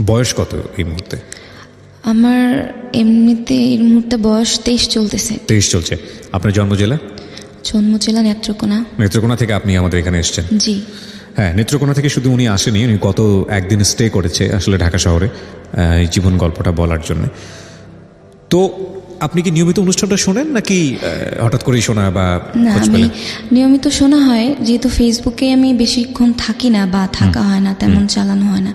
বয়স কত এই মুহূর্তে? আমার এমনিতে এই মুহূর্তে বয়স 23 চলতেছে। 23 চলছে। আপনার জন্ম জেলা? জন্ম জেলা নেত্রকোনা। নেত্রকোনা থেকে আপনি আমাদের এখানে এসেছেন? জি হ্যাঁ, নেত্রকোনা থেকে শুধু উনি আসেনি, উনি গত একদিন স্টে করেছে আসলে ঢাকা শহরে এই জীবন গল্পটা বলার জন্য। তো আপনি কি নিয়মিত অনুষ্ঠানটা শোনেন নাকি হঠাৎ করেই শোনা বা না, খোঁজ আমি পেলেন? নিয়মিত শোনা হয়, যেহেতু ফেসবুকে আমি বেশিক্ষণ থাকি না বা থাকা হয় না, তেমন চালানো হয় না,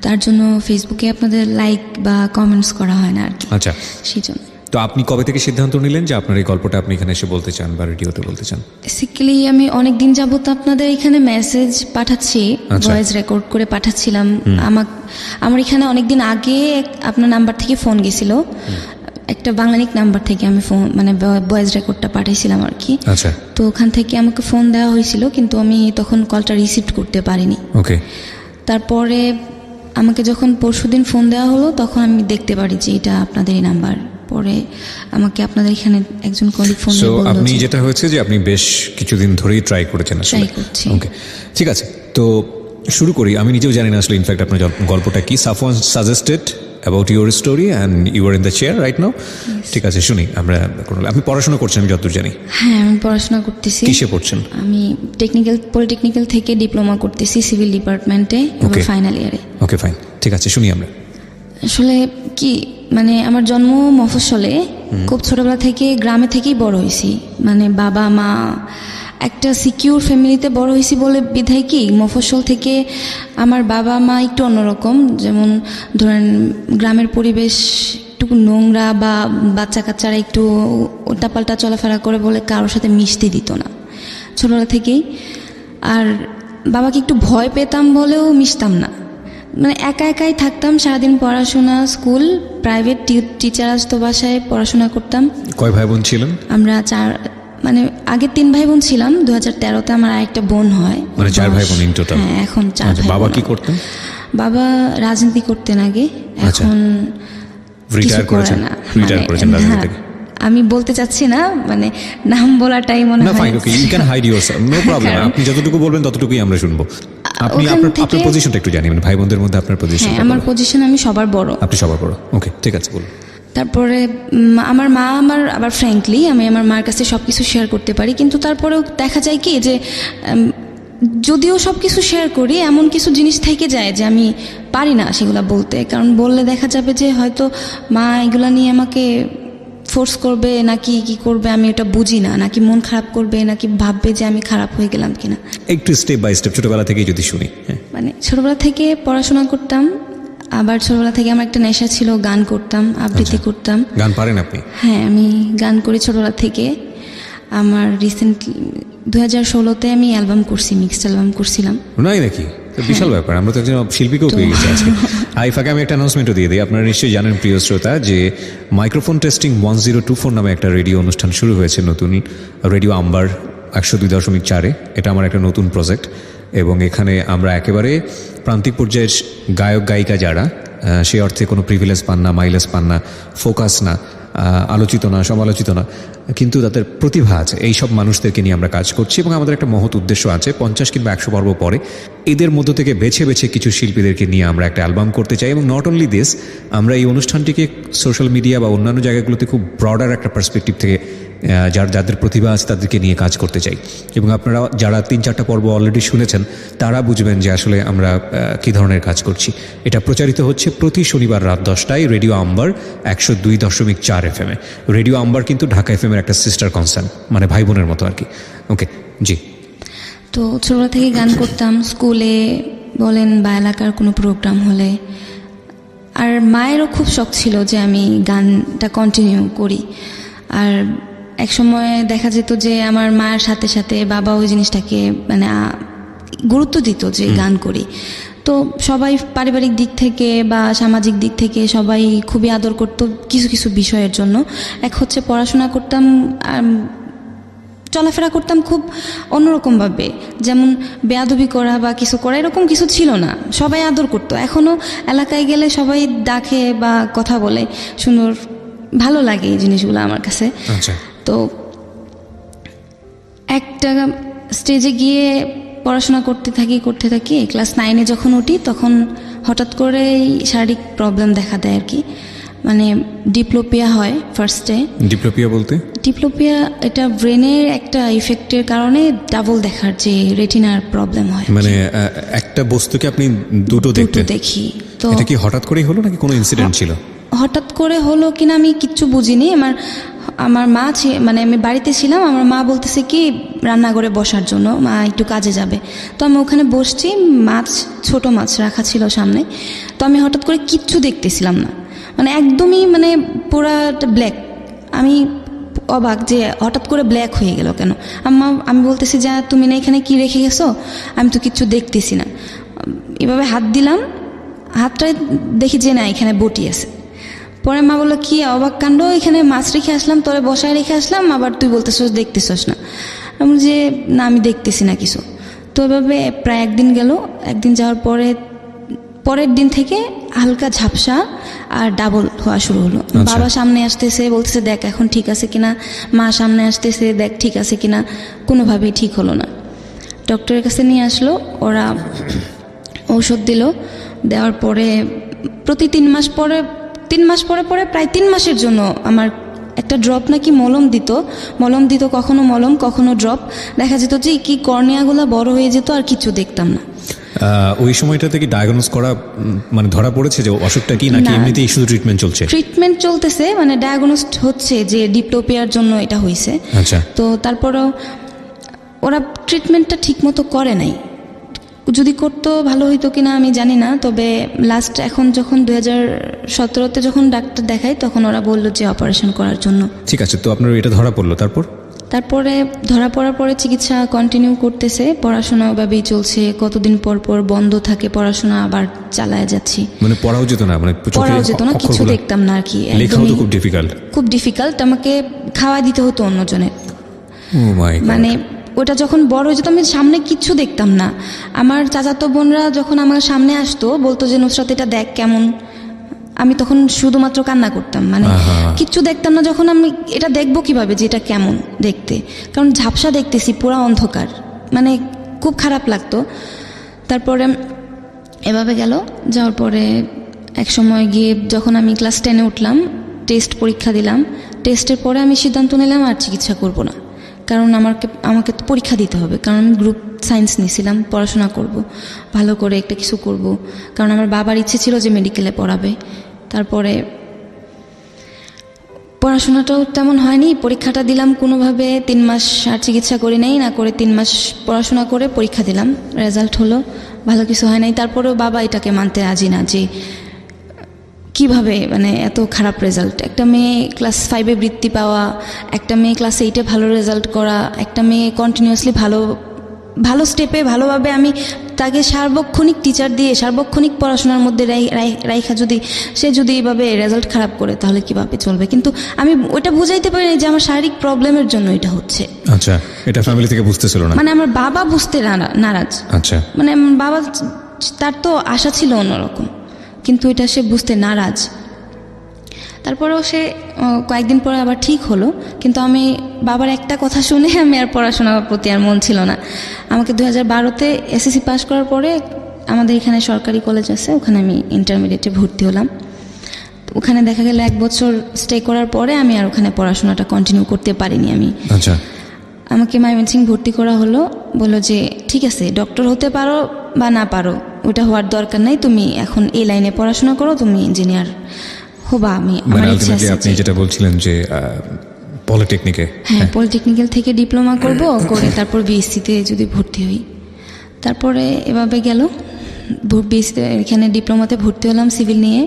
তার জন্য ফেসবুকে আপনাদের লাইক বা কমেন্টস করা হয় না আর কি। আচ্ছা, সেই জন্য। তো আপনি কবে থেকে সিদ্ধান্ত নিলেন যে আপনার এই গল্পটা আপনি এখানে এসে বলতে চান বা রেডিওতে বলতে চান? বেসিক্যালি আমি অনেক দিন যাবত আপনাদের এখানে মেসেজ পাঠাচ্ছি, আচ্ছা। ভয়েস রেকর্ড করে পাঠাচ্ছিলাম। আমার এখানে অনেকদিন আগে আপনার নাম্বার থেকে ফোন গেছিল, একটা বাংলানিক নাম্বার থেকে আমি ফোন মানে ভয়েস রেকর্ডটা পাঠাইছিলাম আর কি। আচ্ছা, তো ওখান থেকে আমাকে ফোন দেওয়া হয়েছিল, কিন্তু আমি তখন কলটা রিসিভ করতে পারিনি। ওকে। তারপরে আমাকে যখন পরশুদিন ফোন দেওয়া হলো, তখন আমি দেখতে পারি যে এটা আপনাদেরই নাম্বার। পরে আমাকে আপনাদের এখানে একজন কলিগ ফোন সো দিয়ে বলল আপনি যে যেটা হয়েছে যে আপনি বেশ কিছুদিন ধরেই ট্রাই করেছেন আসলে। ট্রাই করছি। ওকে, ঠিক আছে। তো শুরু করি। আমি নিজেও জানি না আসলে ইনফ্যাক্ট আপনার গল্পটা কি। Safwan suggested about your story and you are in the chair right now. ঠিক আছে, শুনি আমরা। আপনি পড়াশোনা করছেন আমি যতদূর জানি? হ্যাঁ, আমি পড়াশোনা করতেছি। কিসে পড়ছেন? আমি পলিটেকনিক্যাল থেকে ডিপ্লোমা করতেছি সিভিল ডিপার্টমেন্টে, এবার ফাইনাল ইয়ারে। ওকে, ফাইন, ঠিক আছে, শুনি আমরা। আসলে কি মানে আমার জন্ম মফস্বলে, খুব ছোটবেলা থেকে গ্রামে থেকেই বড় হয়েছি। মানে বাবা মা একটা সিকিউর ফ্যামিলিতে বড় হয়েছি বলে বিধায় কি মফস্বল থেকে আমার বাবা মা একটু অন্যরকম। যেমন ধরেন গ্রামের পরিবেশ একটু নোংরা, বা বাচ্চা কাচ্চারা একটু উল্টাপাল্টা চলাফেরা করে বলে কারোর সাথে মিশতে দিত না ছোটবেলা থেকেই। আর বাবাকে একটু ভয় পেতাম বলেও মিশতাম না, মানে একা একাই থাকতাম সারাদিন। পড়াশোনা, স্কুল, প্রাইভেট টিচার আসতো বাসায়, পড়াশোনা করতাম। কয় ভাই বোন ছিলেন? আমরা মানে আগে 3 ভাই বোন ছিলাম। 2013-তে আমার আরেকটা বোন হয়, মানে 4 ভাই বোন ইন টোটাল? হ্যাঁ, এখন 4 ভাই। বাবা কি করতেন? বাবা রাজনীতি করতেন আগে, আচ্ছা। এখন রিটায়ার করেছেন? রিটায়ার করেছেন রাজনীতি থেকে? আমি বলতে চাচ্ছি না, মানে নাম বলাটাই মনে না, হয়। Fine, okay, you can hide yourself, no problem. আপনি যতটুকু বলবেন ততটুকুই আমরা শুনবো। আপনি আপনার পজিশনটা একটু জানি, মানে ভাই বোনদের মধ্যে আপনার পজিশন? হ্যাঁ, আমার পজিশন, আমি সবার বড়। আপনি সবার বড়, ওকে, ঠিক আছে, বলুন। তারপরে আমার মা আবার ফ্র্যাঙ্কলি আমি আমার মার কাছে সব কিছু শেয়ার করতে পারি, কিন্তু তারপরেও দেখা যায় কি যে যদিও সব কিছু শেয়ার করি, এমন কিছু জিনিস থেকে যায় যে আমি পারি না সেগুলো বলতে। কারণ বললে দেখা যাবে যে হয়তো মা এগুলা নিয়ে আমাকে ফোর্স করবে, নাকি কি করবে আমি এটা বুঝি না, নাকি মন খারাপ করবে, নাকি ভাববে যে আমি খারাপ হয়ে গেলাম কিনা। একটু স্টেপ বাই স্টেপ ছোটবেলা থেকেই যদি শুনি। মানে ছোটবেলা থেকে পড়াশোনা করতাম, আবার ছোটবেলা থেকে আমার একটা নেশা ছিল, গান করতাম, আবৃত্তি করতাম। গান পারেন আপনি? হ্যাঁ, আমি গান করি ছোটবেলা থেকে। আমার রিসেন্টলি 2016-তে আমি অ্যালবাম করছি, মিক্সড অ্যালবাম করছিলাম। নাই নাকি? বিশাল ব্যাপার, আমরা তো একজন শিল্পীকেও পেয়ে গেছি আজকে। আইফাকে আমি একটা অ্যানাউন্সমেন্টও দিয়ে দিই। আপনারা নিশ্চয়ই জানেন প্রিয় শ্রোতা যে মাইক্রোফোন টেস্টিং 1024 নামে একটা রেডিও অনুষ্ঠান শুরু হয়েছে নতুন, রেডিও আম্বার 102.4-এ। এটা আমার একটা নতুন প্রজেক্ট, এবং এখানে আমরা একেবারে প্রান্তিক পর্যায়ের গায়ক গায়িকা যারা সেই অর্থে কোনো প্রিভিলেজ পান না, মাইলেজ পান না, ফোকাস না, আলোচিত না, সমালোচিত না, কিন্তু তাদের প্রতিভা আছে, এই সব মানুষদেরকে নিয়ে আমরা কাজ করছি। এবং আমাদের একটা মহৎ উদ্দেশ্য আছে, 50 কিংবা 100 পর্ব পরে এদের মধ্য থেকে বেছে বেছে কিছু শিল্পীদেরকে নিয়ে আমরা একটা অ্যালবাম করতে চাই। এবং নট অনলি দিস, আমরা এই অনুষ্ঠানটিকে সোশ্যাল মিডিয়া বা অন্যান্য জায়গাগুলোতে খুব ব্রডার একটা পার্সপেক্টিভ থেকে যাদের প্রতিভা আছে তাদেরকে নিয়ে কাজ করতে চাই। এবং আপনারা যারা 3-4টা পর্ব অলরেডি শুনেছেন তারা বুঝবেন যে আসলে আমরা কী ধরনের কাজ করছি। এটা প্রচারিত হচ্ছে প্রতি শনিবার রাত 10টায় রেডিও আম্বার 102.4 FM-এ। রেডিও আম্বার কিন্তু ঢাকা FM-এর একটা সিস্টার কনসার্ন, মানে ভাই বোনের মতো আর কি। ওকে, জি। তো ছোটবেলা থেকে গান করতাম, স্কুলে বলেন বা এলাকার কোনো প্রোগ্রাম হলে। আর মায়েরও খুব শখ ছিল যে আমি গানটা কন্টিনিউ করি। আর এক সময় দেখা যেত যে আমার মায়ের সাথে সাথে বাবা ওই জিনিসটাকে মানে গুরুত্ব দিত যে গান করি। তো সবাই পারিবারিক দিক থেকে বা সামাজিক দিক থেকে সবাই খুবই আদর করত কিছু কিছু বিষয়ের জন্য। এক হচ্ছে পড়াশোনা করতাম, চলাফেরা করতাম খুব অন্যরকমভাবে, যেমন বেয়াদবি করা বা কিছু করা এরকম কিছু ছিল না, সবাই আদর করতো। এখনও এলাকায় গেলে সবাই ডাকে বা কথা বলে, সুন্দর, ভালো লাগে এই জিনিসগুলো আমার কাছে। আচ্ছা। তো একটা স্টেজে গিয়ে পড়াশোনা করতে থাকি। ক্লাস 9-এ যখন উঠি তখন হঠাৎ করেই শারীরিক প্রবলেম দেখা দেয় আর কি, মানে ডিপ্লোপিয়া হয় ফার্স্টে। ডিপ্লোপিয়া বলতে? ডিপ্লোপিয়া এটা ব্রেনের একটা ইফেক্টের কারণে ডাবল দেখার যে রেটিনার প্রবলেম হয়, মানে একটা বস্তুকে আপনি দুটো দেখি। তো এটা কি হঠাৎ করেই হলো নাকি কোনো ইনসিডেন্ট ছিল? হঠাৎ করে হলো কিনা আমি কিচ্ছু বুঝিনি। আমার মা মানে আমি বাড়িতে ছিলাম, আমার মা বলতেছে কি রান্নাঘরে বসার জন্য, মা একটু কাজে যাবে। তো আমি ওখানে বসছি, ছোট মাছ রাখা ছিল সামনে। তো আমি হঠাৎ করে কিচ্ছু দেখতেছিলাম না, মানে একদমই মানে পুরা ব্ল্যাক। আমি অবাক যে হঠাৎ করে ব্ল্যাক হয়ে গেল কেন। আমি বলতেছি যে তুমি না এখানে কি রেখে গেছো, আমি তো কিচ্ছু দেখতেছি না। এভাবে হাত দিলাম, হাতটা দেখি যে না এখানে বটি আছে। পরে মা বললো কি অবাক কাণ্ড, এখানে মাছ রেখে আসলাম, তোরে বসায় রেখে আসলাম, আবার তুই বলতেছস দেখতেছস না। আমি যে না আমি দেখতেছি না কিছু। তো এভাবে প্রায় একদিন গেল। একদিন যাওয়ার পরের দিন থেকে হালকা ঝাপসা আর ডাবল হওয়া শুরু হলো। বাবা সামনে আসতেছে, বলতেছে দেখ এখন ঠিক আছে কিনা, মা সামনে আসতেছে দেখ ঠিক আছে কিনা, কোনোভাবেই ঠিক হলো না। ডক্টরের কাছে নিয়ে আসলো, ওরা ঔষধ দিল। দেওয়ার পরে প্রতি 3 মাস পরে প্রায় 3 মাসের জন্য আমার একটা ড্রপ নাকি মলম দিত, কখনো মলম কখনো ড্রপ। দেখা যেত যে কি কর্নিয়াগুলো বড় হয়ে যেত আর কিছু দেখতাম না। ওই সময়টা থেকে ডায়াগনোজ করা মানে ধরা পড়েছে যে অসুখটা কি, নাকি এমনিতেই শুধু ট্রিটমেন্ট চলছে? ট্রিটমেন্ট চলতেছে, মানে ডায়াগনোস্ট হচ্ছে যে ডিপ্লোপিয়ার জন্য এটা হয়েছে। আচ্ছা। তো তারপরেও ওরা ট্রিটমেন্টটা ঠিক মতো করে নাই। যদি করতো ভালো হইতো কিনা আমি জানি না। তবে লাস্ট এখন যখন 2017-তে যখন ডাক্তার দেখাই তখন ওরা বললো যে অপারেশন করার জন্য। ঠিক আছে, তো আপনার এটা ধরা পড়লো, তারপরে ধরা পড়ার পরে চিকিৎসা কন্টিনিউ করতেছে, পড়াশোনা ওভাবেই চলছে। কতদিন পর বন্ধ থাকে পড়াশোনা, আবার চালায় যাচ্ছি। মানে পড়াও যেত না? কিছু দেখতাম না আর কি, খুব ডিফিকাল্ট। আমাকে খাওয়া দিতে হতো অন্যজনের। মানে ওটা যখন বড় হয়ে যেত আমি সামনে কিচ্ছু দেখতাম না। আমার চাচাতো বোনরা যখন আমার সামনে আসতো বলতো যে নুসরাত এটা দেখ কেমন, আমি তখন শুধুমাত্র কান্না করতাম, মানে কিচ্ছু দেখতাম না। যখন আমি এটা দেখবো কিভাবে যে এটা কেমন দেখতে, কারণ ঝাপসা দেখতেছি, পুরা অন্ধকার, মানে খুব খারাপ লাগতো। তারপরে এভাবে যাওয়ার পরে এক সময় গিয়ে যখন আমি ক্লাস 10-এ উঠলাম, টেস্ট পরীক্ষা দিলাম। টেস্টের পরে আমি সিদ্ধান্ত নিলাম আর চিকিৎসা করব না, কারণ আমাকে তো পরীক্ষা দিতে হবে, কারণ আমি গ্রুপ সায়েন্স নিয়েছিলাম, পড়াশোনা করব, ভালো করে একটা কিছু করব, কারণ আমার বাবার ইচ্ছে ছিল যে মেডিকেলে পড়াবে। তারপরে পড়াশোনাটাও তেমন হয়নি, পরীক্ষাটা দিলাম কোনোভাবে। 3 মাস আর চিকিৎসা করি নাই, না করে 3 মাস পড়াশোনা করে পরীক্ষা দিলাম, রেজাল্ট হলো, ভালো কিছু হয় নাই। তারপরেও বাবা এটাকে মানতে রাজি না যে কিভাবে মানে এত খারাপ রেজাল্ট। একটা মেয়ে ক্লাস 5-এ বৃত্তি পাওয়া, একটা মেয়ে ক্লাস 8-এ ভালো রেজাল্ট করা, একটা মেয়ে কন্টিনিউয়াসলি ভালো স্টেপে ভালোভাবে আমি তাকে সার্বক্ষণিক টিচার দিয়ে সার্বক্ষণিক পড়াশোনার মধ্যে রাইখা সে যদি এইভাবে রেজাল্ট খারাপ করে তাহলে কিভাবে চলবে। কিন্তু আমি ওইটা বুঝাইতে পারি না যে আমার শারীরিক প্রবলেমের জন্য এটা হচ্ছে। আচ্ছা, এটা ফ্যামিলি থেকে বুঝতেছিল না, মানে আমার বাবা বুঝতে নারাজ। আচ্ছা, মানে আমার বাবা, তার তো আশা ছিল অন্যরকম, কিন্তু এটা সে বুঝতে নারাজ। তারপরেও সে কয়েকদিন পরে আবার ঠিক হলো, কিন্তু আমি বাবার একটা কথা শুনে আমি আর পড়াশোনার প্রতি আর মন ছিল না। আমাকে 2012-তে এসএসসি পাস করার পরে আমাদের এখানে সরকারি কলেজ আছে, ওখানে আমি ইন্টারমিডিয়েটে ভর্তি হলাম। ওখানে দেখা গেল 1 বছর স্টে করার পরে আমি আর ওখানে পড়াশোনাটা কন্টিনিউ করতে পারিনি আমি। আচ্ছা, আমাকে ময়মনসিংহ ভর্তি করা হলো, বললো যে ঠিক আছে ডক্টর হতে পারো বা না পারো, ওটা হওয়ার দরকার নাই, তুমি এখন এই লাইনে পড়াশোনা করো, তুমি ইঞ্জিনিয়ার হবা। আপনি যেটা বলছিলেন যে পলিটেকনিকে, হ্যাঁ পলিটেকনিক্যাল থেকে ডিপ্লোমা করব, করে তারপর বিএসসিতে যদি ভর্তি হই। তারপরে এভাবে গেল, বিএসসিতে এখানে ডিপ্লোমাতে ভর্তি হলাম সিভিল নিয়ে।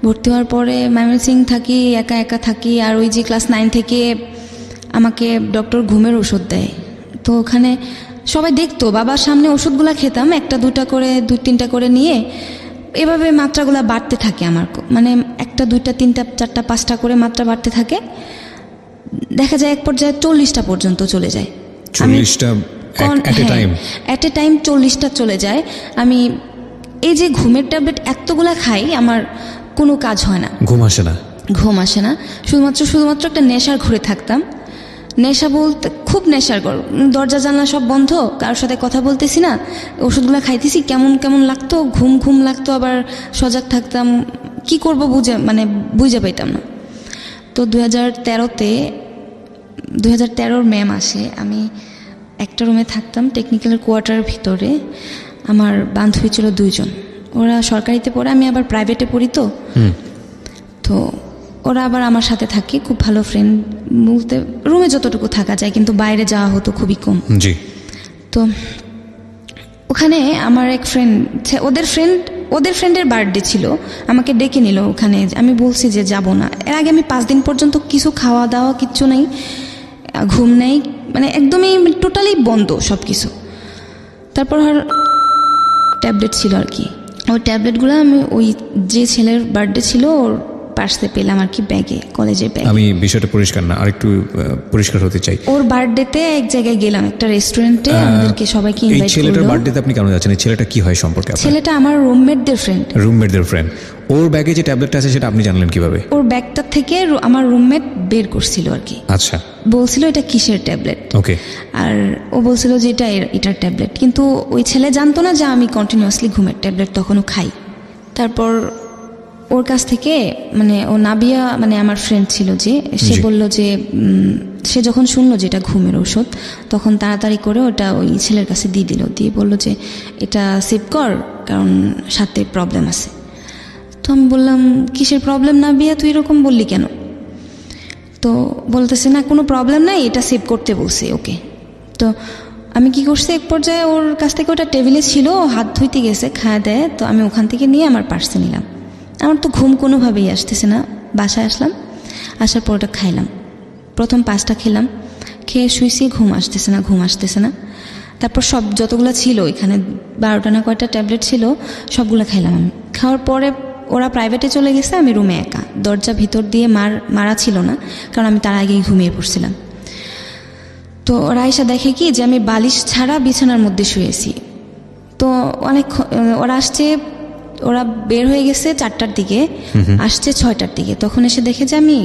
ভর্তি হওয়ার পরে ময়মনসিংহ থাকি, একা থাকি। আর ওই যে ক্লাস 9 থেকে আমাকে ডক্টর ঘুমের ওষুধ দেয়, তো ওখানে সবাই দেখতো, বাবার সামনে ওষুধগুলো খেতাম, 1-2টা করে 2-3টা করে নিয়ে এভাবে মাত্রাগুলো বাড়তে থাকে আমার, মানে 1টা 2টা 3টা 4টা 5টা করে মাত্রা বাড়তে থাকে। দেখা যায় এক পর্যায়ে 40টা পর্যন্ত চলে যায়। 40টা এট এ টাইম 40টা চলে যায়। আমি এই যে ঘুমের ট্যাবলেট এতগুলা খাই, আমার কোনো কাজ হয় না, ঘুম আসে না, শুধুমাত্র একটা নেশার ঘুরে থাকতাম। নেশা বলতে খুব নেশার গর, দরজা জানলা সব বন্ধ, কারোর সাথে কথা বলতেছি না, ওষুধগুলো খাইতেছি, কেমন কেমন লাগতো, ঘুম ঘুম লাগতো, আবার সজাগ থাকতাম, কি করব বুঝে পাইতাম না। তো 2013 মে মাসে আমি একটা রুমে থাকতাম টেকনিক্যালের কোয়ার্টারের ভিতরে। আমার বান্ধবী ছিল 2 জন, ওরা সরকারিতে পড়ে, আমি আবার প্রাইভেটে পড়ি। তো ওরা আবার আমার সাথে থাকে, খুব ভালো ফ্রেন্ড বলতে রুমে যতটুকু থাকা যায়, কিন্তু বাইরে যাওয়া হতো খুবই কম। জি। তো ওখানে আমার এক ফ্রেন্ড, ওদের ফ্রেন্ডের বার্থডে ছিল, আমাকে ডেকে নিল ওখানে। আমি বলছি যে যাব না। এর আগে আমি 5 দিন পর্যন্ত কিছু খাওয়া দাওয়া কিচ্ছু নেই, ঘুম নেই, একদমই টোটালি বন্ধ সব কিছু। তারপর ট্যাবলেট ছিল আর কি, ওই ট্যাবলেটগুলো আমি ওই যে ছেলের বার্থডে ছিল ওর পার্সে পেলাম আর কি, ব্যাগে, কলেজের ব্যাগে। আমি বিষয়টা পরিষ্কার না, আরেকটু পরিষ্কার হতে চাই। ওর বার্থডেতে এক জায়গায় গেলাম, একটা রেস্টুরেন্টে, আমাদেরকে সবাইকে এই ইনভাইট ছেলেটার করলো। বার্থডেতে আপনি কেন যাচ্ছেন? এই ছেলেটা কি হয় সম্পর্কে? ছেলেটা আমার রুমমেটদের ফ্রেন্ড। রুমমেটদের ফ্রেন্ড। ওর ব্যাগে যে ট্যাবলেটটা আছে সেটা আপনি জানলেন কিভাবে? ওর ব্যাগটা থেকে আমার রুমমেট বের করছিল আর কি, আচ্ছা, বলছিল এটা কিসের ট্যাবলেট। ওকে। আর ও বলছিল যে এটার ট্যাবলেট, কিন্তু ওই ছেলে জানতো না যে আমি কন্টিনিউয়াসলি ঘুমের ট্যাবলেট তখনও খাই। তারপর ওর কাছ থেকে ও নাবিয়া আমার ফ্রেন্ড ছিল যে, সে বলল যে সে যখন শুনলো যে এটা ঘুমের ওষুধ, তখন তাড়াতাড়ি করে ওটা ওই ছেলের কাছে দিয়ে দিল, দিয়ে বলল যে এটা সেভ কর, কারণ সাথে প্রবলেম আছে। তো আমি বললাম কিসের প্রবলেম নাবিয়া, তুই এরকম বললি কেন? তো বলতেছে না কোনো প্রবলেম নাই, এটা সেভ করতে বলছে ওকে। তো আমি কি করছি, এক পর্যায়ে ওর কাছ থেকে ওটা টেবিলে ছিল, হাত ধুইতে গেছে, খাওয়া দেয়, তো আমি ওখান থেকে নিয়ে আমার পার্সে নিলাম। আমার তো ঘুম কোনোভাবেই আসতেছে না, বাসায় আসলাম, আসার পর ওটা খাইলাম। প্রথম 5টা খেলাম, খেয়ে শুইছি, ঘুম আসতেছে না। তারপর সব যতগুলো ছিল এখানে 12টা না কয়টা ট্যাবলেট ছিল, সবগুলো খাইলাম আমি। খাওয়ার পরে ওরা প্রাইভেটে চলে গেছে, আমি রুমে একা, দরজা ভিতর দিয়ে মারা ছিল না, কারণ আমি তার আগেই ঘুমিয়ে পড়ছিলাম। তো ওরা এসে দেখে কি যে আমি বালিশ ছাড়া বিছানার মধ্যে শুয়েছি। তো ওরা বের হয়ে গেছে 4টার দিকে, আসছে 6টার দিকে, তখন এসে দেখে যে আমি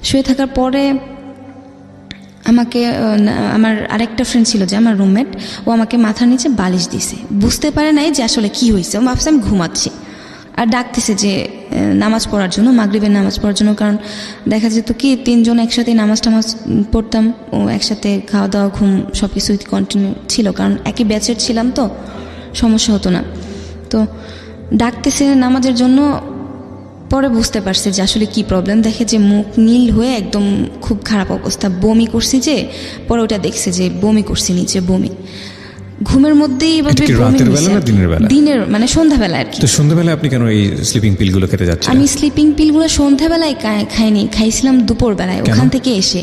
শুয়ে থাকার পরে আমাকে আমার আরেকটা ফ্রেন্ড ছিল যে আমার রুমমেট, ও আমাকে মাথার নিচে বালিশ দিছে। বুঝতে পারে নাই যে আসলে কি হয়েছে, ও ভাবছে আমি ঘুমাচ্ছি, আর ডাকতেছে যে নামাজ পড়ার জন্য, মাগরিবের নামাজ পড়ার জন্য। কারণ দেখা যেত কি 3 জন একসাথে নামাজ পড়তাম, ও একসাথে খাওয়া দাওয়া ঘুম সব কিছুই কন্টিনিউ ছিল, কারণ একই ব্যাচের ছিলাম, তো সমস্যা হতো না। তো ডাকতেছে নামাজের জন্য, পরে বুঝতে পারছে যে আসলে কি প্রবলেম। দেখে যে মুখ নীল হয়ে একদম খুব খারাপ অবস্থা, বমি করছি, যে পরে ওটা দেখছে যে বমি করছি, নিচে বমি, ঘুমের মধ্যেই দিনের সন্ধ্যাবেলা আর কি। তো সন্ধ্যাবেলায় আপনি কেন এই স্লিপিং পিলগুলো খেতে যাচ্ছেন? আমি স্লিপিং পিলগুলো সন্ধ্যাবেলায় খাইনি, খাইছিলাম দুপুরবেলায় ওখান থেকে এসে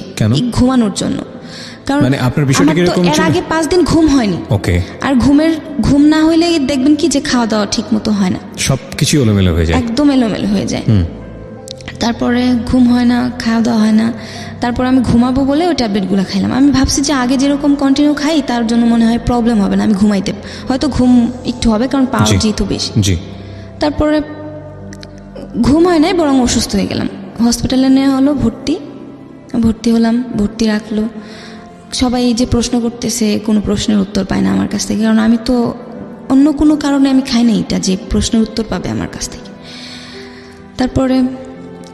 ঘুমানোর জন্য। কারণ আপনার বিষয়টা কি এরকম ছিল? এর আগে 5 দিন ঘুম হয়নি। ওকে। আর ঘুম না হইলে দেখবেন কি যে খাওয়া দাওয়া ঠিক মতো হয় না, সবকিছু এলোমেলো হয়ে যায়, একদম এলোমেলো হয়ে যায়। তারপরে ঘুম হয় না, খাওয়া দাওয়া হয় না। তারপর আমি ঘুমাবো বলে ওই ট্যাবলেটগুলো খাইলাম। আমি ভাবছি যে আগে যেরকম কন্টিনিউ খাই তার জন্য মনে হয় প্রবলেম হবে না, আমি ঘুমাইতে হয়তো ঘুম একটু হবে, কারণ পাওয়ার যেহেতু বেশি। তারপরে ঘুম হয় নাই, বরং অসুস্থ হয়ে গেলাম। হসপিটালে নেওয়া হলো, ভর্তি হলাম, ভর্তি রাখলো। সবাই এই যে প্রশ্ন করতেছে, কোনো প্রশ্নের উত্তর পায় না আমার কাছ থেকে, কারণ আমি তো অন্য কোনো কারণে আমি খাই না এটা যে প্রশ্নের উত্তর পাবে আমার কাছ থেকে। তারপরে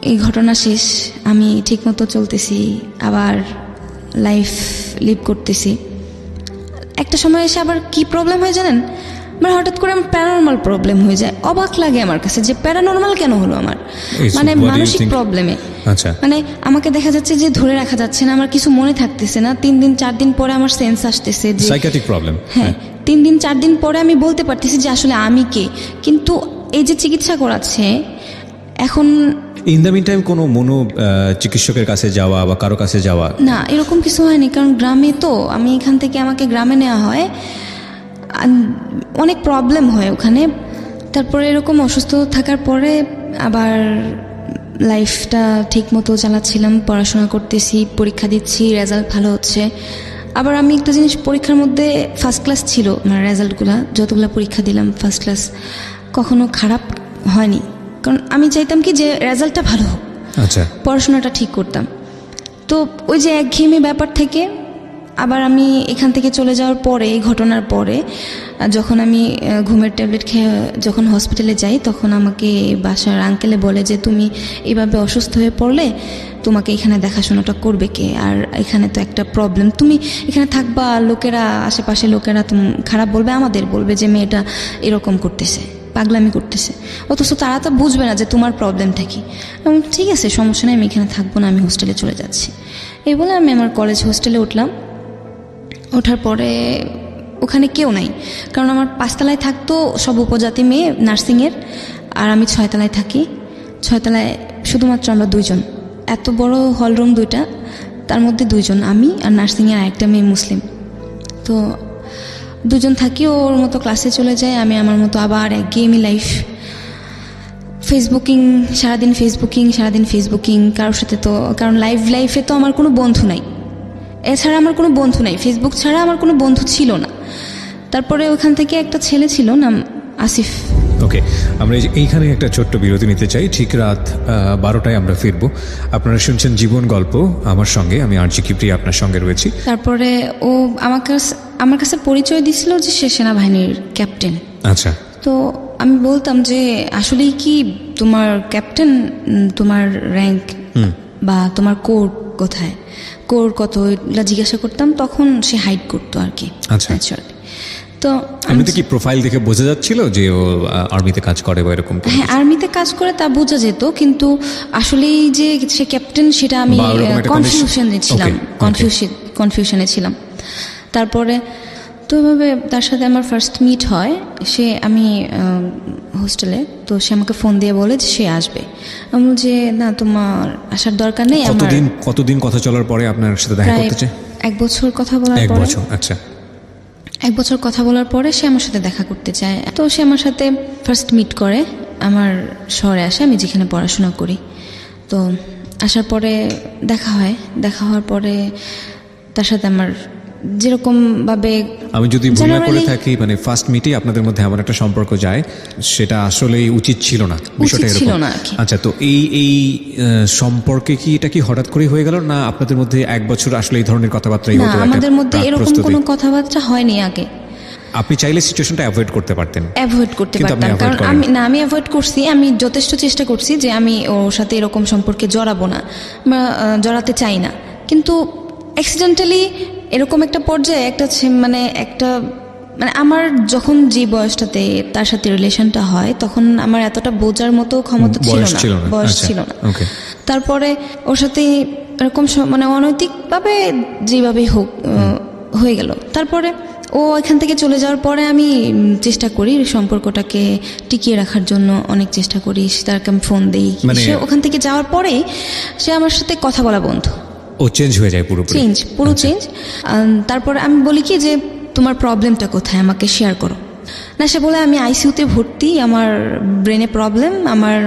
এই ঘটনা শেষ, আমি ঠিকমতো চলতেছি, আবার লাইফ লিভ করতেছি। একটা সময় এসে আবার কি প্রবলেম হয় জানেন, হঠাৎ করে আমার প্যারানর্মাল প্রবলেম হয়ে যায়। অবাক লাগে আমার কাছে যে প্যারানর্মাল কেন হলো আমার, মানসিক প্রবলেমে। আমাকে দেখা যাচ্ছে যে ধরে রাখা যাচ্ছে না, আমার কিছু মনে থাকতেছে না। 3 দিন 4 দিন পরে আমার সেন্স আসতেছে যে সাইকিয়াট্রিক প্রবলেম। হ্যাঁ, 3 দিন 4 দিন পরে আমি বলতে পারতেছি যে আসলে আমি কে। কিন্তু এই যে চিকিৎসা করাচ্ছে এখন, ইন দ্য মিন টাইম কোনো চিকিৎসকের কাছে যাওয়া বা কারো কাছে যাওয়া না, এরকম কিছু হয়নি। কারণ গ্রামে তো, আমি এখান থেকে আমাকে গ্রামে নেওয়া হয়, অনেক প্রবলেম হয় ওখানে। তারপরে এরকম অসুস্থ থাকার পরে আবার লাইফটা ঠিক মতো চালাচ্ছিলাম, পড়াশোনা করতেছি, পরীক্ষা দিচ্ছি, রেজাল্ট ভালো হচ্ছে। আবার আমি একটা জিনিস, পরীক্ষার মধ্যে ফার্স্ট ক্লাস ছিল, রেজাল্টগুলো যতগুলো পরীক্ষা দিলাম ফার্স্ট ক্লাস, কখনো খারাপ হয়নি। কারণ আমি চাইতাম কি যে রেজাল্টটা ভালো হোক, আচ্ছা, পড়াশোনাটা ঠিক করতাম। তো ওই যে একঘেয়েমি ব্যাপার থেকে আবার আমি এখান থেকে চলে যাওয়ার পরে, এই ঘটনার পরে যখন আমি ঘুমের ট্যাবলেট খেয়ে যখন হসপিটালে যাই, তখন আমাকে বাসার আঙ্কেলে বলে যে তুমি এইভাবে অসুস্থ হয়ে পড়লে তোমাকে এখানে দেখাশোনাটা করবে কে, আর এখানে তো একটা প্রবলেম, তুমি এখানে থাকবা, লোকেরা আশেপাশে লোকেরা খারাপ বলবে, আমাদের বলবে যে মেয়েটা এরকম করতেছে, পাগলামি করতেছে, অথচ তারা তো বুঝবে না যে তোমার প্রবলেমটা কি। ঠিক আছে, সমস্যা নেই, আমি এখানে থাকবো না, আমি হোস্টেলে চলে যাচ্ছি। এই বলে আমি আমার কলেজ হোস্টেলে উঠলাম। ওঠার পরে ওখানে কেউ নাই, কারণ আমার 5 তলায় থাকতো সব উপজাতি মেয়ে নার্সিংয়ের, আর আমি 6 তলায় থাকি। 6 তলায় শুধুমাত্র আমরা 2 জন, এত বড় হলরুম 2টা, তার মধ্যে 2 জন, আমি আর নার্সিংয়ে আরেকটা মেয়ে মুসলিম। তো 2 জন থাকি, ওর মতো ক্লাসে চলে যায়, আমি আমার মতো আবার এক গেমই লাইফ, সারাদিন ফেসবুকিং, কারোর সাথে তো, কারণ লাইফে তো আমার কোনো বন্ধু নাই, এছাড়া আমার কোনো বন্ধু নাই, ফেসবুক ছাড়া আমার কোনো বন্ধু ছিল না। তারপরে ওখান থেকে একটা ছেলে ছিল, নাম আসিফ। ওকে, আমরা এইখানে একটা ছোট্ট বিরতি নিতে চাই। ঠিক রাত 12টায় আমরা ফিরবো। আপনারা শুনছেন জীবন গল্প আমার সঙ্গে, আমি আরজি কিপ্রিয়া আপনার সঙ্গে রয়েছি। তারপরে ও আমার কাছে পরিচয় দিছিল যে সে সেনাবাহিনীর ক্যাপ্টেন। আচ্ছা। তো আমি বলতাম যে আসলেই কি তোমার ক্যাপ্টেন, তোমার র্যাঙ্ক বা তোমার কোর কোথায়, কোর কত, এগুলো জিজ্ঞাসা করতাম। তখন সে হাইড করতো আর কি। আচ্ছা। তো এমনিতে কি প্রোফাইল দেখে বোঝা যাচ্ছিল যে ও আর্মিতে কাজ করে বা এরকম? হ্যাঁ, আর্মিতে কাজ করে তা বোঝা যেত, কিন্তু আসলেই যে সে ক্যাপ্টেন সেটা আমি কনফিউশনে ছিলাম। তারপরে তো এভাবে তার সাথে আমার ফার্স্ট মিট হয়। আমি হোস্টেলে, তো সে আমাকে ফোন দিয়ে বলে যে সে আসবে। আমি বলছি না, তোমার আসার দরকার নেই। কতদিন কথা চলার পরে আপনার সাথে দেখা করতে চায়? 1 বছর কথা বলার পরে। 1 বছর, আচ্ছা। 1 বছর কথা বলার পরে সে আমার সাথে দেখা করতে চায়। তো সে আমার সাথে ফার্স্ট মিট করে, আমার শহরে আসে, আমি যেখানে পড়াশোনা করি। তো আসার পরে দেখা হওয়ার পরে তার সাথে আমার যেরকম ভাবে, আমি যদি ভুল না করে থাকি, মানে ফার্স্ট মিটে আপনাদের মধ্যে এমন একটা সম্পর্ক যায়, সেটা আসলেই উচিত ছিল না, বিষয়টা এরকম। আচ্ছা, তো এই সম্পর্কে কি এটা কি হঠাৎ করে হয়ে গেল, না আপনাদের মধ্যে 1 বছর আসলে এই ধরনের কথাবার্তাই হতো? আমাদের মধ্যে এরকম কোনো কথাবার্তা হয়নি আগে। আপনি চাইলে সিচুয়েশনটা অ্যাভয়েড করতে পারতেন? অ্যাভয়েড করতে পারতাম, কারণ আমি অ্যাভয়েড করছি। আমি যথেষ্ট চেষ্টা করছি যে আমি ওর সাথে এরকম সম্পর্কে জড়াবো না, জড়াতে চাই না। কিন্তু অ্যাক্সিডেন্টালি এরকম একটা পর্যায়ে মানে আমার যখন যে বয়সটাতে তার সাথে রিলেশনটা হয়, তখন আমার এতটা বোঝার মতো ক্ষমতা ছিল না, বয়স ছিল না। তারপরে ওর সাথে এরকম মানে অনৈতিকভাবে যেভাবেই হোক হয়ে গেল। তারপরে ও এখান থেকে চলে যাওয়ার পরে আমি চেষ্টা করি সম্পর্কটাকে টিকিয়ে রাখার জন্য, অনেক চেষ্টা করি। তারকে আমি ফোন দিই, সে ওখান থেকে যাওয়ার পরেই সে আমার সাথে কথা বলা বন্ধ। ও চেঞ্জ হয়ে যায়, পুরো চেঞ্জ। তারপরে আমি বলি কি যে তোমার প্রবলেমটা কোথায়, আমাকে শেয়ার করো। না, সে বলে আমি আইসিইউতে ভর্তি, আমার ব্রেনে প্রবলেম, আমার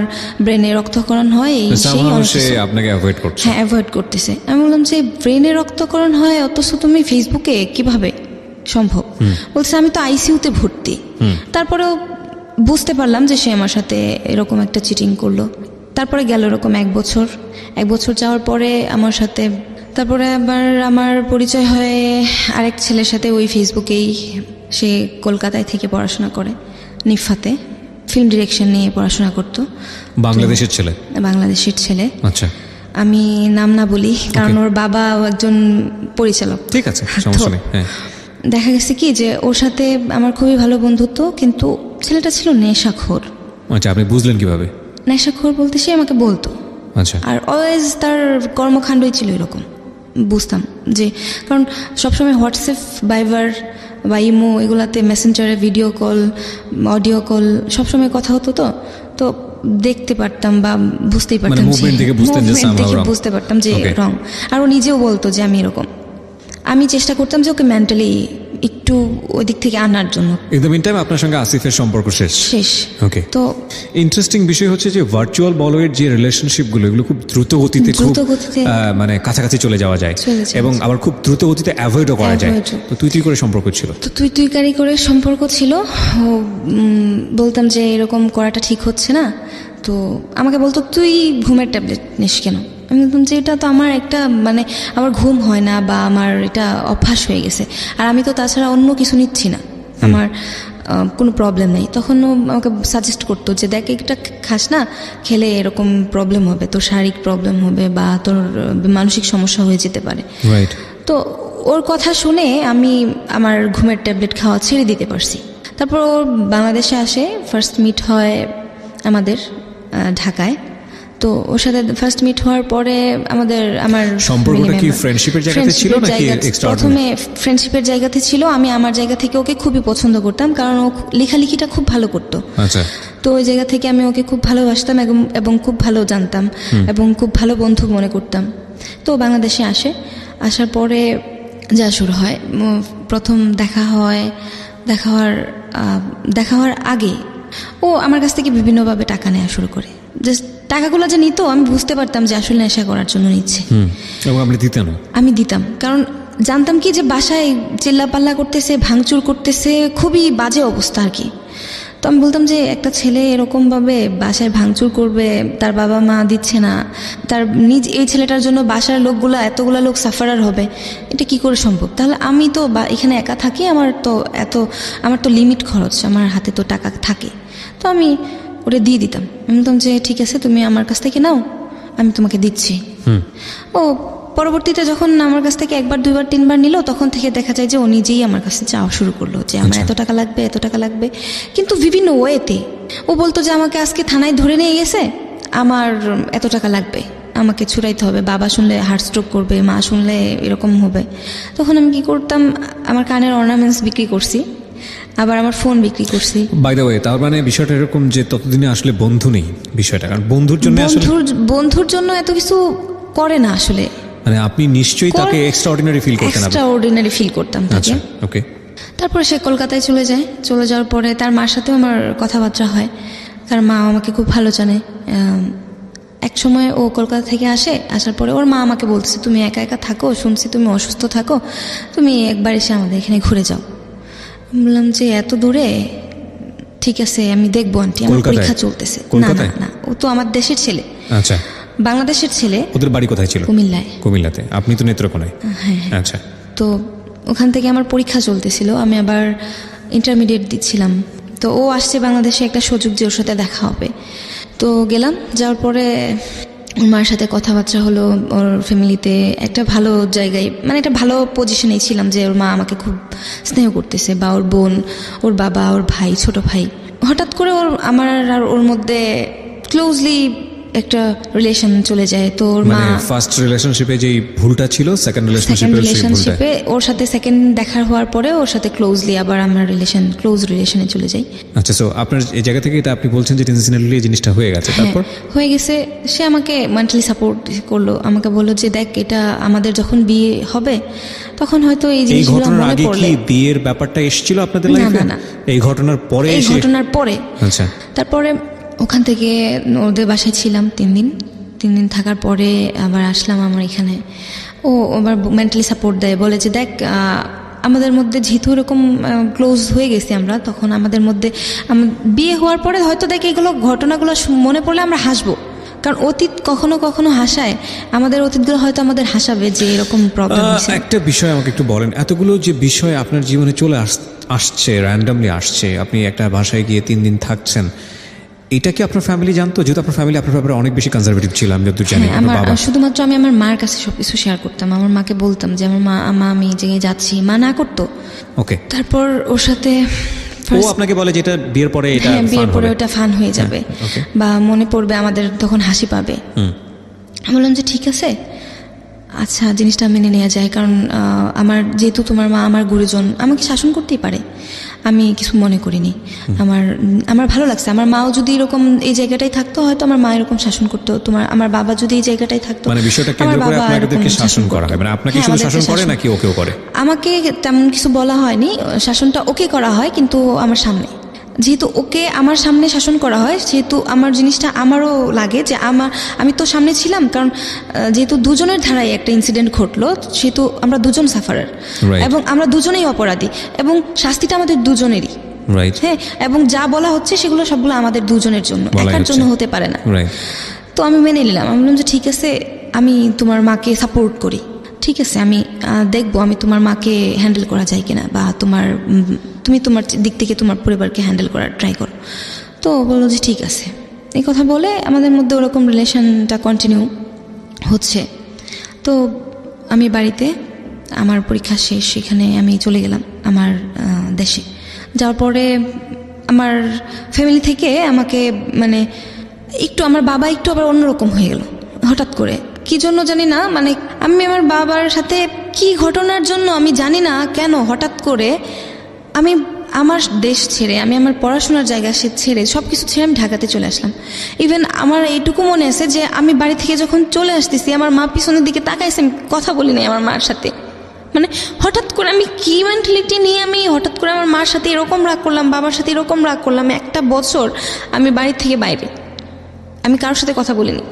ব্রেনে রক্তক্ষরণ হয়, আপনাকে অ্যাভয়েড করছে। হ্যাঁ, অ্যাভয়েড করতেছে। আমি বললাম যে ব্রেনে রক্তক্ষরণ হয়, অথচ তুমি ফেসবুকে কিভাবে সম্ভব? বলছে আমি তো আইসিইউতে ভর্তি। তারপরেও বুঝতে পারলাম যে সে আমার সাথে এরকম একটা চিটিং করলো। তারপরে গেল এরকম 1 বছর যাওয়ার পরে আমার সাথে, তারপরে আবার আমার পরিচয় হয় আরেক ছেলের সাথে, ওই ফেসবুকেই। সে কলকাতায় থেকে পড়াশোনা করে, নিফাতে ফিল্ম ডিরেকশন নিয়ে পড়াশোনা করতো। বাংলাদেশের ছেলে। আচ্ছা, আমি নাম না বলি, কারণ ওর বাবা একজন পরিচালক। ঠিক আছে, সমস্যা নেই। দেখা গেছে কি যে ওর সাথে আমার খুবই ভালো বন্ধুত্ব, কিন্তু ছেলেটা ছিল নেশাখোর। আচ্ছা, আপনি বুঝলেন কিভাবে? নেশাখোর বলতে সে আমাকে বলতো। আচ্ছা। আর অলওয়েজ তার কর্মকাণ্ডই ছিল এরকম, বুঝতাম যে, কারণ সবসময় হোয়াটসঅ্যাপ, ভাইবার বা ইমো, এগুলাতে মেসেঞ্জারে ভিডিও কল, অডিও কল সবসময় কথা হতো। তো দেখতে পারতাম বা বুঝতেই পারতাম, মুভমেন্ট দেখে বুঝতে পারতাম যে রং। আর ও নিজেও বলতো যে আমি এরকম। আমি চেষ্টা করতাম যে ওকে মেন্টালি একটু ওই দিক থেকে আনার জন্য। ইন দ্য মিন টাইম আপনার সঙ্গে আসিফের সম্পর্ক শেষ। ওকে। তো ইন্টারেস্টিং বিষয় হচ্ছে যে ভার্চুয়াল বলয়ের যে রিলেশনশিপগুলো, এগুলো খুব দ্রুত গতিতে মানে কাছাকাছি চলে যাওয়া যায়, এবং আবার খুব দ্রুত গতিতে অ্যাভয়েডও করা যায়। তো তুই করে সম্পর্ক ছিল? তো তুই করে সম্পর্ক ছিল। বলতাম যে এরকম করাটা ঠিক হচ্ছে না, তো আমাকে বলতো তুই ঘুমের ট্যাবলেট নিস কেন? আমি বললাম যে এটা তো আমার একটা মানে আমার ঘুম হয় না বা আমার এটা অভ্যাস হয়ে গেছে, আর আমি তো তাছাড়া অন্য কিছু নিচ্ছি না, আমার কোনো প্রবলেম নেই। তখন ও আমাকে সাজেস্ট করতো যে দেখ এটা খাস না, খেলে এরকম প্রবলেম হবে, তোর শারীরিক প্রবলেম হবে বা তোর মানসিক সমস্যা হয়ে যেতে পারে। রাইট। তো ওর কথা শুনে আমি আমার ঘুমের ট্যাবলেট খাওয়া ছেড়ে দিতে পারছি। তারপর ও বাংলাদেশে আসে, ফার্স্ট মিট হয় আমাদের ঢাকায়। তো ওর সাথে ফার্স্ট মিট হওয়ার পরে আমার সম্পর্কটা কি ফ্রেন্ডশিপের জায়গাতে ছিল নাকি এক্সট্রাঅর্ডিনারি? প্রথমে ফ্রেন্ডশিপের জায়গাতে ছিল। আমি আমার জায়গা থেকে ওকে খুবই পছন্দ করতাম, কারণ ও লেখালেখিটা খুব ভালো করতো। আচ্ছা। তো ওই জায়গা থেকে আমি ওকে খুব ভালোবাসতাম এবং খুব ভালো জানতাম এবং খুব ভালো বন্ধু মনে করতাম। তো বাংলাদেশে আসার পরে যা শুরু হয়, প্রথম দেখা হওয়ার আগে ও আমার কাছ থেকে বিভিন্নভাবে টাকা নেওয়া শুরু করে। জাস্ট টাকাগুলো যে নিত আমি বুঝতে পারতাম যে আসলে নেশা করার জন্য নিচ্ছে। এবং আপনি দিতেন? আমি দিতাম, কারণ জানতাম কি যে বাসায় চিল্লাপাল্লা করতেছে, ভাঙচুর করতেছে, খুবই বাজে অবস্থা আর কি। তো আমি বলতাম যে একটা ছেলে এরকমভাবে বাসায় ভাঙচুর করবে, তার বাবা মা দিচ্ছে না, তার এই ছেলেটার জন্য বাসার এতগুলা লোক সাফারার হবে, এটা কি করে সম্ভব? তাহলে আমি তো এখানে একা থাকি, আমার তো লিমিট খরচ, আমার হাতে তো টাকা থাকে। তো আমি ওটা দিয়ে দিতাম। আমি বলতাম যে ঠিক আছে, তুমি আমার কাছ থেকে নাও, আমি তোমাকে দিচ্ছি। ও পরবর্তীতে যখন আমার কাছ থেকে একবার, দুইবার, তিনবার নিল, তখন থেকে দেখা যায় যে ও নিজেই আমার কাছে চাওয়া শুরু করলো যে আমার এত টাকা লাগবে, কিন্তু বিভিন্ন ওয়েতে। ও বলতো যে আমাকে আজকে থানায় ধরে নিয়ে গেছে, আমার এত টাকা লাগবে, আমাকে ছুড়াইতে হবে, বাবা শুনলে হার্ট স্ট্রোক করবে, মা শুনলে এরকম হবে। তখন আমি কি করতাম, আমার কানের অর্নামেন্টস বিক্রি করছি, আবার আমার ফোন বিক্রি করছি। বাই দ্য ওয়ে, তার মানে বিষয়টা এরকম যে ততদিনে আসলে বন্ধু নেই বিষয়টা, কারণ বন্ধুর জন্য এত কিছু করে না আসলে। মানে আপনি নিশ্চয়ই তাকে এক্সট্রাঅর্ডিনারি ফিল করতেন? এক্সট্রাঅর্ডিনারি ফিল করতাম তাকে। ওকে। তারপরে সে কলকাতায় চলে যাওয়ার পরে তার মার সাথেও আমার কথাবার্তা হয়, তার মা আমাকে খুব ভালো জানে। এক সময় ও কলকাতা থেকে আসার পরে ওর মা আমাকে বলতেছে, তুমি একা একা থাকো, শুনছি তুমি অসুস্থ থাকো, তুমি একবার এসে আমাদের এখানে ঘুরে যাও। বললাম যে এত দূরে? ঠিক আছে, আমি দেখবো আন্টি, আমার পরীক্ষা চলতেছে। না, ও তো আমার দেশের ছেলে। আচ্ছা। বাংলাদেশের ছেলে। ওদের বাড়ি কোথায় ছিল? কুমিল্লাতে। আপনি তো নেত্রকোনায়। হ্যাঁ। আচ্ছা। তো ওখান থেকে আমার পরীক্ষা চলতেছিল, আমি আবার ইন্টারমিডিয়েট দিচ্ছিলাম। তো ও আসছে বাংলাদেশে, একটা সুযোগ যে ওর সাথে দেখা হবে। তো গেলাম, যাওয়ার পরে ওর মার সাথে কথাবার্তা হলো, ওর ফ্যামিলিতে একটা ভালো জায়গায়, মানে একটা ভালো পজিশনেই ছিলাম, যে ওর মা আমাকে খুব স্নেহ করতেছে, বা ওর বোন, ওর বাবা, ওর ভাই, ছোট ভাই। হঠাৎ করে আমার আর ওর মধ্যে ক্লোজলি একটা রিলেশন চলে যায়। তো ওর মা ফার্স্ট রিলেশনশিপে যেই ভুলটা ছিল, সেকেন্ড রিলেশনশিপে ওর সাথে সেকেন্ড দেখা হওয়ার পরে ওর সাথে ক্লোজলি আবার আমরা ক্লোজ রিলেশনে চলে যাই। আচ্ছা। সো আপনার এই জায়গা থেকে এটা আপনি বলছেন যে ইনসিডেন্টালি এই জিনিসটা হয়ে গেছে, তারপর হয়ে গেছে। সে আমাকে মেন্টালি সাপোর্ট করলো, আমাকে বললো যে দেখ, এটা আমাদের যখন বিয়ে হবে তখন হয়তো এই জিনিসগুলো মনে পড়লে। কি বিয়ের ব্যাপারটা এসেছিল আপনাদের লাইফে? না, এই ঘটনার পরে। আচ্ছা। তারপরে ওখান থেকে ওদের বাসায় ছিলাম 3 দিন থাকার পরে আবার আসলাম আমার এখানে। ও আবার মেন্টালি সাপোর্ট দেয়, বলে যে দেখ, আমাদের মধ্যে যেহেতু এরকম ক্লোজ হয়ে গেছি আমরা, তখন আমাদের মধ্যে বিয়ে হওয়ার পরে হয়তো দেখ এগুলো ঘটনাগুলো মনে পড়লে আমরা হাসবো, কারণ অতীত কখনো কখনো হাসায়, আমাদের অতীতগুলো হয়তো আমাদের হাসাবে যে এরকম প্রবলেম হয়েছে। একটা বিষয় আমাকে একটু বলেন, এতগুলো যে বিষয় আপনার জীবনে চলে আসছে, র্যান্ডামলি আসছে, আপনি একটা বাসায় গিয়ে 3 দিন থাকছেন, এটা কি আপনার ফ্যামিলি জানতো? যেহেতু আপনার ফ্যামিলি আপনার ব্যাপারে অনেক বেশি কনজারভেটিভ ছিল, আমি যতদূর জানি। শুধুমাত্র আমি আমার মার কাছে সবকিছু শেয়ার করতাম, আমার মাকে বলতাম যে আমার মা আমি এই জায়গায় যাচ্ছি, মা না করতো। ওকে। তারপর ওর সাথে ও আপনাকে বলে যে এটা বিয়ের পরে ওটা ফান হয়ে যাবে, বা মনে পড়বে আমাদের, তখন হাসি পাবে। আমি বললাম যে ঠিক আছে, আচ্ছা, জিনিসটা মেনে নেওয়া যায়, কারণ যেহেতু তোমার মা আমার গুরুজন, আমাকে শাসন করতেই পারে, আমি কিছু মনে করিনি। আমার ভালো লাগছে, আমার মাও যদি এরকম এই জায়গাটাই থাকতো, হয়তো আমার মা এরকম শাসন করতো, আমার বাবা যদি এই জায়গাটাই থাকতো। মানে বিষয়টা কেন্দ্র করে আপনাদেরকে শাসন করা হয়, মানে আপনাকে শুধু শাসন করে নাকি ওকেও করে? আমাকে তেমন কিছু বলা হয়নি, শাসনটা ওকে করা হয়, কিন্তু আমার সামনে। যেহেতু ওকে আমার সামনে শাসন করা হয়, সেহেতু আমার জিনিসটা আমারও লাগে যে আমি তো সামনে ছিলাম, কারণ যেহেতু দুজনের ধারায় একটা ইনসিডেন্ট ঘটলো, সেহেতু আমরা দুজন সাফারার, এবং আমরা দুজনেই অপরাধী, এবং শাস্তিটা আমাদের দুজনেরই। হ্যাঁ, এবং যা বলা হচ্ছে সেগুলো সবগুলো আমাদের দুজনের জন্য, একার জন্য হতে পারে না। তো আমি মেনে নিলাম, আমি বললাম যে ঠিক আছে, আমি তোমার মাকে সাপোর্ট করি, ঠিক আছে আমি দেখবো আমি তোমার মাকে হ্যান্ডেল করা যায় কিনা, বা তুমি তোমার দিক থেকে তোমার পরিবারকে হ্যান্ডেল করার ট্রাই করো। তো বললো যে ঠিক আছে। এই কথা বলে আমাদের মধ্যে ওরকম রিলেশনটা কন্টিনিউ হচ্ছে। তো আমি বাড়িতে, আমার পরীক্ষা শেষ, সেখানে আমি চলে গেলাম আমার দেশে। যাওয়ার পরে আমার ফ্যামিলি থেকে আমাকে মানে একটু, আমার বাবা একটু আবার অন্যরকম হয়ে গেল হঠাৎ করে, কি জন্য জানি না। মানে আমি আমার বাবার সাথে কি ঘটনার জন্য আমি জানি না কেন হঠাৎ করে আমি আমার দেশ ছেড়ে, আমি আমার পড়াশোনার জায়গা ছেড়ে সব কিছু ছেড়ে আমি ঢাকাতে চলে আসলাম। ইভেন আমার এইটুকু মনে আছে যে আমি বাড়ি থেকে যখন চলে আসতেছি আমার মা পিছনের দিকে তাকাইছে, আমি কথা বলি নাই আমার মার সাথে। মানে হঠাৎ করে আমি কি মেন্টালিটি নিয়ে আমি হঠাৎ করে আমার মার সাথে এরকম রাগ করলাম, বাবার সাথে এরকম রাগ করলাম। একটা বছর আমি বাড়ি থেকে বাইরে, আমি কারোর সাথে কথা বলিনি।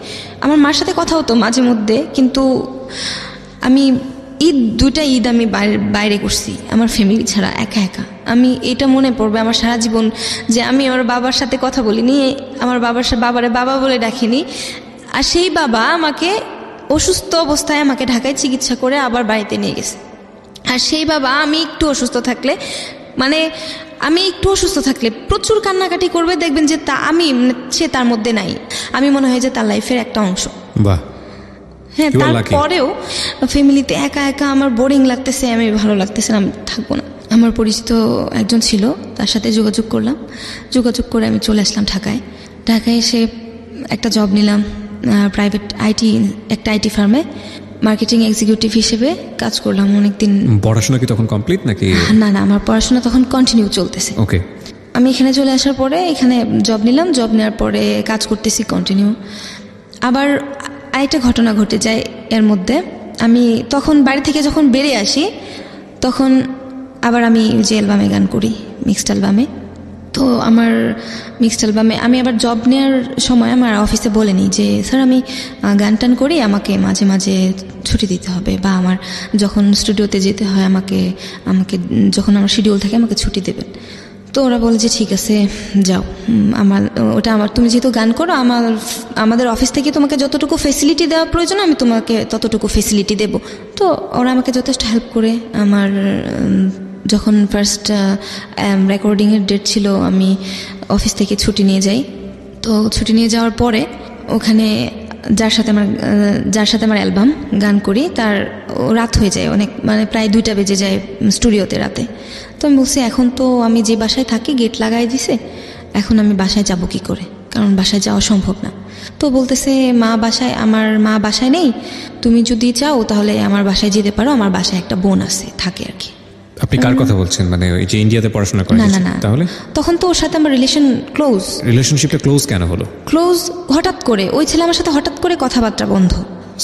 আমার মার সাথে কথা হতো মাঝে মধ্যে, কিন্তু আমি দুইটা ঈদ আমি বাইরে করছি আমার ফ্যামিলি ছাড়া, একা একা। আমি এটা মনে পড়বে আমার সারা জীবন যে আমি আমার বাবার সাথে কথা বলিনি, আমার বাবারে বাবা বলে ডাকিনি। আর সেই বাবা আমাকে অসুস্থ অবস্থায় আমাকে ঢাকায় চিকিৎসা করে আবার বাড়িতে নিয়ে গেছে। আর সেই বাবা আমি একটু অসুস্থ থাকলে, মানে আমি একটু অসুস্থ থাকলে প্রচুর কান্নাকাটি করবে, দেখবেন যে সে তার মধ্যে নাই, আমি মনে হয় যে তার লাইফের একটা অংশ। বাহ। হ্যাঁ, তারপরেও ফ্যামিলিতে একা একা আমার বোরিং লাগতেছে, আমি ভালো লাগতেছে না, আমি থাকবো না। আমার পরিচিত একজন ছিল, তার সাথে যোগাযোগ করলাম, যোগাযোগ করে আমি চলে আসলাম ঢাকায়। ঢাকায় এসে একটা জব নিলাম প্রাইভেট একটা আইটি ফার্মে মার্কেটিং এক্সিকিউটিভ হিসেবে কাজ করলাম অনেকদিন। পড়াশোনা কি তখন কমপ্লিট নাকি? না, আমার পড়াশোনা তখন কন্টিনিউ চলতেছে। ওকে। আমি এখানে চলে আসার পরে এখানে জব নিলাম, জব নেওয়ার পরে কাজ করতেছি কন্টিনিউ। আবার আরেকটা ঘটনা ঘটে যায় এর মধ্যে। আমি তখন বাড়ি থেকে যখন বেরিয়ে আসি তখন আবার আমি যে অ্যালবামে গান করি, মিক্সড অ্যালবামে। তো আমার মিক্সড অ্যালবামে আমি আবার জব নেওয়ার সময় আমার অফিসে বলেনি যে স্যার আমি গান টান করি, আমাকে মাঝে মাঝে ছুটি দিতে হবে, বা আমার যখন স্টুডিওতে যেতে হয় আমাকে যখন আমার শিডিউল থাকে আমাকে ছুটি দেবেন। তো ওরা বলে যে ঠিক আছে যাও, তুমি যেহেতু গান করো, আমাদের অফিস থেকে তোমাকে যতটুকু ফেসিলিটি দেওয়া প্রয়োজন আমি তোমাকে ততটুকু ফেসিলিটি দেব। তো ওরা আমাকে যথেষ্ট হেল্প করে। আমার যখন ফার্স্ট রেকর্ডিংয়ের ডেট ছিল আমি অফিস থেকে ছুটি নিয়ে যাই। তো ছুটি নিয়ে যাওয়ার পরে ওখানে যার সাথে আমার অ্যালবাম গান করি তার রাত হয়ে যায় অনেক, মানে প্রায় 2টা বেজে যায় স্টুডিওতে রাতে। তো আমি বলছি এখন তো আমি যে বাসায় থাকি গেট লাগাই দিছে, এখন আমি বাসায় যাব কি করে, কারণ বাসায় যাওয়া সম্ভব না। তো বলতেছে আমার মা বাসায় নেই, তুমি যদি চাও তাহলে আমার বাসায় যেতে পারো, আমার বাসায় একটা বোন আছে থাকে আর কি। আপনি কার কথা বলছেন? মানে ওই যে ইন্ডিয়াতে পড়াশোনা করেন? না, তাহলে তখন তো ওর সাথে আমার রিলেশনশিপটা ক্লোজ কেন হলো? হঠাৎ করে ওই ছেলে আমার সাথে হঠাৎ করে কথাবার্তা বন্ধ।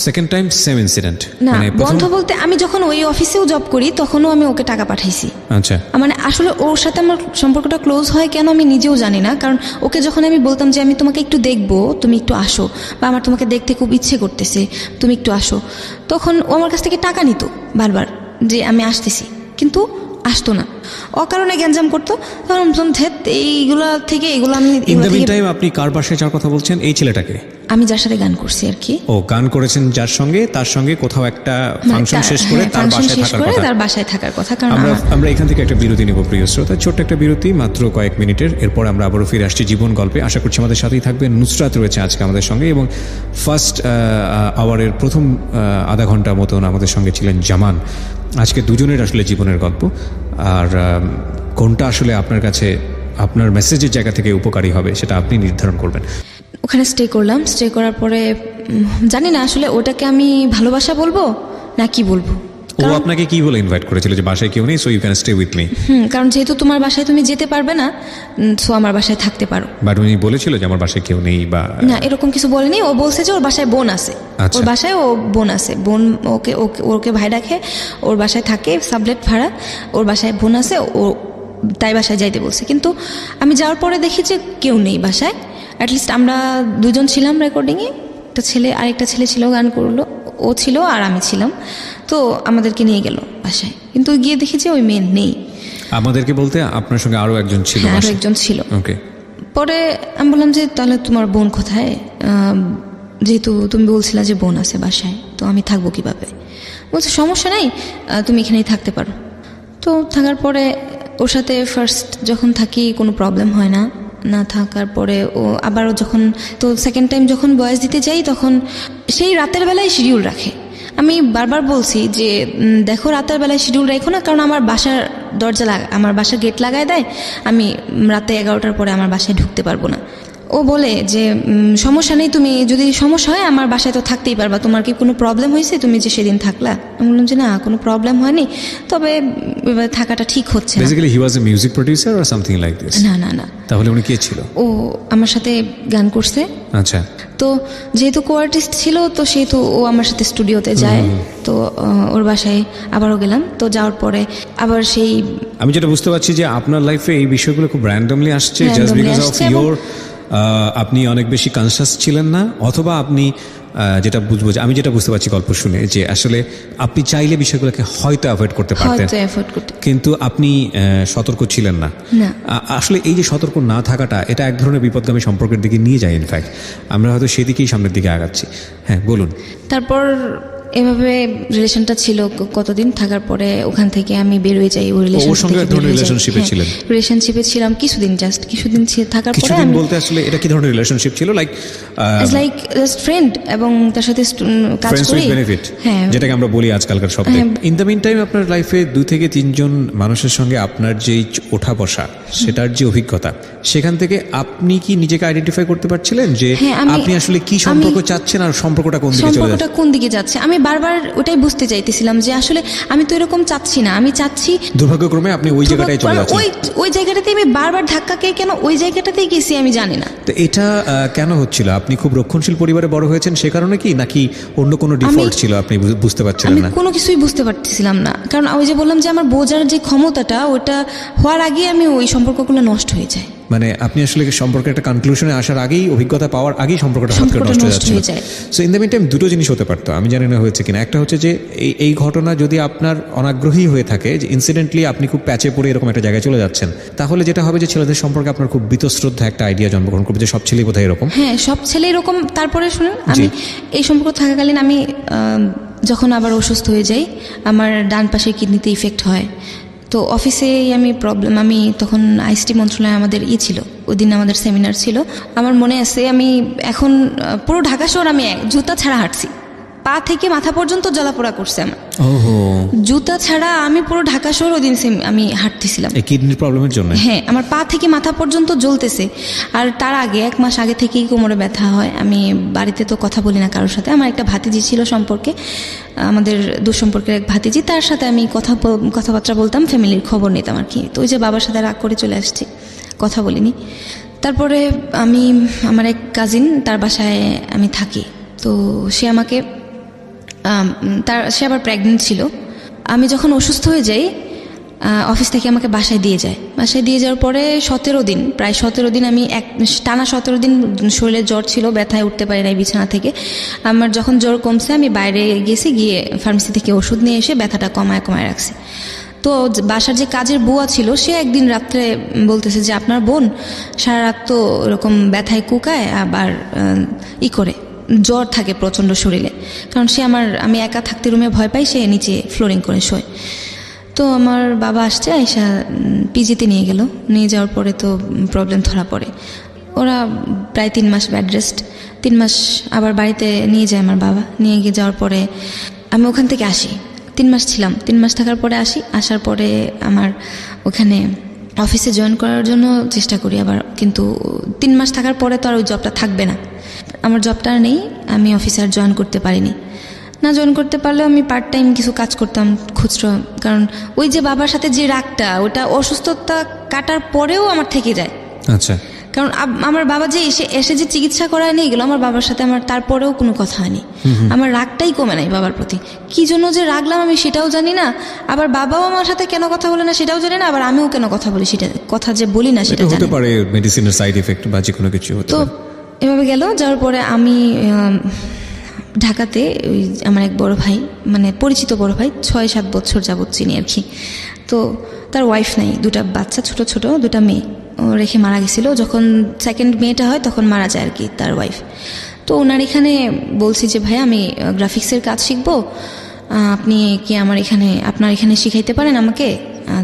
Second time same incident? না, বন্ধ বলতে আমি যখন ওই অফিসেও জব করি তখনও আমি ওকে টাকা পাঠাইছি। আচ্ছা। মানে আসলে ওর সাথে আমার সম্পর্কটা ক্লোজ হয় কেন আমি নিজেও জানি না, কারণ ওকে যখন আমি বলতাম যে আমি তোমাকে একটু দেখবো, তুমি একটু আসো, বা আমার তোমাকে দেখতে খুব ইচ্ছে করতেছে, তুমি একটু আসো, তখন ও আমার কাছ থেকে টাকা নিত বারবার যে আমি আসতেছি, কিন্তু আসতো না, অকারণে গ্যাঞ্জাম করতো। তখন এইগুলা থেকে আপনি কার বাসায় যাওয়ার কথা বলছেন? এই ছেলেটাকে আমি যার সাথে গান করছি আর কি। ও গান করেছেন যার সঙ্গে, তার সঙ্গে কোথাও একটা ফাংশন শেষ করে তার বাসায় থাকার কথা। কারণ আমরা এখান থেকে একটা বিরতি নেব প্রিয় শ্রোতা, ছোট্ট একটা বিরতি মাত্র কয়েক মিনিটের। এরপর আমরা আবারও ফিরে আসছি জীবন গল্পে। আশা করছি আমাদের সাথেই থাকবেন। নুসরাত রয়েছে আজকে আমাদের সঙ্গে, এবং ফার্স্ট আওয়ারের প্রথম আধা ঘন্টা মতন আমাদের সঙ্গে ছিলেন জামান। আজকে দুজনের আসলে জীবনের গল্প, আর কোনটা আসলে আপনার কাছে আপনার মেসেজের জায়গা থেকে উপকারী হবে সেটা আপনি নির্ধারণ করবেন। ওখানে স্টে করলাম। স্টে করার পরে জানি না আসলে ওটাকে আমি ভালোবাসা বলবো না কি বলবো। ও আপনাকে কি বলে ইনভাইট করেছিল যে বাসায় কেউ নেই, so you can stay with me? কারণ যেহেতু তোমার বাসায় তুমি যেতে পারবে না, সো আমার বাসায় থাকতে পারো। বাট উনি বলেছিল যে আমার বাসায় কেউ নেই বা? না, এরকম কিছু বলেনি। ও বলছে যে ওর বাসায় বোন আছে, ওর বাসায় বোন আছে, ওকে ভাই রাখে, ওর বাসায় থাকে সাবলেট ভাড়া, ওর বাসায় বোন আছে, ও তাই বাসায় যাইতে বলছে। কিন্তু আমি যাওয়ার পরে দেখি যে কেউ নেই বাসায়। অ্যাটলিস্ট আমরা দুজন ছিলাম রেকর্ডিংয়ে, আরেকটা ছেলে ছিল গান করলো, ও ছিল আর আমি ছিলাম। তো আমাদেরকে নিয়ে গেল বাসায়, কিন্তু গিয়ে দেখি যে ওই মেয়ে নেই। আমাদেরকে বলতে আপনার সঙ্গে আরো একজন ছিল? আরো একজন ছিল। ওকে। পরে আমি বললাম যে তাহলে তোমার বোন কোথায়? যেহেতু তুমি বলছিলা যে বোন আছে বাসায়, তো আমি থাকবো কিভাবে? বলছে সমস্যা নেই, তুমি এখানেই থাকতে পারো। তো থাকার পরে ওর সাথে ফার্স্ট যখন থাকি কোনো প্রবলেম হয় না, না থাকার পরে ও আবারও যখন, তো সেকেন্ড টাইম যখন বয়স দিতে যাই তখন সেই রাতের বেলায় শিডিউল রাখে। আমি বারবার বলছি যে দেখো রাতের বেলায় শিডিউল রাখো না, কারণ আমার বাসার দরজা আমার বাসার গেট লাগায় দেয়, আমি রাতে 11টার পরে আমার বাসায় ঢুকতে পারবো না। ও বলে যে সমস্যা নেই, তুমি যদি সমস্যা হয় আমার বাসায় তো থাকতেই পারবা, তোমার কি কোনো প্রবলেম হয়েছে তুমি যে সেদিন থাকলা? আমি বললাম যে না, কোনো প্রবলেম হয়নি, তবে থাকাটা ঠিক হচ্ছে না। Basically he was A music producer or something like this? না না না। তাহলে উনি কে ছিল? ও আমার সাথে গান করছে। আচ্ছা। তো যেহেতু কো আর্টিস্ট ছিল, তো সেহেতু ও আমার সাথে স্টুডিওতে যায়। তো ওর বাসায় আবারও গেলাম। তো যাওয়ার পরে আবার সেই, আমি যেটা বুঝতে পারছি যে আপনার লাইফে এই বিষয়গুলো খুব র্যান্ডমলি আসছে, জাস্ট Randomly বিকজ অফ আসছে ইয়োর, আপনি অনেক বেশি কনসাস ছিলেন না, অথবা আপনি যেটা বুঝবো, আমি যেটা বুঝতে পারছি গল্প শুনে, যে আসলে আপনি চাইলে বিষয়গুলোকে হয়তো অ্যাভয়েড করতে পারতেন, হয়তো অ্যাফোর্ড করতে, কিন্তু আপনি সতর্ক ছিলেন না। না। আসলে এই যে সতর্ক না থাকাটা, এটা এক ধরনের বিপদগামী সম্পর্কের দিকে নিয়ে যায়। ইনফ্যাক্ট আমরা হয়তো সেদিকেই সামনের দিকে আগাচ্ছি। হ্যাঁ বলুন। তারপর এভাবে রিলেশনটা ছিল কতদিন, থাকার পরে ওখান থেকে আমি বের হয়ে যাই। ওই ওর সঙ্গে এক ধরনের রিলেশনশিপে ছিলেন? রিলেশনশিপে ছিলাম কিছুদিন, জাস্ট কিছুদিন থাকার পরে কিছুদিন আমি, বলতে আসলে এটা কি ধরনের রিলেশনশিপ ছিল? লাইক জাস্ট ফ্রেন্ড, এবং তার সাথে কাজ ফ্রেন্ডস করি। উইথ বেনিফিট, হ্যাঁ, যেটাকে আমরা বলি আজকালকার শব্দে। ইন দ্য মিন টাইম আপনার লাইফে 2 থেকে 3 জন মানুষের সঙ্গে আপনার যেই ওঠা বসা, সেটার যে অভিজ্ঞতা, সেখান থেকে আপনি কি নিজেকে আইডেন্টিফাই করতে পারছিলেন যে আপনি আসলে কি সম্পর্ক চাচ্ছেন আর সম্পর্কটা কোন দিকে চলে যাচ্ছে? সম্পর্কটা কোন দিকে যাচ্ছে আমি বারবার ওটাই বুঝতে চাইতেছিলাম, যে আসলে আমি তো এরকম চাচ্ছি না, আমি চাচ্ছি, দুর্ভাগ্যক্রমে আপনি ওই জায়গাটায় চলে যাচ্ছেন। ওই জায়গাটাতে আমি বারবার ধাক্কা খেয়ে কেন ওই জায়গাটাতেই গেছি আমি জানি না। তো এটা কেন হচ্ছিল? আপনি খুব রক্ষণশীল পরিবারে বড় হয়েছেন সে কারণে কি, নাকি অন্য কোনো ডিফল্ট ছিল আপনি বুঝতে পারছিলেন আমি না? কোনো কিছুই বুঝতে পারতেছিলাম না, কারণ ওই যে বললাম যে আমার বোঝার যে ক্ষমতাটা, ওটা হওয়ার আগে আমি ওই সম্পর্কগুলো নষ্ট হয়ে যায়। মানে আপনি আসলে সম্পর্কে একটা কনক্লুশনে আসার আগেই, অভিজ্ঞতা পাওয়ার আগেই সম্পর্কটা নষ্ট হয়ে যাচ্ছে। So in the meantime দুটো জিনিস হতে পারতো, আমি জানি না হয়েছে কিনা। একটা হচ্ছে যে এই ঘটনা যদি আপনার অনাগ্রহী হয়ে থাকে, যে ইনসিডেন্টলি আপনি খুব প্যাচে পড়ে এরকম একটা জায়গায় চলে যাচ্ছেন, তাহলে যেটা হবে যে ছেলেদের সম্পর্কে আপনার খুব বীতশ্রদ্ধা একটা আইডিয়া জন্মগ্রহণ করবে যে সব ছেলেই বোধহয় এরকম। হ্যাঁ, সব ছেলে এরকম। তারপরে শুনুন, আমি এই সম্পর্ক থাকাকালীন আমি যখন আবার অসুস্থ হয়ে যাই, আমার ডান পাশের কিডনিতে ইফেক্ট হয়। তো অফিসেই আমি তখন আইসিটি মন্ত্রণালয়ে আমাদের ছিল, ওই দিন আমাদের সেমিনার ছিল। আমার মনে আছে আমি এখন পুরো ঢাকা শহর আমি জুতা ছাড়া হাঁটছি, পা থেকে মাথা পর্যন্ত জ্বালাপোড়া করছে আমার। জুতা ছাড়া আমি পুরো ঢাকা শহর ওই দিন আমি হাঁটতেছিলাম এই কিডনির প্রবলেমের জন্য। হ্যাঁ, আমার পা থেকে মাথা পর্যন্ত জ্বলতেছে। আর তার আগে 1 মাস আগে থেকেই কোমরে ব্যথা হয়। আমি বাড়িতে তো কথা বলি না কারোর সাথে। আমার একটা ভাতিজি ছিল সম্পর্কে, আমাদের দুঃসম্পর্কের এক ভাতিজি, তার সাথে আমি কথাবার্তা বলতাম, ফ্যামিলির খবর নিতাম আর কি। তো ওই যে বাবার সাথে রাগ করে চলে আসছি, কথা বলিনি। তারপরে আমার এক কাজিন, তার বাসায় আমি থাকি। তো সে আমাকে সে আবার প্রেগনেন্ট ছিল। আমি যখন অসুস্থ হয়ে যাই, অফিস থেকে আমাকে বাসায় দিয়ে যায়। বাসায় দিয়ে যাওয়ার পরে 17 দিন, প্রায় 17 দিন আমি টানা 17 দিন শরীরে জ্বর ছিল, ব্যথায় উঠতে পারি নাই বিছানা থেকে। আমার যখন জ্বর কমছে, আমি বাইরে গেছি, গিয়ে ফার্মেসি থেকে ওষুধ নিয়ে এসে ব্যথাটা কমায় রাখছি। তো বাসার যে কাজের বুয়া ছিল, সে একদিন রাত্রে বলতেছে যে আপনার বোন সারা রাত তো এরকম ব্যথায় কুকায়, আবার করে জ্বর থাকে প্রচণ্ড শরীরে। কারণ আমি একা থাকতে রুমে ভয় পাই, সে নিচে ফ্লোরিং করে শোয়। তো আমার বাবা আসছে, আয়সা পিজিতে নিয়ে গেল। নিয়ে যাওয়ার পরে তো প্রবলেম ধরা পড়ে। ওরা প্রায় 3 মাস বেড রেস্ট, 3 মাস আবার বাড়িতে নিয়ে যায় আমার বাবা। নিয়ে গিয়ে যাওয়ার পরে আমি ওখান থেকে আসি। 3 মাস ছিলাম, 3 মাস থাকার পরে আসার পরে আমার ওখানে অফিসে জয়েন করার জন্য চেষ্টা করি আবার, কিন্তু 3 মাস থাকার পরে তো আর ওই জবটা থাকবে না। আমার জবটা নেই, আমি অফিসে আর জয়েন করতে পারিনি। না জয়েন করতে পারলেও আমি পার্ট টাইম কিছু কাজ করতাম খুচরো, কারণ ওই যে বাবার সাথে যে রাগটা, ওটা অসুস্থতা কাটার পরেও আমার থেকে যায়। আচ্ছা। কারণ আমার বাবা যে এসে যে চিকিৎসা করায় নিয়ে গেল, আমার বাবার সাথে আমার তারপরেও কোনো কথা হয়নি। আমার রাগটাই কমে নাই বাবার প্রতি। কি জন্য যে রাগলাম আমি সেটাও জানি না, আবার বাবাও আমার সাথে কেন কথা বলে না সেটাও জানি না, আবার আমিও কেন কথা বলি সেটা কথা যে বলি না সেটা হতে পারে মেডিসিনের সাইড এফেক্ট বা যে কোনো কিছু হতে পারে। তো এভাবে গেল। যাওয়ার পরে আমি ঢাকাতে ওই আমার এক বড় ভাই, মানে পরিচিত বড় ভাই, 6-7 বছর যাবৎ চিনি আর কি। তো তার ওয়াইফ নাই, 2টা বাচ্চা, ছোট ছোট 2টা মেয়ে ও রেখে মারা গেছিল। যখন সেকেন্ড মেয়েটা হয় তখন মারা যায় আর কি তার ওয়াইফ। তো ওনার এখানে বলছি যে ভাই আমি গ্রাফিক্সের কাজ শিখবো, আপনি কি আমার এখানে আপনার এখানে শিখাইতে পারেন আমাকে,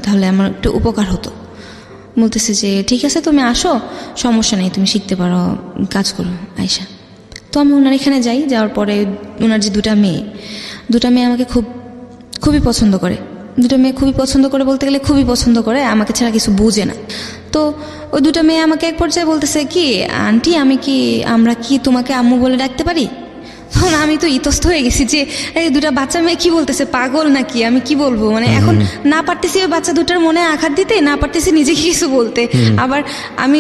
তাহলে আমার একটু উপকার হতো। বলতেছে যে ঠিক আছে তুমি আসো, সমস্যা নেই, তুমি শিখতে পারো, কাজ করো আয়শা। তো আমি ওনার এখানে যাই, যাওয়ার পরে ওনার যে দুটা মেয়ে আমাকে খুবই পছন্দ করে। দুটো মেয়ে খুবই পছন্দ করে বলতে গেলে খুবই পছন্দ করে, আমাকে ছাড়া কিছু বুঝে না। তো ওই দুটো মেয়ে আমাকে এক পর্যায়ে বলতেছে কি আন্টি আমরা কি তোমাকে আম্মু বলে ডাকতে পারি? তখন আমি তো ইতস্ত হয়ে গেছি যে এই দুটা বাচ্চা মেয়ে কি বলতেছে, পাগল নাকি, আমি কি বলবো, মানে এখন না পারতেছি ওই বাচ্চা দুটার মনে আঘাত দিতে, না পারতেছি নিজেকে কিছু বলতে। আবার আমি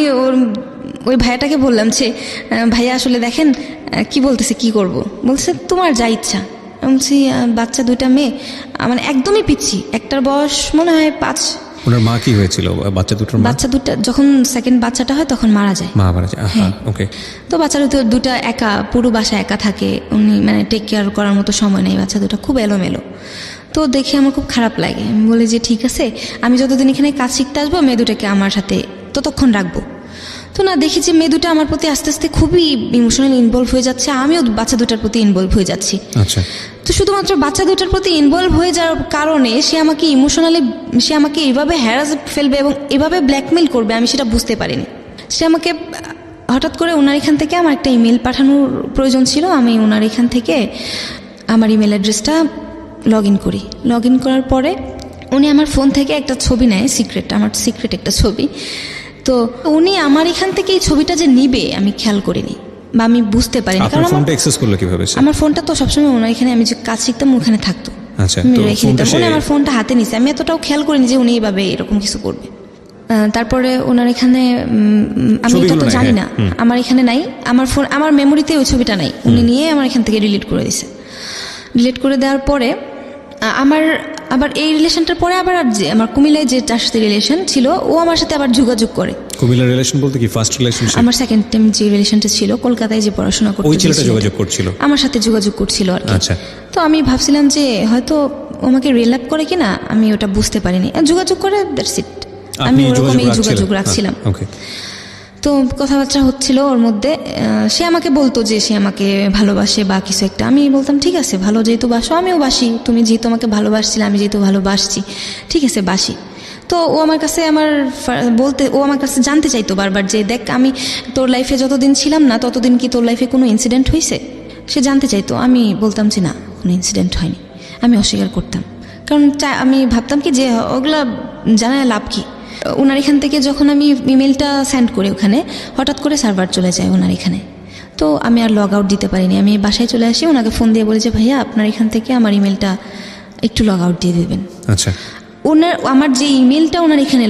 ওই ভাইয়াটাকে বললাম যে ভাইয়া আসলে দেখেন কি বলতেছে, কি করব? বলছে তোমার যা ইচ্ছা। বলছি বাচ্চা দুইটা মেয়ে মানে একদমই পিচ্ছি, একটার বয়স মনে হয় 5। ওনার মা কি হয়েছিল? বাচ্চা দুটা যখন সেকেন্ড বাচ্চাটা হয় তখন মারা যায়। হ্যাঁ, ওকে। তো বাচ্চা দুটা একা, পুরো বাসা একা থাকে, উনি মানে টেক কেয়ার করার মতো সময় নেই, বাচ্চা দুটা খুব এলোমেলো। তো দেখে আমার খুব খারাপ লাগে। আমি বলি যে ঠিক আছে, আমি যতদিন এখানে কাজ শিখতে আসবো মেয়ে দুটাকে আমার সাথে ততক্ষণ রাখবো। তো না, দেখি যে মেয়ে দুটা আমার প্রতি আস্তে আস্তে খুবই ইমোশনালি ইনভলভ হয়ে যাচ্ছে, আমিও বাচ্চা দুটার প্রতি ইনভলভ হয়ে যাচ্ছি। আচ্ছা। তো শুধুমাত্র বাচ্চা দুটার প্রতি ইনভলভ হয়ে যাওয়ার কারণে সে আমাকে এভাবে হ্যারাস ফেলবে এবং এভাবে ব্ল্যাকমেল করবে, আমি সেটা বুঝতে পারিনি। সে আমাকে হঠাৎ করে ওনার এখান থেকে আমার একটা ইমেল পাঠানোর প্রয়োজন ছিল। আমি ওনার এখান থেকে আমার ইমেল অ্যাড্রেসটা লগ ইন করার পরে উনি আমার ফোন থেকে একটা ছবি নেয়, আমার সিক্রেট একটা ছবি। তো উনি আমার এখান থেকে এই ছবিটা যে নিবে আমি খেয়াল করিনি বা আমি বুঝতে পারিনি। কারণ ফোনটা অ্যাক্সেস করলো কিভাবে? আমার ফোনটা তো সবসময় ওনার এখানে, আমি যে কাজ শিখতাম ওখানে থাকতো। আচ্ছা, আমি রেখে দিতাম। উনি আমার ফোনটা হাতে নিছে, আমি এতটাও খেয়াল করিনি যে উনি এইভাবে এরকম কিছু করবে। তারপরে ওনার এখানে আমি এটা তো জানি না, আমার এখানে নাই, আমার মেমোরিতে ওই ছবিটা নাই। উনি নিয়ে আমার এখান থেকে ডিলিট করে দিছে। ডিলিট করে দেওয়ার পরে আবার এই রিলেশনটার পরে আবার আমার কুমিল্লায় যে যার সাথে রিলেশন ছিল ও আমার সাথে আবার যোগাযোগ করে। কুমিল্লার রিলেশন বলতে কি ফার্স্ট রিলেশন? আমার সেকেন্ড টাইম যে রিলেশনটা ছিল, কলকাতায় যে পড়াশোনা করতে, ওই ছেলেটা যোগাযোগ করছিল আমার সাথে, যোগাযোগ করছিল আর কি। আচ্ছা। তো আমি ভাবছিলাম যে হয়তো আমাকে রিলেট করে কিনা, আমি ওটা বুঝতে পারিনি। যোগাযোগ করে, দ্যাটস ইট, আমি ওরকমই যোগাযোগ রাখছিলাম। ওকে। তো কথাবার্তা হচ্ছিল ওর মধ্যে। সে আমাকে বলতো যে সে আমাকে ভালোবাসে বা কিছু একটা। আমি বলতাম ঠিক আছে, ভালো যেহেতু বাসো আমিও বাসি, তুমি যেহেতু আমাকে ভালোবাসছিলে আমি যেহেতু ভালোবাসছি, ঠিক আছে বাসি। তো ও আমার কাছে জানতে চাইতো বারবার যে দেখ আমি তোর লাইফে যতদিন ছিলাম না ততদিন কি তোর লাইফে কোনো ইনসিডেন্ট হয়েছে, সে জানতে চাইতো। আমি বলতাম যে না, কোনো ইনসিডেন্ট হয়নি, আমি অস্বীকার করতাম। কারণ আমি ভাবতাম কি যে ওগুলা জানায় লাভ কি। ওনার এখান থেকে যখন আমি ইমেলটা সেন্ড করি ওখানে, হঠাৎ করে সার্ভার চলে যায় ওনার এখানে। তো আমি আর লগ আউট দিতে পারিনি। আমি বাসায় চলে আসি, ওনাকে ফোন দিয়ে বলি যে ভাইয়া আপনার এখান থেকে আমার ইমেলটা একটু লগ আউট দিয়ে দেবেন। আচ্ছা। আমার যে ইমেলটা ওনার এখানে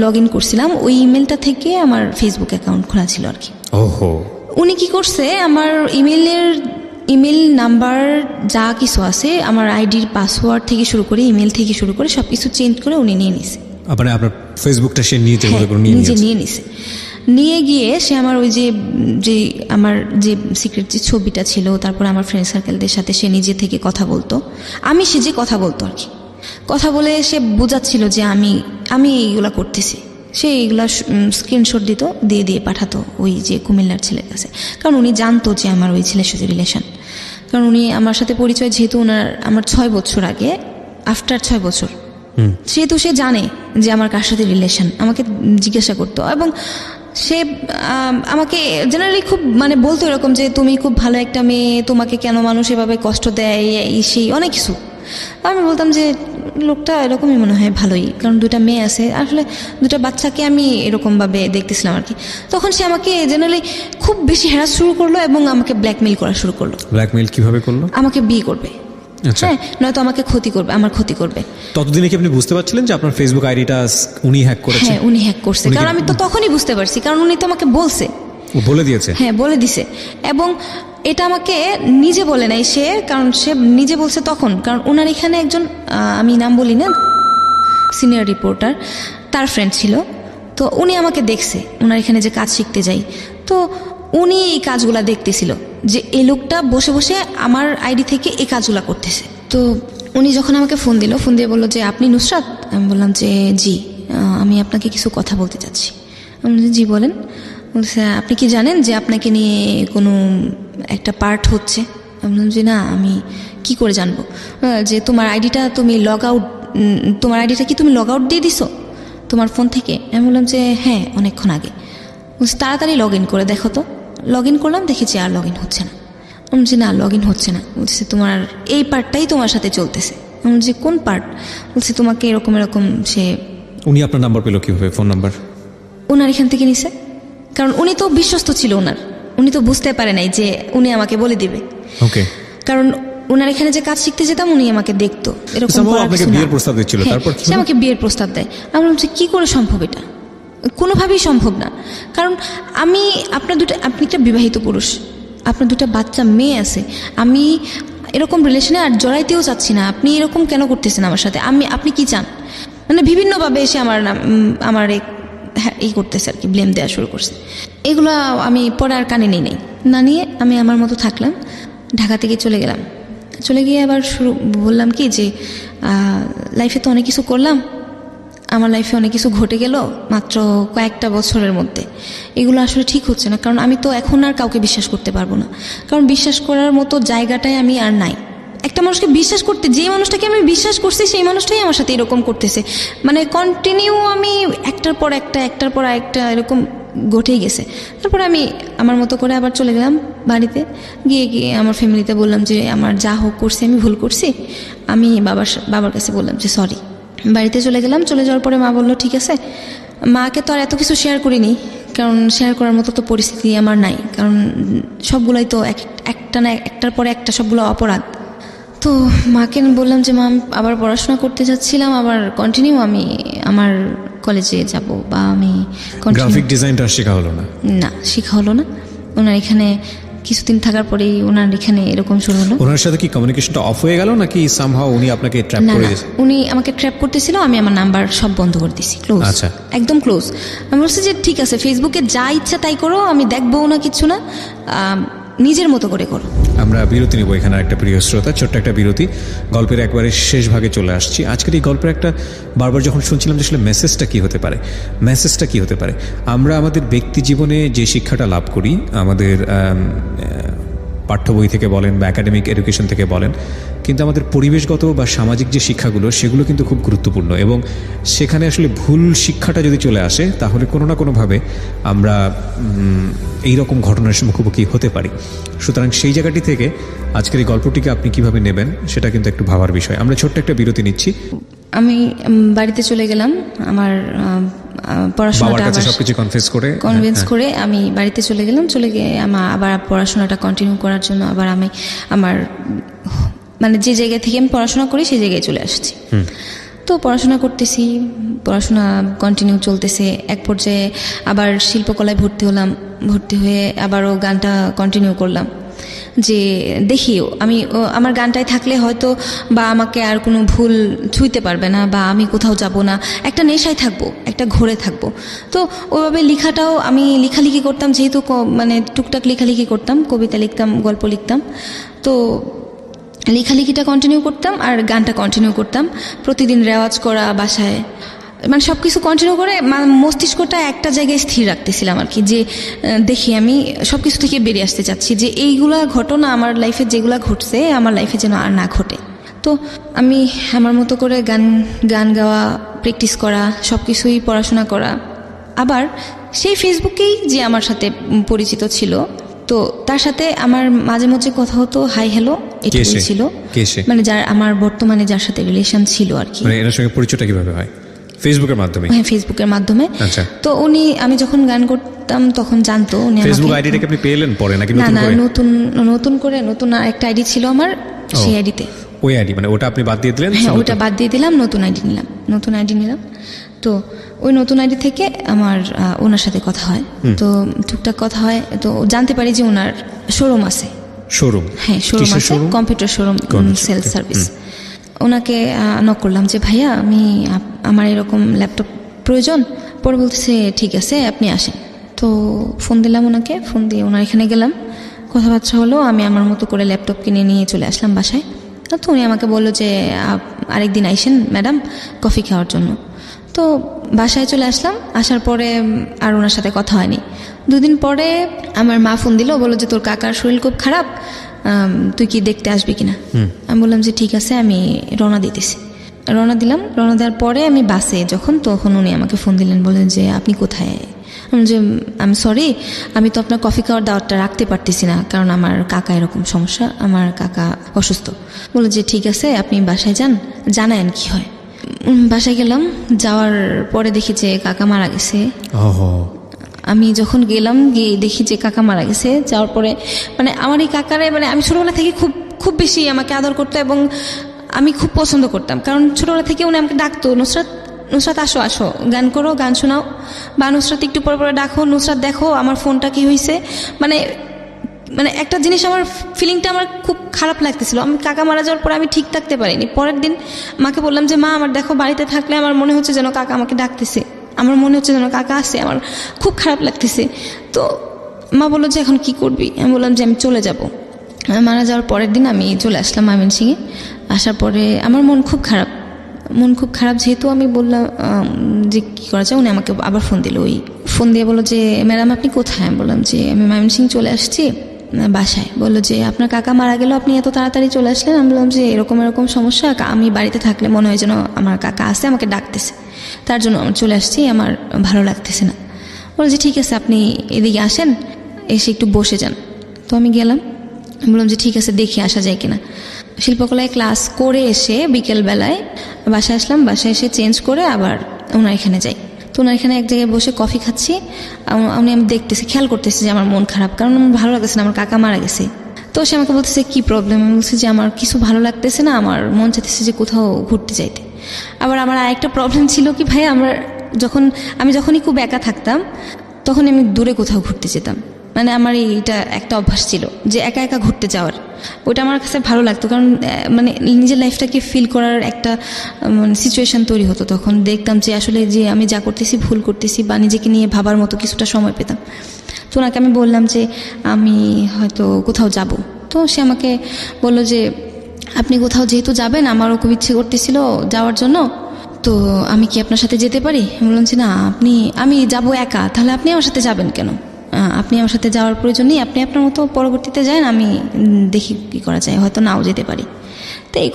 লগ ইন করছিলাম ওই ইমেলটা থেকে আমার ফেসবুক অ্যাকাউন্ট খোলা ছিল আর কি। ওহো। উনি কি করছে, আমার ইমেল নাম্বার যা কিছু আছে, আমার আইডির পাসওয়ার্ড থেকে শুরু করে ইমেল থেকে শুরু করে সবকিছু চেঞ্জ করে উনি নিয়ে নিছে। আপনার ফেসবুকটা সে নিজে নিয়ে নিছে। নিয়ে গিয়ে সে আমার ওই যে আমার যে সিক্রেট যে ছবিটা ছিল, তারপর আমার ফ্রেন্ড সার্কেলদের সাথে সে নিজে থেকে কথা বলতো, সে যে কথা বলতো আর কি, কথা বলে সে বোঝাচ্ছিল যে আমি এইগুলা করতেছি। সে এইগুলা স্ক্রিনশট দিত, দিয়ে পাঠাতো ওই যে কুমিল্লার ছেলের কাছে। কারণ উনি জানতো যে আমার ওই ছেলের সাথে রিলেশন। কারণ উনি আমার সাথে পরিচয় যেহেতু আমার 6 বছর আগে, আফটার 6 বছর, সেহেতু সে জানে যে আমার কার সাথে রিলেশন, আমাকে জিজ্ঞাসা করতো। এবং সে আমাকে জেনারেলি খুব বলতো এরকম যে তুমি খুব ভালো একটা মেয়ে, তোমাকে কেন মানুষ এভাবে কষ্ট দেয়, সেই অনেক কিছু। আমি বলতাম যে লোকটা এরকমই মনে হয় ভালোই, কারণ 2টা মেয়ে আছে, আসলে 2টা বাচ্চাকে আমি এরকমভাবে দেখতেছিলাম আর কি। তখন সে আমাকে জেনারেলি খুব বেশি হ্যারাস শুরু করলো এবং আমাকে ব্ল্যাকমেইল করা শুরু করলো। ব্ল্যাকমেইল কিভাবে করলো? আমাকে বিয়ে করবে, হ্যাঁ, নয়তো আমাকে আমার ক্ষতি করবে। ততদিনে কি আপনি বুঝতে পারছিলেন যে আপনার ফেসবুক আইডিটা উনি হ্যাক করেছে? হ্যাঁ, উনি হ্যাক করছে। কারণ আমি তো তখনই বুঝতে পারছি, কারণ উনি তো আমাকে বলছে, বলে দিয়েছে। হ্যাঁ, বলে দিছে। এবং এটা আমাকে নিজে বলে নাই সে, কারণ সে নিজে বলছে তখন, কারণ ওনার এখানে একজন, আমি নাম বলি না, সিনিয়র রিপোর্টার, তার ফ্রেন্ড ছিল। তো উনি আমাকে দেখছে, ওনার এখানে যে কাজ শিখতে যাই, তো উনি এই কাজগুলা দেখতেছিল যে এই লোকটা বসে বসে আমার আইডি থেকে এই কাজগুলা করতেছে। তো উনি যখন আমাকে ফোন দিয়ে বললো যে আপনি নুসরাত? আমি বললাম যে জি, আমি আপনাকে কিছু কথা বলতে চাচ্ছি। আমি বললাম জি বলেন। বলছে আপনি কি জানেন যে আপনাকে নিয়ে কোনো একটা পার্ট হচ্ছে? আমি বললাম যে না, আমি কি করে জানবো? যে তোমার আইডিটা তুমি তোমার আইডিটা কি তুমি লগ আউট দিয়ে দিছো তোমার ফোন থেকে? আমি বললাম যে হ্যাঁ, অনেকক্ষণ আগে। বলছে তাড়াতাড়ি লগ ইন করে দেখো তো। লগ ইন করলাম, দেখেছি আর লগ ইন হচ্ছে না। আমি বলছি না, লগ ইন হচ্ছে না। বলছে তোমার এই পার্টটাই তোমার সাথে চলতেছে। আমি বলছি কোন পার্ট? বলছে তোমাকে এরকম এরকম সে। উনি আপনার নাম্বার পেলো কিভাবে, ফোন নাম্বার? ওনার এখান থেকে নিছে, কারণ উনি তো বিশ্বস্ত ছিল ওনার। উনি তো বুঝতে পারে নাই যে উনি আমাকে বলে দিবে। ওকে। কারণ ওনার এখানে যে কাজ শিখতে যেতাম উনি আমাকে দেখতো এরকম। আপনাকে বিয়ের প্রস্তাব দিচ্ছিল, তারপর সে আমাকে বিয়ের প্রস্তাব দেয়। আমি বললাম যে কি করে সম্ভব? এটা কোনোভাবেই সম্ভব না। কারণ আপনি একটা বিবাহিত পুরুষ, আপনার 2টা বাচ্চা মেয়ে আছে। আমি এরকম রিলেশনে আর জড়াইতেও চাচ্ছি না। আপনি এরকম কেন করতেছেন আমার সাথে? আপনি কি চান? মানে বিভিন্নভাবে এসে আমার এই করতেছে আর কি, ব্লেম দেওয়া শুরু করছে। এগুলো আমি পরে আর কানে নেই না নিয়ে আমি আমার মতো থাকলাম। ঢাকা থেকে চলে গেলাম। চলে গিয়ে আবার বললাম কি যে লাইফে তো অনেক কিছু করলাম, আমার লাইফে অনেক কিছু ঘটে গেল মাত্র কয়েকটা বছরের মধ্যে। এগুলো আসলে ঠিক হচ্ছে না। কারণ আমি তো এখন আর কাউকে বিশ্বাস করতে পারবো না। কারণ বিশ্বাস করার মতো জায়গাটায় আমি আর নাই। একটা মানুষকে বিশ্বাস করতে, যে মানুষটাকে আমি বিশ্বাস করছি সেই মানুষটাই আমার সাথে এরকম করতেছে। মানে কন্টিনিউ আমি একটার পর একটা এরকম ঘটেই গেছে। তারপরে আমি আমার মতো করে আবার চলে গেলাম বাড়িতে। গিয়ে আমার ফ্যামিলিতে বললাম যে আমার যা হোক করছি, আমি ভুল করছি। আমি বাবার কাছে বললাম যে সরি। বাড়িতে চলে গেলাম। চলে যাওয়ার পরে মা বললো ঠিক আছে। মাকে তো আর এত কিছু শেয়ার করিনি, কারণ শেয়ার করার মতো তো পরিস্থিতি আমার নাই। কারণ সবগুলাই তো একটার পরে একটা সবগুলো অপরাধ। তো মাকে বললাম যে মা, আবার পড়াশোনা করতে যাচ্ছিলাম, আবার কন্টিনিউ আমি আমার কলেজে যাব, বা আমি গ্রাফিক ডিজাইনটা শেখা হলো না? না, শেখা হলো না। ওনার এখানে কিছুদিন থাকার পরেই ওনার এখানে এরকম শুরু হলো। ওনার সাথে কি কমিউনিকেশনটা অফ হয়ে গেল, নাকি সামহাউ উনি আপনাকে ট্র্যাপ করে দিয়েছে? উনি আমাকে ট্র্যাপ করতেছিল। আমি আমার নাম্বার সব বন্ধ করে দিয়েছি, ক্লোজ। আচ্ছা, একদম ক্লোজ। আমি বলছি যে ঠিক আছে, ফেসবুকে যা ইচ্ছা তাই করো, আমি দেখবো না, কিচ্ছু না, নিজের মতো করে করো। আমরা বিরতি নেব এখানে। একটা প্রিয় শ্রোতা, ছোট্ট একটা বিরতি। গল্পের একবারে শেষ ভাগে চলে আসছি। আজকের এই গল্পের একটা বারবার যখন শুনছিলাম যে আসলে মেসেজটা কী হতে পারে, আমরা আমাদের ব্যক্তি জীবনে যে শিক্ষাটা লাভ করি, আমাদের পাঠ্য বই থেকে বলেন বা একাডেমিক এডুকেশন থেকে বলেন, কিন্তু আমাদের পরিবেশগত বা সামাজিক যে শিক্ষাগুলো, সেগুলো কিন্তু খুব গুরুত্বপূর্ণ। এবং সেখানে আসলে ভুল শিক্ষাটা যদি চলে আসে, তাহলে কোনো না কোনোভাবে আমরা এই রকম ঘটনার মুখোমুখি হতে পারি। সুতরাং সেই জায়গাটি থেকে আজকের এই গল্পটিকে আপনি কিভাবে নেবেন, সেটা কিন্তু একটু ভাবার বিষয়। আমরা ছোট্ট একটা বিরতি নিচ্ছি। আমি বাড়িতে চলে গেলাম। আমার পড়াশোনাটা সবকিছু কনভিন্স করে আমি বাড়িতে চলে গেলাম। চলে গিয়ে আবার পড়াশোনাটা কন্টিনিউ করার জন্য আবার আমি আমার মানে যে জায়গা থেকে আমি পড়াশোনা করি সেই জায়গায় চলে আসছি। তো পড়াশোনা করতেছি, পড়াশোনা কন্টিনিউ চলতেছে। এক পর্যায়ে আবার শিল্পকলায় ভর্তি হলাম। ভর্তি হয়ে আবারও গানটা কন্টিনিউ করলাম, যে দেখি আমি আমার গানটায় থাকলে হয়তো বা আমাকে আর কোনো ভুল ছুঁইতে পারবে না, বা আমি কোথাও যাব না, একটা নেশায় থাকবো, একটা ঘোরে থাকবো। তো ওইভাবে লেখাটাও আমি লেখালেখি করতাম, যেহেতু মানে টুকটাক লেখালেখি করতাম, কবিতা লিখতাম, গল্প লিখতাম। তো লেখালেখিটা কন্টিনিউ করতাম আর গানটা কন্টিনিউ করতাম। প্রতিদিন রেওয়াজ করা বাসায়, মানে সব কিছু কন্টিনিউ করে মস্তিষ্কটা একটা জায়গায় স্থির রাখতেছিলাম আর কি, যে দেখি আমি সব কিছু থেকে বেরিয়ে আসতে চাচ্ছি, যে এইগুলা ঘটনা আমার লাইফে যেগুলা ঘটছে আমার লাইফে যেন আর না ঘটে। তো আমি আমার মতো করে গান গাওয়া, প্র্যাকটিস করা, সব কিছুই পড়াশোনা করা। আবার সেই ফেসবুকেই যে আমার সাথে পরিচিত ছিল, তো তার সাথে আমার মাঝে মাঝে কথা হতো, হাই হ্যালো এটুকুই ছিল। মানে আমার বর্তমানে যার সাথে রিলেশন ছিল আর কি। মানে এর সঙ্গে পরিচয়টা কিভাবে হয়? ফেসবুকের মাধ্যমে? হ্যাঁ, ফেসবুকের মাধ্যমে। আচ্ছা। তো আমি যখন গান করতাম তখন জানতো উনি। ফেসবুক আইডিটাকে আপনি পেলেন পরে নাকি নতুন করে? না, নতুন একটা আইডি ছিল আমার, সেই আইডিতে। ওই আইডি মানে ওটা আপনি বাদ দিয়ে দিলেন? হ্যাঁ, ওটা বাদ দিয়ে দিলাম, নতুন আইডি নিলাম। তো ওই নতুন আইডি থেকে আমার ওনার সাথে কথা হয়। তো টুকটাক কথা হয়। তো জানতে পারি যে ওনার শোরুম আছে। হ্যাঁ, শোরুম আছে, কম্পিউটার শোরুম, সেলস সার্ভিস। ওনাকে নক করলাম যে ভাইয়া আমার এরকম ল্যাপটপ প্রয়োজন। পরে বলতেছে ঠিক আছে আপনি আসেন। তো ফোন দিলাম ওনাকে, ফোন দিয়ে ওনার এখানে গেলাম, কথাবার্তা হলো। আমি আমার মতো করে ল্যাপটপ কিনে নিয়ে চলে আসলাম বাসায়। তো উনি আমাকে বললো যে আরেকদিন আইসেন ম্যাডাম কফি খাওয়ার জন্য। তো বাসায় চলে আসলাম, আসার পরে আর ওনার সাথে কথা হয়নি। 2 দিন পরে আমার মা ফোন দিল, বললো যে তোর কাকার শরীর খুব খারাপ, তুই কি দেখতে আসবি কিনা। আমি বললাম যে ঠিক আছে, আমি রওনা দিতেছি। রওনা দিলাম। রওনা দেওয়ার পরে আমি বাসে তখন উনি আমাকে ফোন দিলেন, বললেন যে আপনি কোথায়। যে আমি সরি, আমি তো আপনার কফি খাওয়ার দাওয়াতটা রাখতে পারতেছি না, কারণ আমার কাকা এরকম সমস্যা, আমার কাকা অসুস্থ। বললো যে ঠিক আছে, আপনি বাসায় যান, জানায়েন কি হয়। বাসায় গেলাম, যাওয়ার পরে দেখি যে কাকা মারা গেছে। আমি যখন গেলাম, গিয়ে দেখি যে কাকা মারা গেছে। যাওয়ার পরে মানে আমার এই কাকারে মানে আমি ছোটবেলা থেকে খুব খুব বেশি আমাকে আদর করতো এবং আমি খুব পছন্দ করতাম, কারণ ছোটবেলা থেকে উনি আমাকে ডাকতো, নুসরাত নুসরাত আসো আসো, গান করো, গান শোনাও, বা নুসরাত একটু পরে পরে ডাকো, নুসরাত দেখো আমার ফোনটা কি হয়েছে। মানে মানে একটা জিনিস, আমার ফিলিংটা আমার খুব খারাপ লাগতেছিল। আমি কাকা মারা যাওয়ার পরে আমি ঠিক থাকতে পারিনি। পরের দিন মাকে বললাম যে মা, আমার দেখো বাড়িতে থাকলে আমার মনে হচ্ছে যেন কাকা আমাকে ডাকতেছে, আমার মনে হচ্ছে যেন কাকা আসছে, আমার খুব খারাপ লাগতেছে। তো মা বললো যে এখন কি করবি। আমি বললাম যে আমি চলে যাব। মারা যাওয়ার পরের দিন আমি চলে আসলাম ময়মনসিংহে। আসার পরে আমার মন খুব খারাপ, যেহেতু আমি বললাম যে কী করা যায়। উনি আমাকে আবার ফোন দিল, ওই ফোন দিয়ে বললো যে ম্যাডাম আপনি কোথায়। আমি বললাম যে আমি ময়মনসিংহ চলে আসছি বাসায়। বললো যে আপনার কাকা মারা গেল, আপনি এত তাড়াতাড়ি চলে আসলেন। আমি বললাম যে এরকম এরকম সমস্যা, আমি বাড়িতে থাকলে মনে হয় যেন আমার কাকা আসে, আমাকে ডাকতেছে, তার জন্য আমি চলে আসছি, আমার ভালো লাগতেছে না। বললো যে ঠিক আছে, আপনি এদিকে আসেন, এসে একটু বসে যান। তো আমি গেলাম, বললাম যে ঠিক আছে, দেখি আসা যায় কিনা। শিল্পকলায় ক্লাস করে এসে বিকেলবেলায় বাসায় আসলাম। বাসায় এসে চেঞ্জ করে আবার ওনার এখানে যাই। তো ওনার এখানে এক জায়গায় বসে কফি খাচ্ছি। আমি দেখতেছি, খেয়াল করতেছি যে আমার মন খারাপ, কারণ আমার ভালো লাগতেছে না, আমার কাকা মারা গেছে। তো সে আমাকে বলতেছে কি প্রবলেম। আমি বলছি যে আমার কিছু ভালো লাগতেছে না, আমার মন চাইতেছে যে কোথাও ঘুরতে যাইতে। আবার আমার আরেকটা প্রবলেম ছিল কি ভাই, আমি যখনই খুব একা থাকতাম তখন আমি দূরে কোথাও ঘুরতে যেতাম। মানে আমার এইটা একটা অভ্যাস ছিল যে একা একা ঘুরতে যাওয়ার, ওইটা আমার কাছে ভালো লাগতো, কারণ মানে নিজের লাইফটাকে ফিল করার একটা মানে সিচুয়েশন তৈরি হতো। তখন দেখতাম যে আসলে যে আমি যা করতেছি ভুল করতেছি, বা নিজেকে নিয়ে ভাবার মতো কিছুটা সময় পেতাম। তো ওনাকে আমি বললাম যে আমি হয়তো কোথাও যাব। তো সে আমাকে বললো যে আপনি কোথাও যেহেতু যাবেন, আমারও খুব ইচ্ছে করতেছিল যাওয়ার জন্য, তো আমি কি আপনার সাথে যেতে পারি। আমি বললাম যে না, আমি যাব একা, তাহলে আপনি আমার সাথে যাবেন কেন। আপনি আমার সাথে যাওয়ার প্রয়োজন নেই, আপনি আপনার মতো পরবর্তীতে যান, আমি দেখি কী করা যায়, হয়তো নাও যেতে পারি। তো এই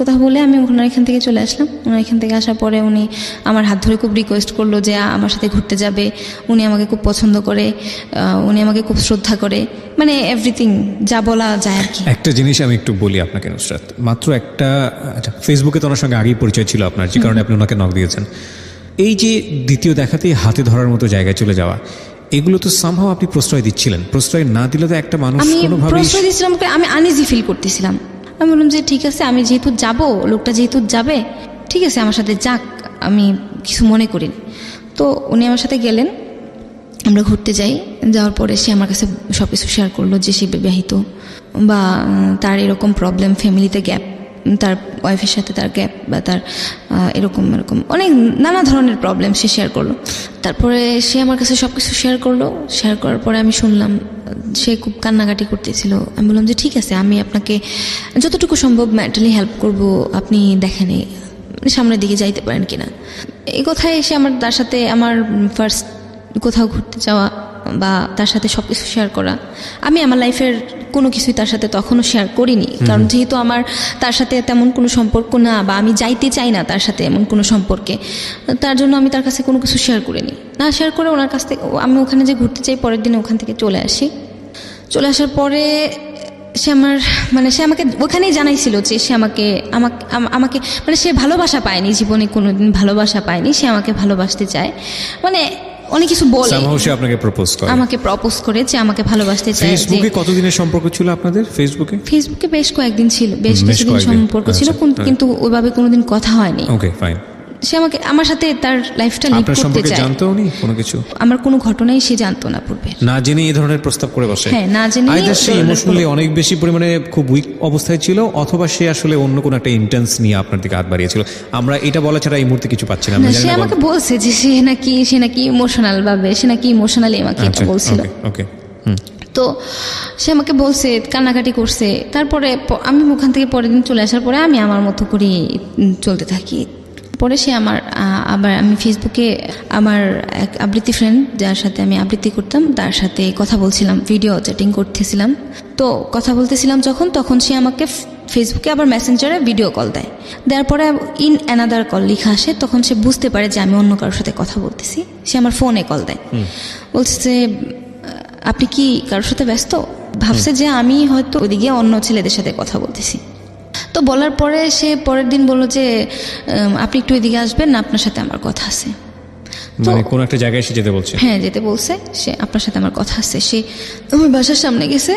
কথা বলে আমি ওনার এখান থেকে চলে আসলাম। ওনার এখান থেকে আসার পরে উনি আমার হাত ধরে খুব রিকোয়েস্ট করলো যে আমার সাথে ঘুরতে যাবে। উনি আমাকে খুব পছন্দ করে, উনি আমাকে খুব শ্রদ্ধা করে, মানে এভরিথিং যা বলা যায় আর কি। একটা জিনিস আমি একটু বলি আপনাকে নুসরাত, মাত্র একটা ফেসবুকে তো ওনার সঙ্গে আগেই পরিচয় ছিল আপনার, যে কারণে আপনি ওনাকে নক দিয়েছেন। এই যে দ্বিতীয় দেখাতেই হাতে ধরার মতো জায়গায় চলে যাওয়া, এগুলো তো সামহাও আপনি প্রশ্রয় দিচ্ছিলেন। প্রশ্রয় না দিলে তো একটা মানুষ কোনোভাবেই, প্রশ্রয় দিচ্ছিলাম, আমি আনইজি ফিল করতেছিলাম। আমি বললাম যে ঠিক আছে, আমি যেহেতু যাব, লোকটা যেহেতু যাবে, ঠিক আছে আমার সাথে যাক, আমি কিছু মনে করিনি। তো উনি আমার সাথে গেলেন, আমরা ঘুরতে যাই। যাওয়ার পরে সে আমার কাছে সব কিছু শেয়ার করলো যে সে বিবাহিত, বা তার এরকম প্রবলেম, ফ্যামিলিতে গ্যাপ, তার ওয়াইফের সাথে তার গ্যাপ, বা তার এরকম অনেক নানা ধরনের প্রবলেম সে শেয়ার করলো। তারপরে সে আমার কাছে সব কিছু শেয়ার করার পরে আমি শুনলাম সে খুব কান্নাকাটি করতেছিল। আমি বললাম যে ঠিক আছে, আমি আপনাকে যতটুকু সম্ভব মেন্টালি হেল্প করব, আপনি দেখেন সামনের দিকে যাইতে পারেন কিনা। এই কথায় এসে তার সাথে আমার ফার্স্ট কোথাও ঘুরতে যাওয়া, বা তার সাথে সব কিছু শেয়ার করা। আমি আমার লাইফের কোনো কিছুই তার সাথে তখনও শেয়ার করিনি, কারণ যেহেতু আমার তার সাথে তেমন কোনো সম্পর্ক না, বা আমি যাইতে চাই না তার সাথে এমন কোনো সম্পর্কে, তার জন্য আমি তার কাছে কোনো কিছু শেয়ার করিনি। না শেয়ার করে ওনার কাছ থেকে আমি ওখানে যে ঘুরতে চাই, পরের দিনে ওখান থেকে চলে আসার পরে সে আমাকে ওখানেই জানাইছিল যে সে আমাকে মানে সে ভালোবাসা পায়নি, জীবনে কোনোদিন ভালোবাসা পায়নি, সে আমাকে ভালোবাসতে চায়, মানে অনেক কিছু বলে। সে আপনাকে প্রপোজ করে যে আমাকে ভালোবাসতে চায়। ফেসবুকে কতদিনের সম্পর্ক ছিল আপনাদের? ফেসবুকে বেশ কয়েকদিন ছিল, বেশ কিছুদিন সম্পর্ক ছিল, কিন্তু ওইভাবে কোনোদিন কথা হয়নি। ওকে, ফাইন। সে আমার সাথে তার লাইফটা লিড করতে চায়। জানতো উনি কোনো কিছু? আমার কোনো ঘটনাই সে জানতো না পূর্বে। না জেনে এই ধরনের প্রস্তাব করে বসে? হ্যাঁ, না জেনে। আইদার সে ইমোশনালি অনেক বেশি পরিমাণে খুব উইক অবস্থায় ছিল, অথবা সে আসলে অন্য কোনো একটা ইন্টেন্স নিয়ে আপনার দিকে হাত বাড়িয়েছিল। আমরা এটা বলা ছাড়া এই মুহূর্তে কিছু পাচ্ছি না। সে আমাকে বলছে যে সে নাকি ইমোশনাল ভাবে, সে নাকি ইমোশনালি আমাকে এটা বলছিল। ওকে। তো সে আমাকে বলছে, কান্নাকাটি করছে। তারপরে আমি ওখান থেকে পরের দিন চলে আসার পরে আমি আমার মতো করে চলতে থাকি। পরে সে আবার আমি ফেসবুকে আমার এক আবৃত্তি ফ্রেন্ড যার সাথে আমি আবৃত্তি করতাম তার সাথে কথা বলছিলাম, ভিডিও চ্যাটিং করতেছিলাম। তো কথা বলতেছিলাম তখন সে আমাকে ফেসবুকে আবার মেসেঞ্জারে ভিডিও কল দেয়। দেওয়ার পরে ইন অ্যানাদার কল লেখা আসে, তখন সে বুঝতে পারে যে আমি অন্য কারোর সাথে কথা বলতেছি। সে আমার ফোনে কল দেয়, বলছে যে আপনি কি কারোর সাথে ব্যস্ত? ভাবছে যে আমি হয়তো ওইদিকে অন্য ছেলেদের সাথে কথা বলতেছি। তো বলার পরে সে পরের দিন বলল যে আপনি একটু এদিকে আসবেন না, আপনার সাথে আমার কথা আছে। মানে কোন একটা জায়গায় এসে যেতে বলছে? হ্যাঁ, যেতে বলছে। সে আপনার সাথে আমার কথা আছে। সে আমার বাসার সামনে গেছে,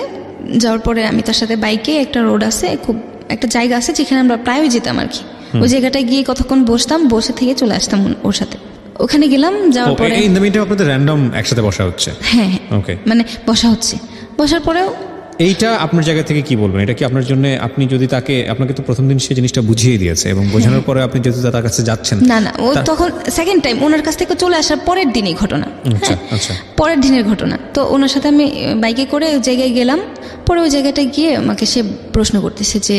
যাওয়ার পরে আমি তার সাথে বাইকে, একটা রোড আছে, খুব একটা জায়গা আছে যেখানে আমরা প্রায়ই যেতাম আর কি, ওই জায়গাটায় গিয়ে কতক্ষণ বসতাম, বসে থেকে চলে আসতাম ওর সাথে। ওখানে গেলাম, যাওয়ার পরে ইন দ্য মিনিটে আপনাদের র্যান্ডম একসাথে বসা হচ্ছে? হ্যাঁ, ওকে, মানে বসা হচ্ছে। বসার পরেও এইটা আপনার জায়গা থেকে কি বলবেন? এটা কি আপনার জন্য, আপনি যদি আপনাকে তো প্রথম দিন সে জিনিসটা বুঝিয়ে দিয়েছে এবং বোঝানোর পরে আপনি যদি তার কাছে যাচ্ছেন? না, ও তখন সেকেন্ড টাইম ওনার কাছ থেকে চলে আসার পরের দিনই ঘটনা। আচ্ছা আচ্ছা, পরের দিনের ঘটনা। তো ওনার সাথে আমি বাইকে করে ওই জায়গায় গেলাম। পরে ওই জায়গাটায় গিয়ে আমাকে সে প্রশ্ন করতেছে যে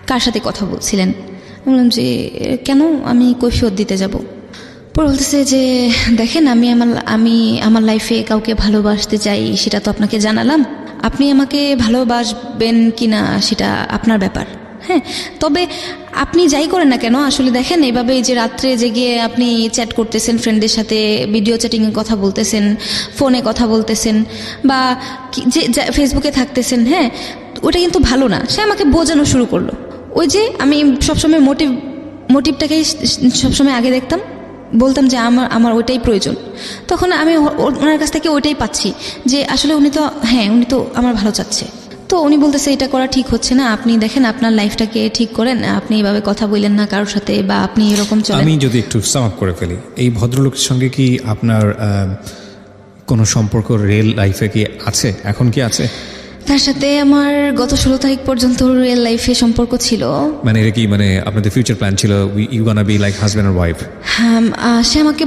কার সাথে কথা বলছিলেন? বললাম যে কেন, আমি কৈফিয়ত দিতে যাব। পরে বলতেছে যে দেখেন, আমি আমার লাইফে কাউকে ভালোবাসতে চাই, সেটা তো আপনাকে জানালাম। আপনি আমাকে ভালোবাসবেন কিনা সেটা আপনার ব্যাপার। হ্যাঁ, তবে আপনি যাই করেন না কেন, আসলে দেখেন এভাবে যে রাত্রে জেগে আপনি চ্যাট করতেছেন, ফ্রেন্ডদের সাথে ভিডিও চ্যাটিংয়ে কথা বলতেছেন, ফোনে কথা বলতেছেন, বা যে ফেসবুকে থাকতেছেন, হ্যাঁ, ওটা কিন্তু ভালো না। সে আমাকে বোঝানো শুরু করলো। ওই যে আমি সবসময় মোটিভটাকেই সবসময় আগে দেখতাম, বলতাম যে আমার ওইটাই প্রয়োজন। তখন আমি ওনার কাছ থেকে ওইটাই পাচ্ছি যে আসলে উনি তো আমার ভালো চাচ্ছে। তো উনি বলতেছে এটা করা ঠিক হচ্ছে না, আপনি দেখেন আপনার লাইফটাকে ঠিক করেন, আপনি এইভাবে কথা বললেন না কারোর সাথে, বা আপনি এরকম চলেন। আমি যদি একটু সাম আপ করে ফেলি, এই ভদ্রলোকের সঙ্গে কি আপনার কোনো সম্পর্ক রিয়েল লাইফে কি আছে? এখন কি আছে? তার সাথে আমার গত 16 তারিখ পর্যন্ত রিয়েল লাইফে সম্পর্ক ছিল। মানে এটা কি, মানে আপনাদের ফিউচার প্ল্যান ছিল, you gonna be like husband আর ওয়াইফ? হ্যাঁ, সে আমাকে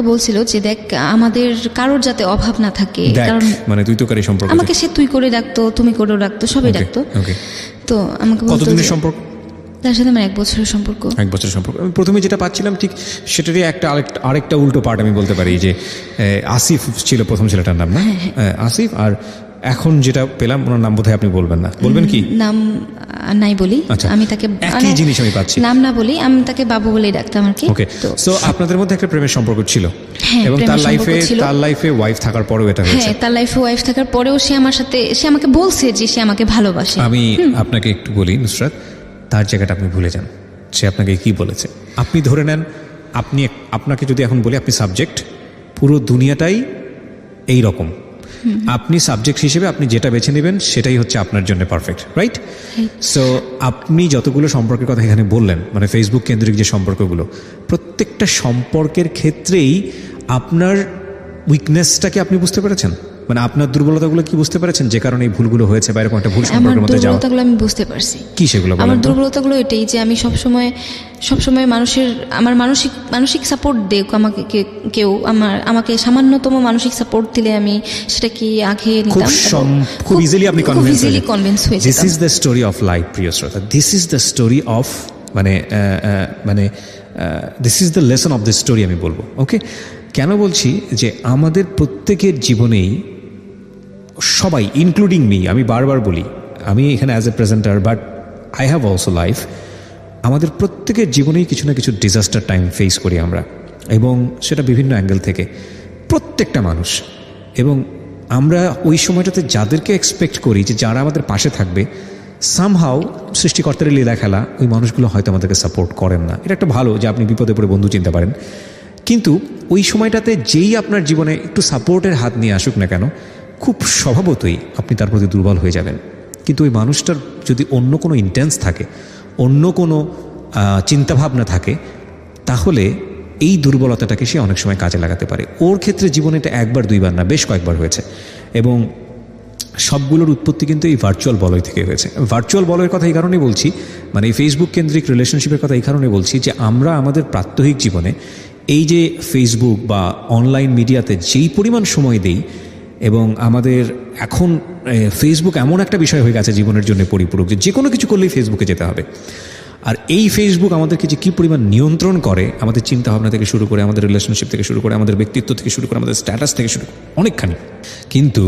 বলছিল যে দেখ, আমাদের কারোর যাতে অভাব না থাকে। কারণ মানে তুই তো কারি সম্পর্ক, আমাকে সে তুই করে ডাকতো, তুমি করেও ডাকতো, সবাই ডাকতো। তো আমাকে কতদিনের সম্পর্ক তার সাথে? আমার 1 বছরের সম্পর্ক। 1 বছরের সম্পর্ক। আমি প্রথমে যেটা পাচ্ছিলাম ঠিক সেটারই আরেকটা উল্টো পার্ট আমি বলতে পারি, যে আসিফ ছিল প্রথম ছেলেটার নাম, না? আসিফ। আর এখন যেটা পেলাম ওনার নাম বোধহয় আপনি বলবেন না, বলবেন কি? নাম নাই বলি। আচ্ছা, আমি তাকে একই জিনিস আমি পাচ্ছি, নাম না বলি, আমি তাকে বাবু বলেই ডাকতাম আর কি। ওকে, সো আপনাদের মধ্যে একটা প্রেমের সম্পর্ক ছিল, এবং তার লাইফে ওয়াইফ থাকার পরেও এটা হয়েছে। হ্যাঁ, তার লাইফে ওয়াইফ থাকার পরেও সে আমাকে বলছে যে সে আমাকে ভালোবাসে। আমি আপনাকে একটু বলি নুসরাত, তার জায়গাটা আপনি ভুলে যান। সে আপনাকে কি বলেছে? আপনি ধরে নেন, আপনাকে যদি এখন বলি আপনি সাবজেক্ট, পুরো দুনিয়াটাই এই রকম, আপনি সাবজেক্ট হিসেবে আপনি যেটা বেছে নেবেন সেটাই হচ্ছে আপনার জন্য পারফেক্ট, রাইট? সো আপনি যতগুলো সম্পর্কের কথা এখানে বললেন, মানে ফেসবুক কেন্দ্রিক যে সম্পর্কগুলো, প্রত্যেকটা সম্পর্কের ক্ষেত্রেই আপনার উইকনেসটাকে আপনি বুঝতে পেরেছেন? মানে আপনার দুর্বলতাগুলো কি বুঝতে পেরেছেন, যে কারণে এই ভুলগুলো হয়েছে বা এরকম একটা ভুল সম্পর্কের মধ্যে যাওয়া? দুর্বলতাগুলো আমি বুঝতে পারছি। কি সেগুলো? আমার দুর্বলতাগুলো এটাই যে আমি সবসময় আমার মানসিক সাপোর্ট দেখ আমাকে কেউ, আমাকে সামান্যতম মানসিক সাপোর্ট দিলে আমি সেটা কি আগে নিতাম, খুব ইজিলি আপনি কনভিন্স হয়ে যেতাম। This is the story of life, প্রিয় শ্রোতা। This is the story of, মানে this is the lesson of the story আমি বলবো। ওকে, কেন বলছি যে আমাদের প্রত্যেকের জীবনেই সবাই, ইনক্লুডিং মি, আমি বারবার বলি, আমি এখানে as a presenter, but I have also life, আমাদের প্রত্যেকের জীবনেই কিছু না কিছু ডিজাস্টার টাইম ফেস করি আমরা, এবং সেটা বিভিন্ন অ্যাঙ্গেল থেকে, প্রত্যেকটা মানুষ। এবং আমরা ওই সময়টাতে যাদেরকে এক্সপেক্ট করি যে যারা আমাদের পাশে থাকবে, সামহাও সৃষ্টিকর্তার লীলা খেলা, ওই মানুষগুলো হয়তো আমাদেরকে সাপোর্ট করেন না। এটা একটা ভালো যে আপনি বিপদে পড়ে বন্ধু চিনতে পারেন, কিন্তু ওই সময়টাতে যেই আপনার জীবনে একটু সাপোর্টের হাত নিয়ে আসুক না কেন, খুব স্বভাবতই আপনি তার প্রতি দুর্বল হয়ে যাবেন। কিন্তু ওই মানুষটার যদি অন্য কোনো ইন্টেন্স থাকে, অন্য কোনো চিন্তাভাবনা থাকে, তাহলে এই দুর্বলতাটাকে সে অনেক সময় কাজে লাগাতে পারে। ওর ক্ষেত্রে জীবনে এটা 1বার 2বার না, বেশ কয়েকবার হয়েছে, এবং সবগুলোর উৎপত্তি কিন্তু এই ভার্চুয়াল বলয় থেকে হয়েছে। ভার্চুয়াল বলয়ের কথা এই কারণে বলছি, মানে এই ফেসবুক কেন্দ্রিক রিলেশনশিপের কথা এই কারণে বলছি, যে আমরা আমাদের প্রাত্যহিক জীবনে এই যে ফেসবুক বা অনলাইন মিডিয়াতে যেই পরিমাণ সময় দেই, এবং আমাদের এখন ফেসবুক এমন একটা বিষয় হয়ে গেছে জীবনের জন্য পরিপূরক, যে কোনো কিছু করলেই ফেসবুকে যেতে হবে। আর এই ফেসবুক আমাদেরকে যে কী পরিমাণ নিয়ন্ত্রণ করে, আমাদের চিন্তাভাবনা থেকে শুরু করে, আমাদের রিলেশনশিপ থেকে শুরু করে, আমাদের ব্যক্তিত্ব থেকে শুরু করে, আমাদের স্ট্যাটাস থেকে শুরু করে, অনেকখানি। কিন্তু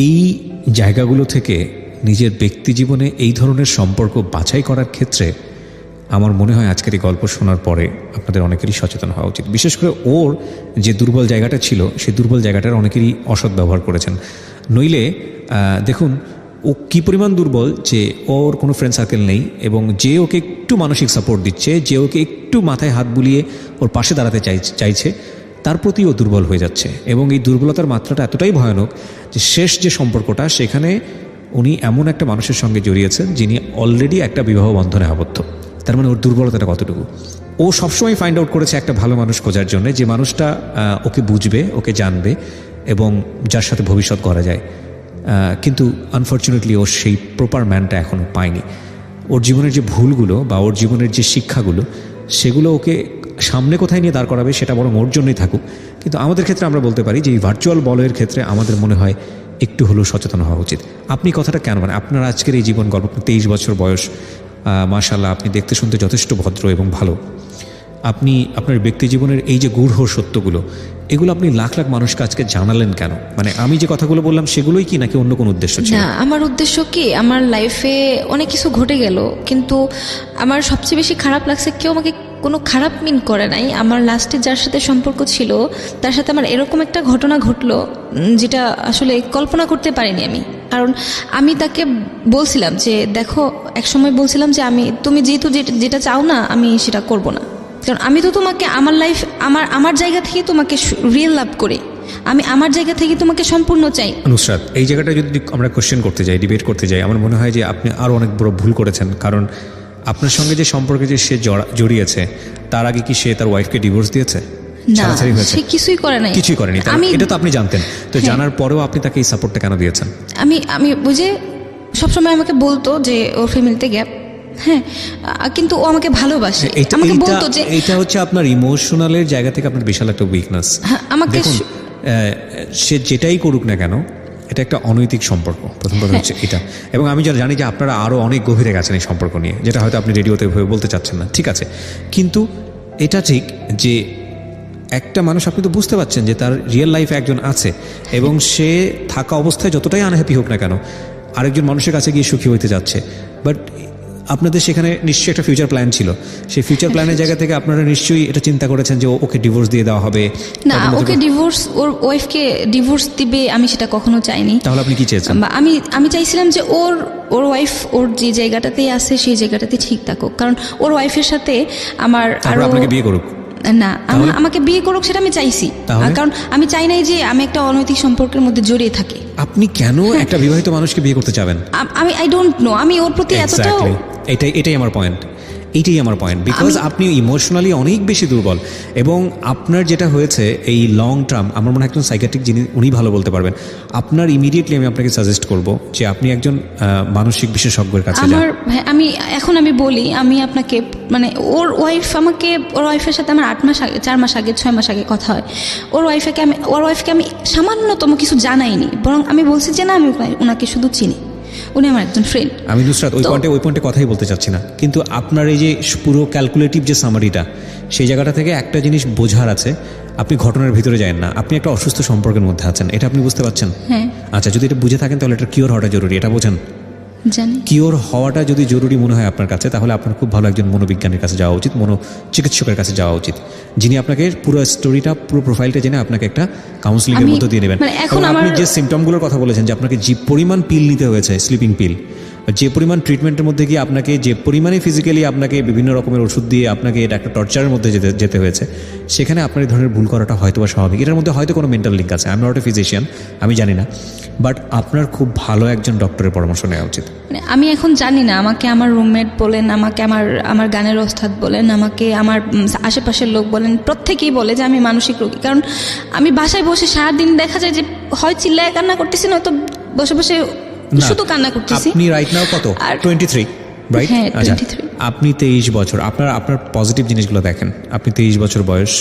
এই জায়গাগুলো থেকে নিজের ব্যক্তি জীবনে এই ধরনের সম্পর্ক বাছাই করার ক্ষেত্রে আমার মনে হয় আজকের এই গল্প শোনার পরে আপনাদের অনেকেরই সচেতন হওয়া উচিত। বিশেষ করে ওর যে দুর্বল জায়গাটা ছিল, সেই দুর্বল জায়গাটার অনেকেরই অসৎ ব্যবহার করেছেন। নইলে দেখুন ও কী পরিমাণ দুর্বল যে ওর কোনো ফ্রেন্ড সার্কেল নেই, এবং যে ওকে একটু মানসিক সাপোর্ট দিচ্ছে, যে ওকে একটু মাথায় হাত বুলিয়ে ওর পাশে দাঁড়াতে চাইছে, তার প্রতি ও দুর্বল হয়ে যাচ্ছে। এবং এই দুর্বলতার মাত্রাটা এতটাই ভয়ানক যে শেষ যে সম্পর্কটা, সেখানে উনি এমন একটা মানুষের সঙ্গে জড়িয়েছেন যিনি অলরেডি একটা বিবাহ বন্ধনে আবদ্ধ। তার মানে ওর দুর্বলতাটা কতটুকু। ও সবসময় ফাইন্ড আউট করেছে একটা ভালো মানুষ খোঁজার জন্য, যে মানুষটা ওকে বুঝবে, ওকে জানবে এবং যার সাথে ভবিষ্যৎ করা যায়। কিন্তু আনফর্চুনেটলি ও সেই প্রপার ম্যানটা এখনও পায়নি। ওর জীবনের যে ভুলগুলো বা ওর জীবনের যে শিক্ষাগুলো, সেগুলো ওকে সামনে কোথায় নিয়ে দাঁড় করাবে সেটা বরং ওর জন্যই থাকুক। কিন্তু আমাদের ক্ষেত্রে আমরা বলতে পারি যে এই ভার্চুয়াল বলয়ের ক্ষেত্রে আমাদের মনে হয় একটু হলেও সচেতন হওয়া উচিত। আপনি কথাটা কেন, মানে আপনার আজকের এই জীবন গল্প, 23 বছর বয়স, মাশাআল্লাহ আপনি দেখতে শুনতে যথেষ্ট ভদ্র এবং ভালো। আপনি আপনার ব্যক্তি জীবনের এই যে গূঢ় সত্যগুলো, এগুলো আপনি লাখ লাখ মানুষকে আজকে জানালেন কেন? মানে আমি যে কথাগুলো বললাম সেগুলোই কি, নাকি অন্য কোনো উদ্দেশ্য ছিল? না, আমার উদ্দেশ্য কি, আমার লাইফে অনেক কিছু ঘটে গেল, কিন্তু আমার সবচেয়ে বেশি খারাপ লাগছে কেউ আমাকে কোনো খারাপ মিন করে নাই। আমার লাস্টে যার সাথে সম্পর্ক ছিল তার সাথে আমার এরকম একটা ঘটনা ঘটলো যেটা আসলে কল্পনা করতে পারিনি আমি। কারণ আমি তাকে বলছিলাম যে দেখো, একসময় বলছিলাম যে তুমি যেহেতু যেটা চাও না, আমি সেটা করব না। কারণ আমি তো তোমাকে আমার লাইফ, আমার জায়গা থেকে তোমাকে রিয়েল লাভ করি, আমি আমার জায়গা থেকে তোমাকে সম্পূর্ণ চাই। নুসরাত, এই জায়গাটা যদি আমরা কোশ্চেন করতে যাই, ডিবেট করতে যাই, আমার মনে হয় যে আপনি আরও অনেক বড় ভুল করেছেন। কারণ আপনার সঙ্গে যে সম্পর্কে যে সে জড়িয়েছে, তার আগে কি সে তার ওয়াইফকে ডিভোর্স দিয়েছে? না, সে কিছুই করে নাই। কিছুই করেনি। এটা তো আপনি জানতেন তো, জানার পরেও আপনি তাকে এই সাপোর্টটা কেন দিয়েছেন? আমি বুঝে সবসময় আমাকে বলতো যে ওর ফ্যামিলিতে গ্যাপ, হ্যাঁ, কিন্তু ও আমাকে ভালোবাসে। আমাকে বলতো যে এটা হচ্ছে আপনার ইমোশনালের জায়গা থেকে আপনার বিশাল একটা উইকনেস। আমাকে সে যেটাই করুক না কেন, এটা একটা অনৈতিক সম্পর্ক, প্রথম কথা হচ্ছে এটা। এবং আমি জানি যে আপনারা আরও অনেক গভীরে গেছেন এই সম্পর্ক নিয়ে, যেটা হয়তো আপনি রেডিওতে বলতে চাচ্ছেন না, ঠিক আছে। কিন্তু এটা ঠিক যে একটা মানুষ, আপনি তো বুঝতে পারছেন যে তার রিয়েল লাইফে একজন আছে, এবং সে থাকা অবস্থায় যতটাই আনহ্যাপি হোক না কেন, আরেকজন মানুষের কাছে গিয়ে সুখী হইতে যাচ্ছে। বাট আপনাদের সেখানে নিশ্চয়ই একটা ফিউচার প্ল্যান ছিল। সেই ফিউচার প্ল্যানের জায়গা থেকে আপনারা নিশ্চয়ই এটা চিন্তা করেছেন যে ওকে ডিভোর্স দিয়ে দেওয়া হবে। না, ওকে ডিভোর্স, ওর ওয়াইফকে ডিভোর্স দিবে আমি সেটা কখনো চাইনি। তাহলে আপনি কি চেয়েছেন? আমি চাইছিলাম যে ওর ওয়াইফ ওর যে জায়গাটাতেই আছে সেই জায়গাটাতে ঠিক থাকুক। কারণ ওর ওয়াইফের সাথে আমার আরো, আপনাকে বিয়ে করুক না, আমাকে বিয়ে করুক সেটা আমি চাইছি। কারণ আমি চাই নাই যে আমি একটা অনৈতিক সম্পর্কের মধ্যে জড়িয়ে থাকি। আপনি কেন একটা বিবাহিত মানুষকে বিয়ে করতে চাবেন? আই ডোন্ট নো, আমি ওর প্রতি এতটাও, এটাই আমার পয়েন্ট। বিকজ আপনি ইমোশনালি অনেক বেশি দুর্বল। এবং আপনার যেটা হয়েছে এই লং টার্ম, আমার মনে হয় একজন সাইকিয়াট্রিক যিনি, উনি ভালো বলতে পারবেন। আপনার ইমিডিয়েটলি আমি আপনাকে সাজেস্ট করব যে আপনি একজন মানসিক বিশেষজ্ঞের কাছে যান। আমি বলি, আমি আপনাকে, মানে ওর ওয়াইফের সাথে আমার 8 মাস আগে, 4 মাস আগে, 6 মাস আগে কথা হয়। ওর ওয়াইফকে আমি সামান্যতম কিছু জানাইনি, বরং আমি বলছি যে না, আমি ওনাকে শুধু চিনি, উনি আমার একজন ফ্রেন্ড। আমি নুসরাত ওই পয়েন্টে কথাই বলতে চাচ্ছি না, কিন্তু আপনার এই যে পুরো ক্যালকুলেটিভ যে সামারিটা, সেই জায়গাটা থেকে একটা জিনিস বোঝার আছে, আপনি ঘটনার ভিতরে যান না, আপনি একটা অসুস্থ সম্পর্কের মধ্যে আছেন, এটা আপনি বুঝতে পারছেন? হ্যাঁ। আচ্ছা, যদি এটা বুঝে থাকেন তাহলে এটা কিওর হওয়াটা জরুরি, এটা বোঝেন? জানি। কিওর হওয়াটা যদি জরুরি মনে হয় আপনার কাছে, তাহলে আপনার খুব ভালো একজন মনোবিজ্ঞানীর কাছে যাওয়া উচিত, চিকিৎসকের কাছে যাওয়া উচিত, যিনি আপনাকে পুরো স্টোরিটা, পুরো প্রোফাইলটা জেনে আপনাকে একটা কাউন্সিলিংয়ের মধ্যে দিয়ে নেবেন। আপনি যে সিমটমগুলোর কথা বলেছেন, যে আপনাকে যে পরিমাণ পিল নিতে হয়েছে, স্লিপিং পিল, যে পরিমাণ ট্রিটমেন্টের মধ্যে গিয়ে আপনাকে যে পরিমাণে ফিজিক্যালি আপনাকে বিভিন্ন রকমের ওষুধ দিয়ে আপনাকে এটা একটা টর্চারের মধ্যে যেতে হয়েছে, সেখানে আপনার এই ধরনের ভুল করাটা হয়তো বা স্বাভাবিক। এটার মধ্যে হয়তো কোনো মেন্টাল লিঙ্ক আছে, I am not a physician, আমি জানি না, বাট আপনার খুব ভালো একজন ডক্টরের পরামর্শ নেওয়া উচিত। আমি এখন জানি না, আমাকে আমার রুমমেট বলেন, আমাকে আমার গানের ওস্তাদ বলেন, আমাকে আমার আশেপাশের লোক বলেন, প্রত্যেকেই বলে যে আমি মানসিক রোগী। কারণ আমি বাসায় বসে সারাদিন দেখা যায় যে হয় চিল্লায় কান্না করতেছি, নয়তো বসে বসে শুধু কান্না করতেছি। আপনি রাইট নাও কত? 23, রাইট? আচ্ছা, আপনি 23 বছর, আপনার পজিটিভ জিনিসগুলো দেখেন। আপনি 23 বছর বয়স,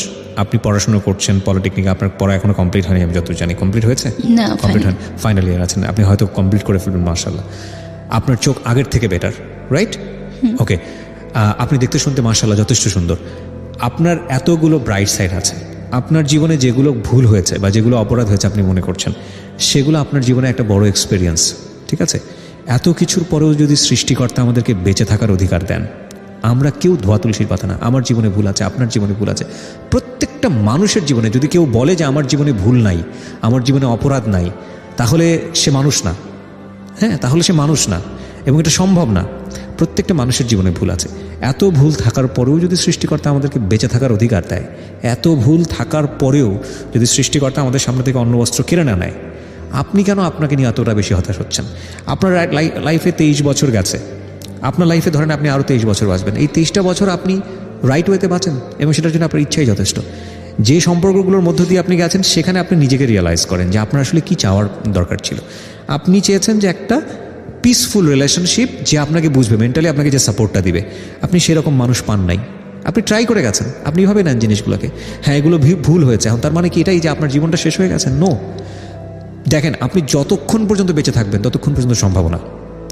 আপনি পড়াশোনা করছেন পলিটেকনিক, আপনার পড়া এখনো কমপ্লিট হয়নি, আমি যতদূর জানি। কমপ্লিট হয়েছে? না, কমপ্লিট হয়নি, ফাইনাল ইয়ার আছেন, আপনি হয়তো কমপ্লিট করে ফেলবেন, মাশাআল্লাহ। আপনার চোখ আগের থেকে বেটার, রাইট? ওকে, আপনি দেখতে শুনতে মাশাআল্লাহ যথেষ্ট সুন্দর। আপনার এতগুলো ব্রাইট সাইড আছে, আপনার জীবনে যেগুলো ভুল হয়েছে বা যেগুলো অপরাধ হয়েছে আপনি মনে করছেন, সেগুলো আপনার জীবনে একটা বড় এক্সপিরিয়েন্স, ঠিক আছে? এত কিছুর পরেও যদি সৃষ্টিকর্তা আমাদেরকে বেঁচে থাকার অধিকার দেন, আমরা কেউ ধোয়া তুলসীর পাতা না। আমার জীবনে ভুল আছে, আপনার জীবনে ভুল আছে, প্রত্যেকটা মানুষের জীবনে। যদি কেউ বলে যে আমার জীবনে ভুল নাই, আমার জীবনে অপরাধ নাই, তাহলে সে মানুষ না। হ্যাঁ, তাহলে সে মানুষ না, এবং এটা সম্ভব না। প্রত্যেকটা মানুষের জীবনে ভুল আছে। এত ভুল থাকার পরেও যদি সৃষ্টিকর্তা আমাদেরকে বেঁচে থাকার অধিকার দেয়, এত ভুল থাকার পরেও যদি সৃষ্টিকর্তা আমাদের সামনে থেকে অন্ন বস্ত্র কেড়ে না নেয়, আপনি কেন আপনাকে নিয়ে এতটা বেশি হতাশ হচ্ছেন? আপনার লাইফে 23 বছর গেছে, আপনার লাইফে ধরেন আপনি আরও 23 বছর বাঁচবেন। এই 23টা বছর আপনি রাইট ওয়েতে বাঁচেন, এবং সেটার জন্য আপনার ইচ্ছাই যথেষ্ট। যে সম্পর্কগুলোর মধ্য দিয়ে আপনি গেছেন, সেখানে আপনি নিজেকে রিয়েলাইজ করেন যে আপনার আসলে কী চাওয়ার দরকার ছিল। আপনি চেয়েছেন যে একটা পিসফুল রিলেশনশিপ, যে আপনাকে বুঝবে, মেন্টালি আপনাকে যে সাপোর্টটা দিবে। আপনি সেরকম মানুষ পান নাই। আপনি ট্রাই করে গেছেন, আপনি ভাবে নেন জিনিসগুলোকে, হ্যাঁ এগুলো ভুল হয়েছে, এখন তার মানে কি এটাই যে আপনার জীবনটা শেষ হয়ে গেছে? নো। দেখেন, আপনি যতক্ষণ পর্যন্ত বেঁচে থাকবেন ততক্ষণ পর্যন্ত সম্ভাবনা,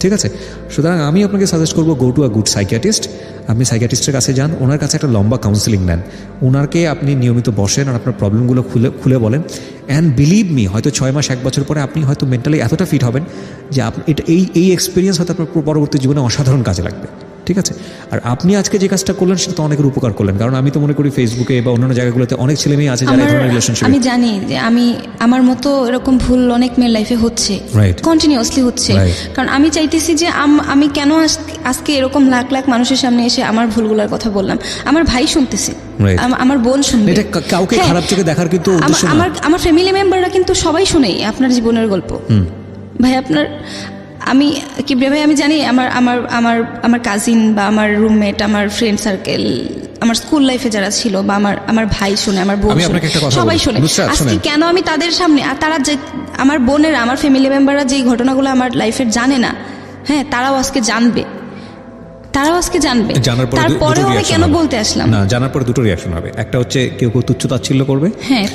ঠিক আছে? সুতরাং আমি আপনাকে সাজেস্ট করবো, go to a good psychiatrist. আপনি সাইকিয়াট্রিস্টের কাছে যান, ওনার কাছে একটা লম্বা কাউন্সিলিং নেন, ওনারকে আপনি নিয়মিত বসেন আর আপনার প্রবলেমগুলো খুলে বলেন। অ্যান্ড বিলিভ মি, হয়তো 6 মাস 1 বছর পরে আপনি হয়তো মেন্টালি এতটা ফিট হবেন যে এই এক্সপিরিয়েন্স হয়তো আপনার পরবর্তী জীবনে অসাধারণ কাজে লাগবে, ঠিক আছে? আর আপনি আজকে যে কাজটা করলেন সেটা তো অনেকের উপকার করলেন, কারণ আমি তো মনে করি ফেসবুকে বা অন্যান্য জায়গাগুলোতে অনেক ছেলে মেয়ে আছে যারা এই ধরনের রিলেশনশিপ। আমি জানি যে আমার মতো এরকম ভুল অনেক মেয়ের লাইফে হচ্ছে, কন্টিনিউয়াসলি হচ্ছে। কারণ আমি চাইতেছি যে আমি কেন আজকে এরকম লাখ লাখ মানুষের সামনে এসে আমার ভুলগুলোর কথা বললাম। আমার ভাই শুনতেছে, আমার বোন শুনবে, এটা কাউকে খারাপ চোখে দেখার কিন্তু উদ্দেশ্য না। আমার ফ্যামিলি মেম্বাররা কিন্তু সবাই শুনেই আপনার জীবনের গল্প। ভাই আপনার ভাই আমি জানি আমার কাজিন বা আমার রুমমেট, আমার ফ্রেন্ড সার্কেল, আমার স্কুল লাইফে যারা ছিল, বা আমার ভাই শুনে, আমার বোন শুনে, সবাই শুনে। আজকে কেন আমি তাদের সামনে, আর তারা যে আমার বোনেরা, আমার ফ্যামিলি মেম্বাররা যেই ঘটনাগুলো আমার লাইফের জানে না, হ্যাঁ তারাও আজকে জানবে। তারপরেও আমি কেন বলতে আসলাম না, জানার পরে দুটো রিয়াকশন হবে। একটা হচ্ছে কেউ তুচ্ছ-তাচ্ছিল্য করবে, হ্যাঁ,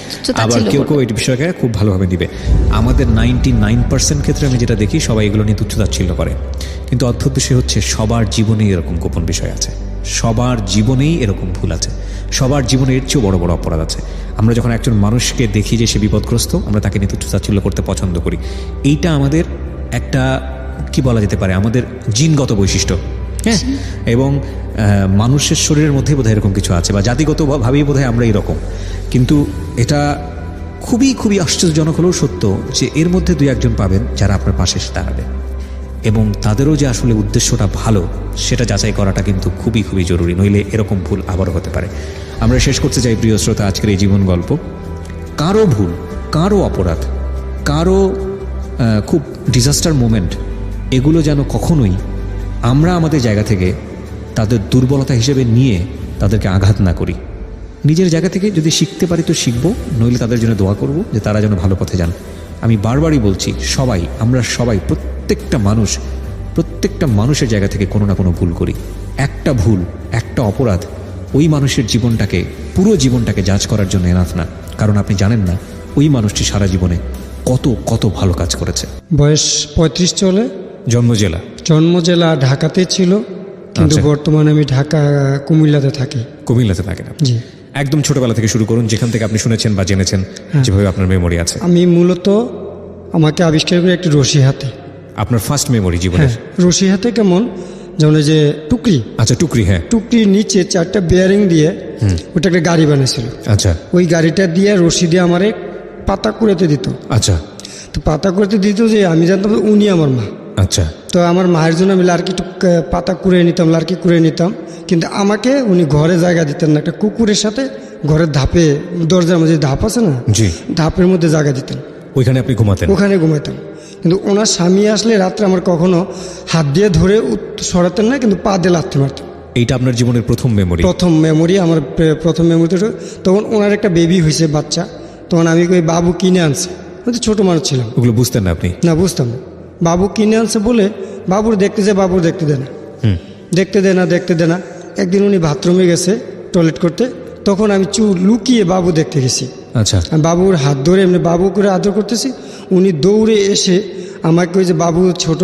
আবার কেউ এই বিষয়কে খুব ভালোভাবে দিবে। আমাদের 99% ক্ষেত্রে আমি যেটা দেখি, সবাই এগুলো নিয়ে তুচ্ছ-তাচ্ছিল্য করে। কিন্তু অদ্ভুত বিষয় হচ্ছে, সবার জীবনেই এরকম গোপন বিষয় আছে, সবার জীবনেই এরকম ভুল আছে, সবার জীবনে এর চেয়েও বড় বড় অপরাধ আছে। আমরা যখন একজন মানুষকে দেখি যে সে বিপদগ্রস্ত, আমরা তাকে নিয়ে তুচ্ছ-তাচ্ছিল্য করতে পছন্দ করি। এইটা আমাদের একটা কি বলা যেতে পারে, আমাদের জিনগত বৈশিষ্ট্য। হ্যাঁ, এবং মানুষের শরীরের মধ্যে বোধহয় এরকম কিছু আছে, বা জাতিগতভাবেই বোধহয় আমরা এরকম। কিন্তু এটা খুবই খুবই আশ্চর্যজনক হলেও সত্য যে এর মধ্যে 2-1 জন পাবেন যারা আপনার পাশে এসে দাঁড়াবে, এবং তাদেরও যে আসলে উদ্দেশ্যটা ভালো সেটা যাচাই করাটা কিন্তু খুবই খুবই জরুরি, নইলে এরকম ভুল আবারও হতে পারে। আমরা শেষ করতে চাই প্রিয় শ্রোতা আজকের এই জীবন গল্প। কারো ভুল, কারো অপরাধ, কারো খুব ডিজাস্টার মোমেন্ট, এগুলো যেন কখনোই আমরা আমাদের জায়গা থেকে তাদের দুর্বলতা হিসেবে নিয়ে তাদেরকে আঘাত না করি। নিজের জায়গা থেকে যদি শিখতে পারি তো শিখবো, নইলে তাদের জন্য দোয়া করব যে তারা যেন ভালো পথে যান। আমি বারবারই বলছি, আমরা সবাই প্রত্যেকটা মানুষের জায়গা থেকে কোনো না কোনো ভুল করি। একটা ভুল, একটা অপরাধ ওই মানুষের জীবনটাকে, পুরো জীবনটাকে জাজ করার জন্য এনাফ না। কারণ আপনি জানেন না ওই মানুষটি সারা জীবনে কত ভালো কাজ করেছে। বয়স 35 চলে। জন্ম জেলা ঢাকাতে ছিল, কিন্তু বর্তমানে আমি কুমিল্লাতে থাকি। থাকেন জি। একদম ছোটবেলা থেকে শুরু করুন, যেখান থেকে আপনি শুনেছেন বা জেনেছেন, যেভাবে আপনার মেমোরি আছে। আমি মূলত, আমাকে আবিষ্কার করে একটি রশি হাতে। আপনার ফার্স্ট মেমোরি জীবনের? রশি হাতে কেমন, যেমন যে টুকরি। আচ্ছা, টুকরি। হ্যাঁ, টুকরির নিচে 4টা বেয়ারিং দিয়ে ওটা একটা গাড়ি বানিয়েছিল। আচ্ছা, ওই গাড়িটা দিয়ে রশি দিয়ে আমারে পাতা কুড়াতে দিত। আচ্ছা, তো পাতা কুড়াতে দিত যে আমি জানতাম উনি আমার মা। আচ্ছা, তো আমার মায়ের জন্য আমি লার্কি পাতা কুড়িয়ে নিতাম, লার্কি কুড়িয়ে নিতাম। কিন্তু আমাকে উনি ঘরে জায়গা দিতেন না। একটা কুকুরের সাথে ঘরের ধাপে, দরজার মধ্যে ধাপ আছে না, জি, ধাপের মধ্যে জায়গা দিতেন। ওইখানে আপনি ঘুমাতেন? ওখানে ঘুমাইতাম। কিন্তু ওনার স্বামী আসলে রাত্রে আমার কখনো হাত দিয়ে ধরে সরাতেন না, কিন্তু পা দিয়ে লাথি মারতেন। এইটা আপনার জীবনের প্রথম মেমোরি? আমার প্রথম মেমোরি। তখন ওনার একটা বেবি হয়েছে, বাচ্চা। তখন আমি ওই বাবু কিনে আনছে, ছোট মানুষ ছিলাম। ওগুলো বুঝতেন না আপনি? না, বুঝতাম না। বাবু কিনে আনছে বলে বাবুর দেখতে যায়, বাবুর দেখতে দেয় না। একদিন উনি বাথরুমে গেছে টয়লেট করতে, তখন আমি লুকিয়ে বাবু দেখতে গেছি। আচ্ছা, বাবুর হাত ধরে এমনি বাবু করে আদর করতেছি, উনি দৌড়ে এসে আমাকে ওই যে বাবু ছোট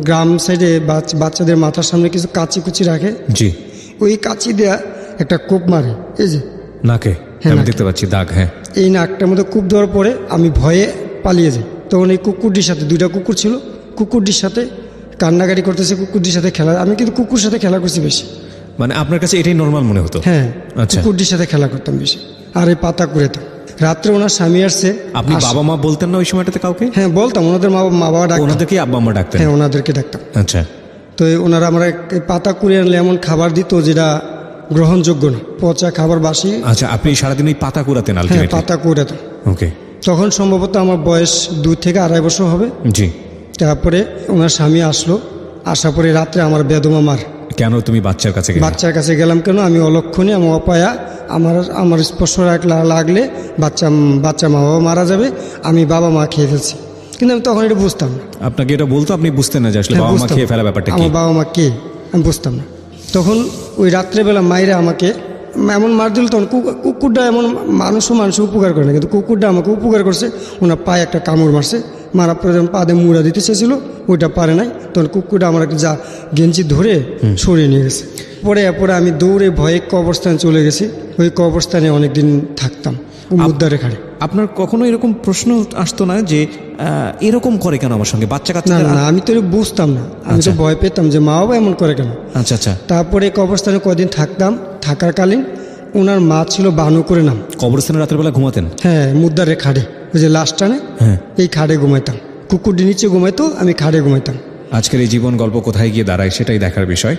গ্রাম সাইডে বাচ্চাদের মাথার সামনে কিছু কাচি কুচি রাখে, জি, ওই কাচি দেয়া একটা কোপ মারে, এই যে নাকে হ্যাঁ, আমি নাকে। দেখতে পাচ্ছি দাগ। হ্যাঁ, এই নাকটার মধ্যে কূপ দেওয়ার পরে আমি ভয়ে পালিয়ে যাই। তখন এই কুকুরটির সাথে, 2টা কুকুর ছিল, কুকুরটির সাথে কান্নাকাটি করতেছে, কুকুরটির সাথে খেলা। আমি কিন্তু কুকুর সাথে খেলা করছি বেশি। মানে আপনার কাছে এটাই নর্মাল মনে হতো? হ্যাঁ, আচ্ছা। কুকুরটির সাথে খেলা করতাম বেশি, আর এই পাতা কুড়াতাম। রাত্রে ওনার স্বামী আসছে। আপনি বাবা মা বলতেন না ওই সময়টাতে কাউকে? হ্যাঁ বলতাম, ওনাদের মা বাবা ডাকতাম। ওনাদেরকে আব্বা আম্মা ডাকতেন? হ্যাঁ, ওনাদেরকে ডাকতাম। আচ্ছা, তো ওনারা আমরা পাতা কুড়িয়ে আনলে এমন খাবার দিত যেটা গ্রহণযোগ্য না, পচা খাবার, বাসি। আচ্ছা, আপনি সারাদিন ওই পাতা কুড়াতেন হ্যাঁ, আলটিমেটলি? পাতা কুড়াতাম। ওকে, তখন সম্ভবত আমার বয়স 2 থেকে 2.5 বছর হবে। জি। তারপরে ওনার স্বামী আসলো, আসার পরে রাত্রে আমার বেদমা মার। কেন তুমি বাচ্চার কাছে গেলে? বাচ্চার কাছে গেলাম কেন? আমি অলক্ষণে, আমি অপায়া, আমার স্পর্শ লাগলে বাচ্চা মা বাবা মারা যাবে, আমি বাবা মা খেয়ে ফেলছি। কিন্তু আমি তখন এটা বুঝতাম না। আপনাকে এটা বলতো, আপনি বুঝতেন না যে আসলে হ্যাঁ, বাবা মা বুঝতাম। খেয়ে ফেলা ব্যাপারটা কি? আমার বাবা মা কে আমি বুঝতাম না। তখন ওই রাত্রেবেলা মায়েরা আমাকে এমন মার দিল, তখন কুকুরটা এমন মানুষ উপকার করে না, কিন্তু কুকুরটা আমাকে উপকার করছে। ওনার পায়ে একটা কামড় মারছে, মারার পরে যখন পা দিয়ে মুড়া দিতে চেয়েছিল, ওইটা পারে নাই। তখন কুকুরটা আমার একটা গেঞ্জি ধরে সরিয়ে নিয়ে গেছে। পরে আমি দৌড়ে ভয়ে কবরস্থানে চলে গেছি। ওই কবরস্থানে অনেকদিন থাকতাম, মুদ্দারে খাড়ে। আপনার কখনো এরকম প্রশ্ন আসতো না যে এরকম করে কেন আমার সঙ্গে বাচ্চা কাচ্চা? না, আমি তো বুঝতাম না, আমি তো ভয় পেতাম যে মা বাবা এমন করে কেন। আচ্ছা আচ্ছা। তারপরে কবরস্থানে কদিন থাকতাম, থাকাকালীন ওনার মা ছিল বানু করে নাম। কবরস্থানে রাতের বেলা ঘুমাতেন? হ্যাঁ, মুদ্দারে খাড়ে, ওই যে লাশ টানে, হ্যাঁ, এই খাড়ে ঘুমাইতাম। কুকুরটি নিচে ঘুমাইতো, আমি খাড়ে ঘুমাইতাম। আজকের এই জীবন গল্প কোথায় গিয়ে দাঁড়ায় সেটাই দেখার বিষয়।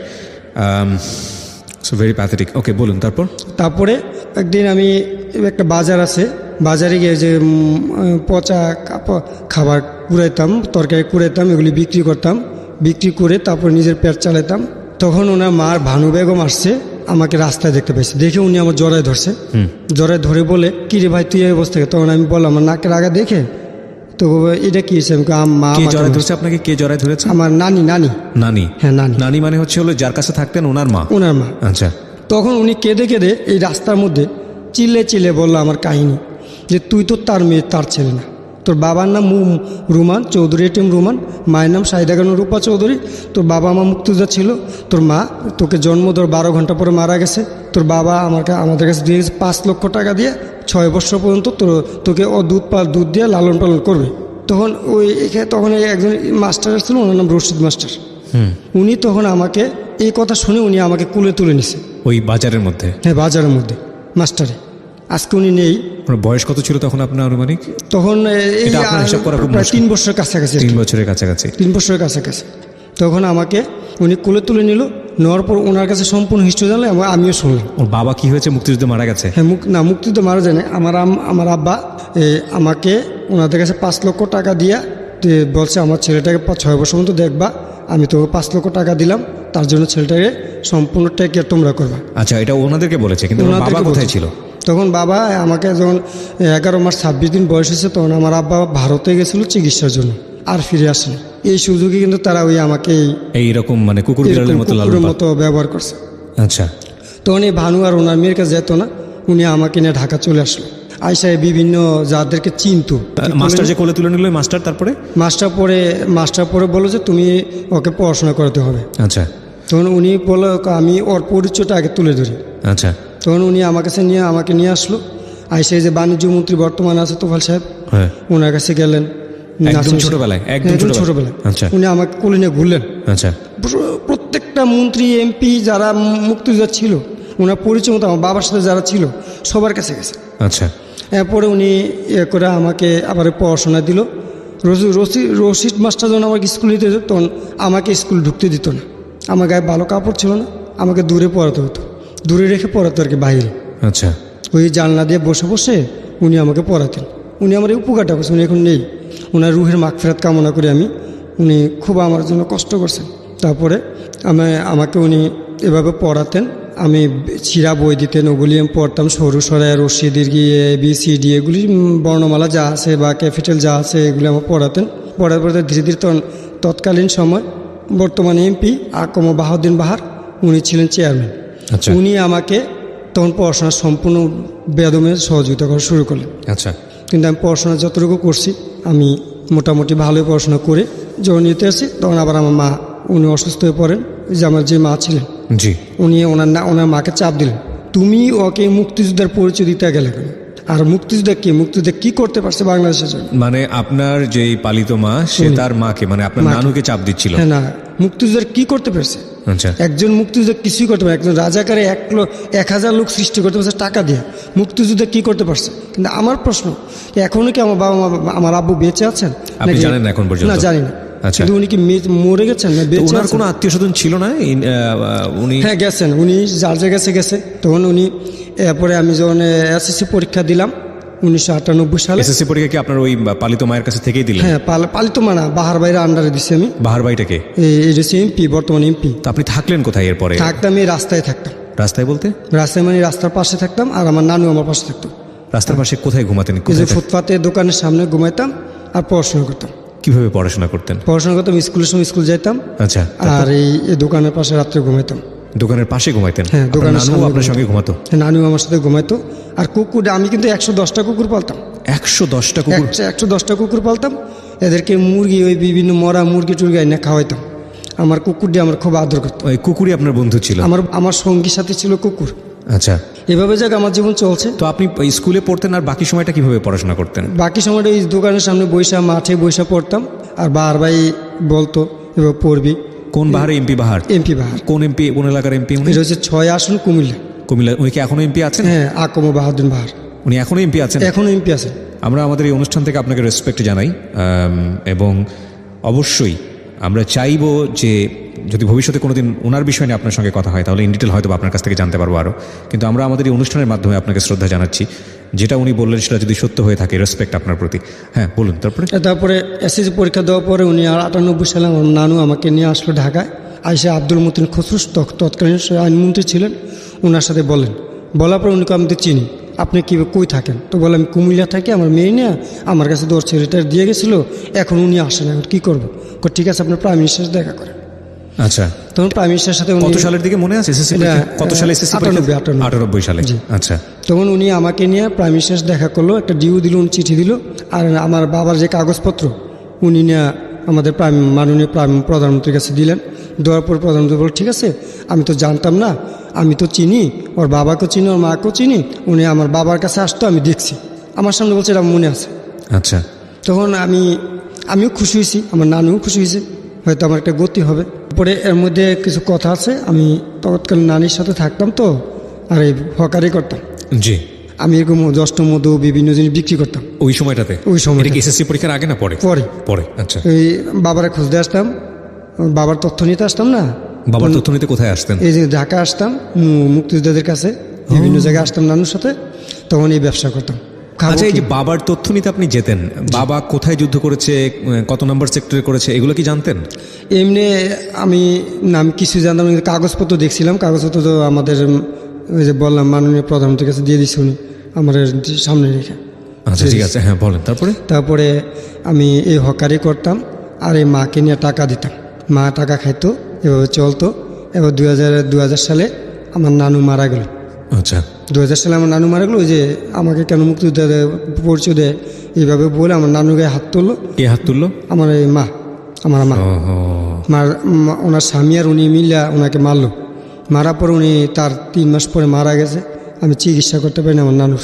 So very pathetic. ওকে, বলুন তারপর। তারপরে একদিন আমি, একটা বাজার আছে, বাজারে গিয়ে যে পচা খাবার কুড়াইতাম, তরকারি কুড়াইতাম, এগুলি বিক্রি করতাম। বিক্রি করে তারপর নিজের পেট চালাইতাম। তখন ওনার মার ভানু বেগম আসছে, আমাকে রাস্তায় দেখতে পাইছে, দেখে উনি আমার জড়ায় ধরছে। জড়ায় ধরে বলে, কি রে ভাই তুই এই অবস্থা? তখন আমি বললাম, আমার নাকের আগা দেখে তো এটা কি হয়েছে? মা কে জড়ায় ধরেছে আপনাকে? কে জড়ায় ধরেছে? আমার নানি। নানি? হ্যাঁ, নানি। নানি মানে হচ্ছে হলো যার কাছে থাকতেন ওনার মা? ওনার মা। আচ্ছা। তখন উনি কেঁদে কেঁদে এই রাস্তার মধ্যে চিল্লে বলল আমার কাহিনী, যে তুই তো তার মেয়ে, তার ছেলে না। তোর বাবার নাম রুমান চৌধুরী, এটিএম রুমান, মায়ের নাম শাহিদা খানম রূপা চৌধুরী। তোর বাবা মা মুক্তিযোদ্ধা ছিল, তোর মা তোকে জন্ম দেওয়ার 12 ঘন্টা পরে মারা গেছে। তোর বাবা আমাদের কাছে দিয়ে গেছে 5 লক্ষ টাকা দিয়ে, 6 বছর পর্যন্ত তোকে দুধ দিয়ে লালন পালন করবে। তখন তখন একজন মাস্টার ছিল, ওনার নাম রশিদ মাস্টার। উনি তখন আমাকে এই কথা শুনে উনি আমাকে কুলে তুলে নিছে ওই বাজারের মধ্যে? হ্যাঁ, বাজারের মধ্যে মাস্টারে। আজকে উনি নেই। বয়স কত ছিল তখন আপনার আনুমানিক? তখন এই এটা আপনার হিসাব করা খুব প্রায় মুশকিল। 3 বছরের কাছাকাছি। 3 বছরের কাছাকাছি? 3 বছরের কাছাকাছি। তখন আমাকে উনি কুলে তুলে নিল, নেওয়ার পর ওনার কাছে সম্পূর্ণ হিস্ট্রি জানলে আমিও শুনলাম। ওর বাবা কি হয়েছে? মুক্তিযুদ্ধে মারা গেছে? হ্যাঁ, মুক্তিযুদ্ধে মারা যায় না। আমার আব্বা আমাকে ওনাদের কাছে 5 লক্ষ টাকা দিয়া বলছে, আমার ছেলেটাকে 6 বছর পর্যন্ত দেখবা, আমি তোকে 5 লক্ষ টাকা দিলাম, তার জন্য ছেলেটাকে সম্পূর্ণ টেক কেয়ার তোমরা করবা। আচ্ছা, এটা ওনাদেরকে বলেছে, কিন্তু ওনার বাবা কোথায় ছিল? তখন বাবা আমাকে যখন 11 মাস 26 দিন বয়স হয়েছে, তখন আমার আব্বা ভারতে গেছিল চিকিৎসার জন্য, আর ফিরে আসেনি। এই সুযোগে কিন্তু তারা আমাকে এইরকম মানে কুকুর বিড়ালের মতো কুকুরের মতো ব্যবহার করছে। আচ্ছা। তখন এই ভানু আর ওনার মেয়ের কাছে যেত না, উনি আমাকে নিয়ে ঢাকা চলে আসলো। আইসায় বিভিন্ন যাদেরকে চিনতো। মাস্টার যে কোলে তুলে নিল, মাস্টার তারপরে? মাস্টার পরে বললো যে তুমি ওকে পড়াশোনা করাতে হবে। আচ্ছা। তখন উনি বললো, আমি ওর পরিচয়টা আগে তুলে ধরি। আচ্ছা। তখন উনি আমাকে নিয়ে আসলো। আইসে যে বাণিজ্য মন্ত্রী বর্তমানে আছে তোফাল সাহেব, হ্যাঁ, ওনার কাছে গেলেন। একদম ছোটবেলায়? একদম ছোটবেলায়। আচ্ছা। উনি আমাকে কোলে নিয়ে ঘুরলেন। আচ্ছা। প্রত্যেকটা মন্ত্রী এমপি যারা মুক্তিযোদ্ধা ছিল, ওনার পরিচয় মতো আমার বাবার সাথে যারা ছিল সবার কাছে গেছে। আচ্ছা। এরপরে উনি করে আমাকে আবার পড়াশোনা দিল। রশিদ মাস্টার যখন আমাকে স্কুল নিতে যেত, তখন আমাকে স্কুল ঢুকতে দিত না। আমার গায়ে ভালো কাপড় ছিল না, আমাকে দূরে পড়াতে হতো, দূরে রেখে পড়াতো আর কি, বাইরে। আচ্ছা। ওই জানলা দিয়ে বসে বসে উনি আমাকে পড়াতেন। উনি আমার এই উপকারটা করছেন, উনি এখন নেই। ওনার রুহের মাগফিরাত কামনা করি আমি। উনি খুব আমার জন্য কষ্ট করছেন। তারপরে আমাকে উনি এভাবে পড়াতেন। আমি ছিঁড়া বই দিতেন, ওগুলি আমি পড়তাম। সরু সরাই, রশি, দীর্ঘি, ABCD এগুলি বর্ণমালা যা আছে বা ক্যাপিটাল যা আছে এগুলি আমার পড়াতেন। পড়ার পরে ধীরে ধীরে তৎকালীন সময় বর্তমানে এমপি আকম বাহাউদ্দিন বাহার, উনি ছিলেন চেয়ারম্যান। আচ্ছা। উনি আমাকে তখন পড়াশোনা সম্পূর্ণ বেদমে সহযোগিতা করা শুরু করলেন। আচ্ছা। কিন্তু আমি পড়াশোনা যতটুকু করছি, আমি মোটামুটি ভালোই পড়াশোনা করে যখন নিতে আসি তখন আবার আমার মা উনি অসুস্থ হয়ে পড়েন। যে আমার যে মা ছিলেন জি, উনি ওনার মাকে চাপ দিলেন, তুমি ওকে মুক্তিযোদ্ধার পরিচয় দিতে গেলে কেন? আর মুক্তিযোদ্ধা কি করতে পারছে বাংলাদেশের জন্য? মানে আপনার যেই পালিত মা সে তার মাকে মানে আপনার নানুকে চাপ দিচ্ছিল। হ্যাঁ, না, মুক্তিযোদ্ধার কি করতে পারছে? আচ্ছা, একজন মুক্তিযোদ্ধা কিছুই করতে পারে, একজন রাজাকারে 1,000 লোক সৃষ্টি করতে পারছে টাকা দিয়ে, মুক্তিযোদ্ধা কি করতে পারছে? কিন্তু আমার প্রশ্ন, এখনো কি আমার বাবা মা আমার আব্বু বেঁচে আছেন? আপনি জানেন না এখন পর্যন্ত? না, জানি না। আচ্ছা, কিন্তু উনি কি মরে গেছেন না বেঁচে ওনার আছেন? কোনো আত্মীয় স্বজন ছিল না? উনি হ্যাঁ, গেছেন, উনি যার জায়গায় গেছে। তখন উনি এরপরে আমি যখন এসএসসি পরীক্ষা দিলাম 1998 সালে। এসএসসি পরীক্ষা কি আপনার ওই পালিত মায়ের কাছে থেকেই দিলেন? হ্যাঁ, পালিত মানা বাহার বাইরে আন্ডারে দিছি আমি। বাহার বাড়িটাকে? এই যে এমপি, বর্তমান এমপি। তো আপনি থাকলেন কোথায় এরপরে? থাকতাম এই রাস্তায় থাকতাম। রাস্তায় বলতে? রাস্তায় মানে রাস্তার পাশে থাকতাম, আর আমার নানু আমার পাশে থাকতো। রাস্তার পাশে কোথায় ঘুমাতেন? এই যে কোথায় থাকতেন? ফুটপাতে দোকানের সামনে ঘুমাইতাম আর পড়াশোনা করতাম। কিভাবে পড়াশোনা করতেন? পড়াশোনা করতাম, স্কুলের সময় স্কুল যাইতাম। আচ্ছা, আর এই দোকানের পাশে রাত্রে ঘুমাইতাম। দোকানের পাশে ঘুমাইতেন? হ্যাঁ, আপনার দোকানের নানু সামনে আপনার সঙ্গে ঘুমাতো? নানু আমার সাথে ঘুমাইতো। আর কুকুর, আমি কিন্তু 110টা কুকুর পালতাম। 110টা কুকুর? 110টা কুকুর পালতাম। এদেরকে মুরগি, ওই বিভিন্ন মরা মুরগি টুরগি এনে খাওয়াইতাম। আমার কুকুর দিয়ে আমার খুব আদর করতো। ওই কুকুরই আপনার বন্ধু ছিল? আমার সঙ্গীর সাথে ছিল কুকুর। আচ্ছা, এভাবে যাক আমার জীবন চলছে। তো আপনি স্কুলে পড়তেন আর বাকি সময়টা কিভাবে পড়াশোনা করতেন? বাকি সময়টা এই দোকানের সামনে বৈশা, মাঠে বৈশা পড়তাম। আর বাহার ভাই বলতো এবার পড়বি। কোন বাহারে? এমপি বাহার? এমপি বাহার। কোন এমপি? কোন এলাকার এমপি উনি? এটা হচ্ছে 6 আসন কুমিল্লা। কুমিল্লা? উনি কি এখনো এমপি আছেন? হ্যাঁ, আকম বাহাদুর বাহার উনি এখনো এমপি আছেন? এখনো এমপি আছেন। আমরা আমাদের এই অনুষ্ঠান থেকে আপনাকে রেসপেক্ট জানাই, এবং অবশ্যই আমরা চাইবো যে যদি ভবিষ্যতে কোনোদিন ওনার বিষয় নিয়ে আপনার সঙ্গে কথা হয় তাহলে ইন ডিটেল হয়তো আপনার কাছ থেকে জানতে পারবো আরও। কিন্তু আমরা আমাদের এই অনুষ্ঠানের মাধ্যমে আপনাকে শ্রদ্ধা জানাচ্ছি। যেটা উনি বললেন সেটা যদি সত্য হয়ে থাকে, রেসপেক্ট আপনার প্রতি। হ্যাঁ, বলুন। তারপরে এসএসসি পরীক্ষা দেওয়ার পরে উনি 98 সালে আমার নানু আমাকে নিয়ে আসলো ঢাকায়। আইসা আব্দুল মতিন খসরুস তৎকালীন আইনমন্ত্রী ছিলেন, ওনার সাথে বলার পর উনিকে আমি তো চিনি, আপনি কি কই থাকেন? তো বলে আমি কুমিল্লা থাকি, আমার মেয়ে নিয়ে আমার কাছে তোর ছেলেটার দিয়ে গেছিলো, এখন উনি আসেন, এখন কী করবো? ঠিক আছে, আপনার প্রাইম মিনিস্টার দেখা করেন। আচ্ছা, তখন প্রাইম মিনিস্টারের সাথে কত সালের দিকে মনে আছে? কত সালে? 98 সালে। আচ্ছা, তখন উনি আমাকে নিয়ে প্রাইম মিনিস্টার দেখা করলো, একটা ডিউ দিল, উনি চিঠি দিল। আর আমার বাবার যে কাগজপত্র উনি নিয়ে আমাদের মাননীয় প্রধানমন্ত্রীর কাছে দিলেন। দেওয়ার পর প্রধানমন্ত্রী বলল, ঠিক আছে, আমি তো জানতাম না, আমি তো চিনি, ওর বাবাকেও চিনি, ওর মাকেও চিনি। উনি আমার বাবার কাছে আসতো, আমি দেখছি, আমার সামনে বলছে, এটা মনে আছে। আচ্ছা, তখন আমিও খুশি হয়েছি, আমার নানুও খুশি হয়েছে, হয়তো আমার একটা গতি হবে। পরে এর মধ্যে কিছু কথা আছে, আমি তৎকালীন নানির সাথে থাকতাম তো, আর এই হকারি করতাম। জি, আমি এরকম যষ্ট মধু বিভিন্ন জিনিস বিক্রি করতাম ওই সময়টাতে। ওই সময় এসএসসি পরীক্ষার আগে না পরে? পরে। আচ্ছা, এই বাবারে খুঁজতে আসতাম, বাবার তথ্য নিতে আসতাম না। বাবার তথ্য নিতে কোথায় আসতেন? এই যে ঢাকা আসতাম, মুক্তিযোদ্ধাদের কাছে বিভিন্ন জায়গায় আসতাম নানুর সাথে, তখন এই ব্যবসা করতাম। আচ্ছা, এই যে বাবার তথ্য নিতে আপনি যেতেন, বাবা কোথায় যুদ্ধ করেছে, কত নম্বর সেক্টরে করেছে, এগুলো কি জানতেন? এমনি আমি কিছু জানতাম, কাগজপত্র দেখছিলাম, কাগজপত্র তো আমাদের ওই যে বললাম মাননীয় প্রধানমন্ত্রীর কাছে দিয়ে দিচ্ছি, উনি আমার সামনে রেখে। আচ্ছা, ঠিক আছে, হ্যাঁ বলেন। তারপরে আমি এই হকারি করতাম, আর এই মাকে নিয়ে টাকা দিতাম, মা টাকা খাইতো, এভাবে চলতো। এবার 2000 সালে আমার নানু মারা গেল। আচ্ছা, 2000 সালে আমার নানু মারা গেল। ওই যে আমাকে কেন মুক্তিযোদ্ধা পরিচয় দেয় এইভাবে বলে আমার নানু গায়ে হাত তুললো। কে হাত তুললো? আমার এই মা, আমার মা। ওনার স্বামী আর উনি মিলিয়া ওনাকে মারলো। মারার পর উনি তার 3 মাস পরে মারা গেছে। আমি চিকিৎসা করতে পারি না আমার নানুর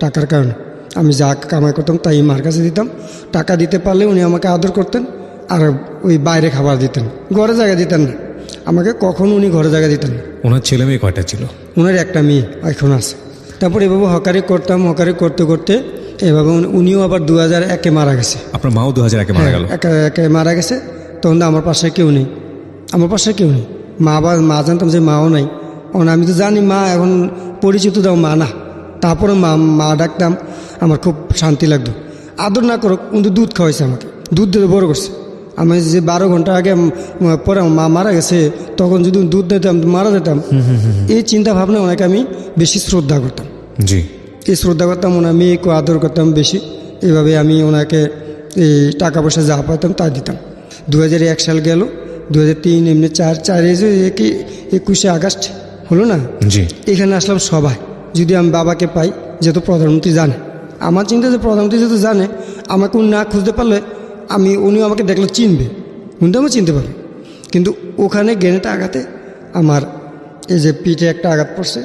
টাকার কারণে। আমি যা কামাই করতাম তাই মার কাছে দিতাম। টাকা দিতে পারলে উনি আমাকে আদর করতেন, আর ওই বাইরে খাবার দিতেন, ঘরে জায়গা দিতেন না আমাকে, কখনো উনি ঘরে জায়গা দিতেন না। ওনার ছেলে মেয়ে কয়টা ছিল? ওনার একটা মেয়ে এখন আছে। তারপর এভাবে হকারি করতাম, হকারি করতে করতে এভাবে উনিও আবার 2001-এ মারা গেছে। আপনার মাও 2001-এ মারা গেল? একে মারা গেছে। তখন আমার পাশে কেউ নেই, মা জানতাম যে মাও নাই। আমি তো জানি মা এখন পরিচিত দাও মা না, তারপরে মা ডাকতাম, আমার খুব শান্তি লাগতো। আদর না করুক, কিন্তু দুধ খাওয়াইছে আমাকে, দুধ দিয়ে বড় করছে। আমি যে 12 ঘন্টা আগে পরে মা মারা গেছে, তখন যদি দুধ দিতাম মারা যেতাম। এই চিন্তা ভাবনা ওনাকে আমি বেশি শ্রদ্ধা করতাম। জি, এই শ্রদ্ধা করতাম, ওনার মেয়েকে আদর করতাম বেশি। এইভাবে আমি ওনাকে এই টাকা পয়সা যা পাইতাম তা দিতাম। 2001 সাল গেল, 2003 এমনি 21 আগস্ট হলো না। জি, এখানে আসলাম সবাই, যদি আমি বাবাকে পাই, যেহেতু প্রধানমন্ত্রী জানে, আমার চিন্তা যে প্রধানমন্ত্রী যেহেতু জানে, আমাকে না খুঁজতে পারলে উনিও আমাকে দেখলে চিনবে, কিন্তু আমি চিনতে পারবে, কিন্তু ওখানে গ্রেনেডটা আঘাতে আমার এই যে পিঠে একটা আঘাত পড়ছে।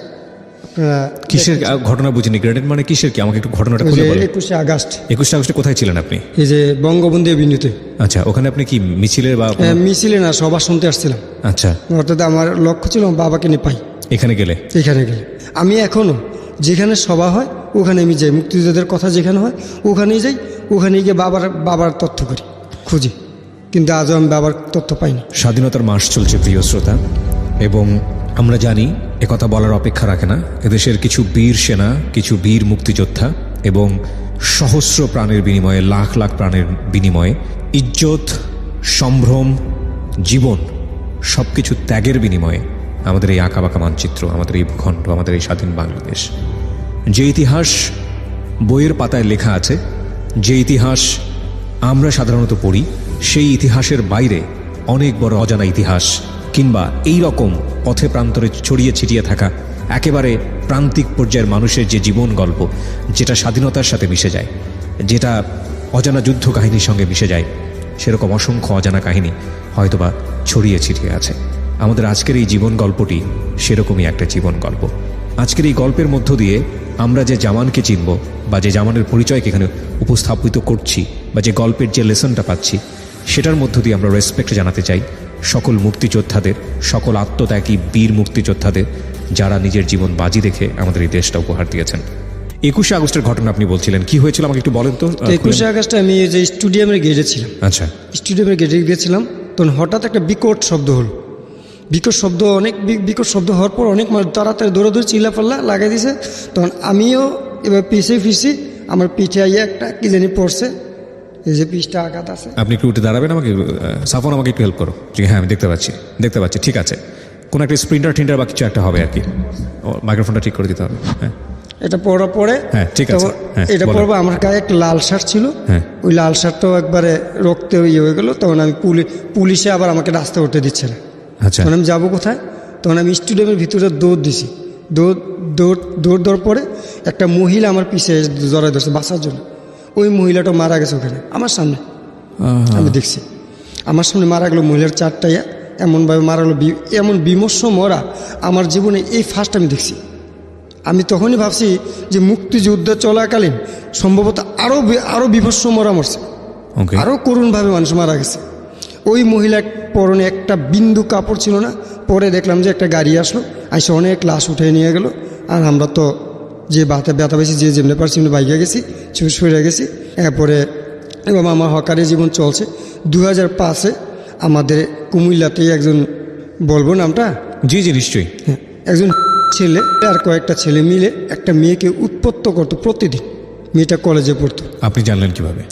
আপনারা কিসের ঘটনা বুঝিনি, গ্রেনেড মানে কিসের কি, আমাকে একটু ঘটনাটা ওই খুলে যে বলেন। 21শে আগস্ট 21 আগস্টে কোথায় ছিলেন আপনি? এই যে বঙ্গবন্ধু এভিনিউতে। আচ্ছা, ওখানে আপনি কি মিছিলের বা মিছিলে না, সভা শুনতে আসছিলাম। আচ্ছা, অর্থাৎ আমার লক্ষ্য ছিল আমার বাবাকে নিয়ে পাই এখানে গেলে এখানে গেলে। আমি এখনও যেখানে সভা হয় ওখানে আমি যাই, মুক্তিযোদ্ধাদের কথা যেখানে হয় ওখানেই যাই, ওখানে গিয়ে বাবার তথ্য করি, খুঁজি, কিন্তু আজও আমি বাবার তথ্য পাইনি। স্বাধীনতার মাস চলছে প্রিয় শ্রোতা, এবং আমরা জানি একথা বলার অপেক্ষা রাখে না, এদেশের কিছু বীর সেনা, কিছু বীর মুক্তিযোদ্ধা এবং সহস্র প্রাণের বিনিময়ে, লাখ লাখ প্রাণের বিনিময়ে, ইজ্জত, সম্ভ্রম, জীবন সব কিছু ত্যাগের বিনিময়ে আমাদের এই আঁকাবাঁকা মানচিত্র, আমাদের এই ভূখণ্ড, আমাদের এই স্বাধীন বাংলাদেশ, যে ইতিহাস বইয়ের পাতায় লেখা আছে, যে ইতিহাস আমরা সাধারণত পড়ি, সেই ইতিহাসের বাইরে অনেক বড় অজানা ইতিহাস, কিংবা এই রকম পথে প্রান্তরে ছড়িয়ে ছিটিয়ে থাকা একেবারে প্রান্তিক পর্যায়ের মানুষের যে জীবন গল্প, যেটা স্বাধীনতার সাথে মিশে যায়, যেটা অজানা যুদ্ধ কাহিনীর সঙ্গে মিশে যায়, সেরকম অসংখ্য অজানা কাহিনী হয়তোবা ছড়িয়ে ছিটিয়ে আছে। আমাদের আজকের এই জীবন গল্পটি সেরকমই একটা জীবন গল্প। আজকের এই গল্পের মধ্য দিয়ে আমরা যে জামানকে চিনব, বা যে জামানের পরিচয়কে এখানে উপস্থাপিত করছি, বা যে গল্পের যে লেসনটা পাচ্ছি, সেটার মধ্য দিয়ে আমরা রেসপেক্ট জানাতে চাই সকল মুক্তিযোদ্ধাদের, সকল আত্মত্যাগী বীর মুক্তিযোদ্ধাদের, যারা নিজের জীবন বাজি রেখে আমাদের এই দেশটা উপহার দিয়েছেন। 21শে আগস্টের ঘটনা আপনি বলছিলেন, কি হয়েছিল আমাকে একটু বলেন তো। 21শে আগস্টে আমি এই যে স্টেডিয়ামের গেটে ছিলাম। আচ্ছা, স্টেডিয়ামের গেটে গিয়েছিলাম, তখন হঠাৎ একটা বিকট শব্দ হলো। বিকট শব্দ, অনেক বিকট শব্দ হওয়ার পর অনেক মানুষ তাড়াতাড়ি দৌড়াদৌড়ি চিল্লাপাল্লা লাগাই দিয়েছে। তখন আমিও এবার পিছিয়ে ফিরছি, আমার পিঠে আইয়া একটা কি জানি পড়ছে, এই যে পিঠটা আঘাত আছে। আপনি একটু উঠে দাঁড়াবেন, আমাকে সাফন আমাকে একটু হেল্প করো। জি হ্যাঁ, আমি দেখতে পাচ্ছি, ঠিক আছে। কোনো একটা স্প্রিন্টার বা কিছু একটা হবে আর কি। মাইক্রোফোনটা ঠিক করে দিতে হবে। হ্যাঁ, এটা পড়ার পরে হ্যাঁ ঠিক আছে, হ্যাঁ, এটা বলেন। পড়বো। আমার গায়ে একটা লাল শার্ট ছিল, হ্যাঁ। ওই লাল শার্টটাও একবারে রক্তে ইয়ে হয়ে গেলো। তখন আমি পুলিশে আবার আমাকে রাস্তায় উঠতে দিচ্ছে না। আচ্ছা, তখন আমি যাবো কোথায়? তখন আমি স্টেডিয়ামের ভিতরে দৌড় দিছি। দৌড় দেওয়ার পরে একটা মহিলা আমার পিছিয়ে জড়াই ধরছে বাঁচার জন্য। ওই মহিলাটা মারা গেছে ওখানে আমার সামনে, আমি দেখছি আমার সামনে মারা গেলো। মহিলার চারটাইয়া এমনভাবে মারা গেলো, এমন বিমর্ষ মরা আমার জীবনে এই ফার্স্ট আমি দেখছি। আমি তখনই ভাবছি যে মুক্তিযুদ্ধ চলাকালীন সম্ভবত আরও বিভৎস মরা মরছে, ওকে, আরও করুণভাবে মানুষ মারা গেছে। ওই মহিলার পরনে একটা বিন্দু কাপড় ছিল না। পরে দেখলাম যে একটা গাড়ি আসলো, এসে অনেক লাশ উঠে নিয়ে গেল। আর আমরা তো যে ব্যথা পেয়েছি, যে যেমনি পারছি এমনি বাইকে গেছি, সরে গেছি। এরপরে এবং আমার হকারি জীবন চলছে। 2005-এ আমাদের কুমিল্লাতেই একজন, বলবো নামটা? জি নিশ্চয়ই। হ্যাঁ, একজন ছেলে আর কয়েকটা ছেলে মিলে একটা মেয়েকে উৎপত্ত করতো প্রতিদিন। মেয়েটা কলেজে পড়তো। আপনি জানলেন কিভাবে?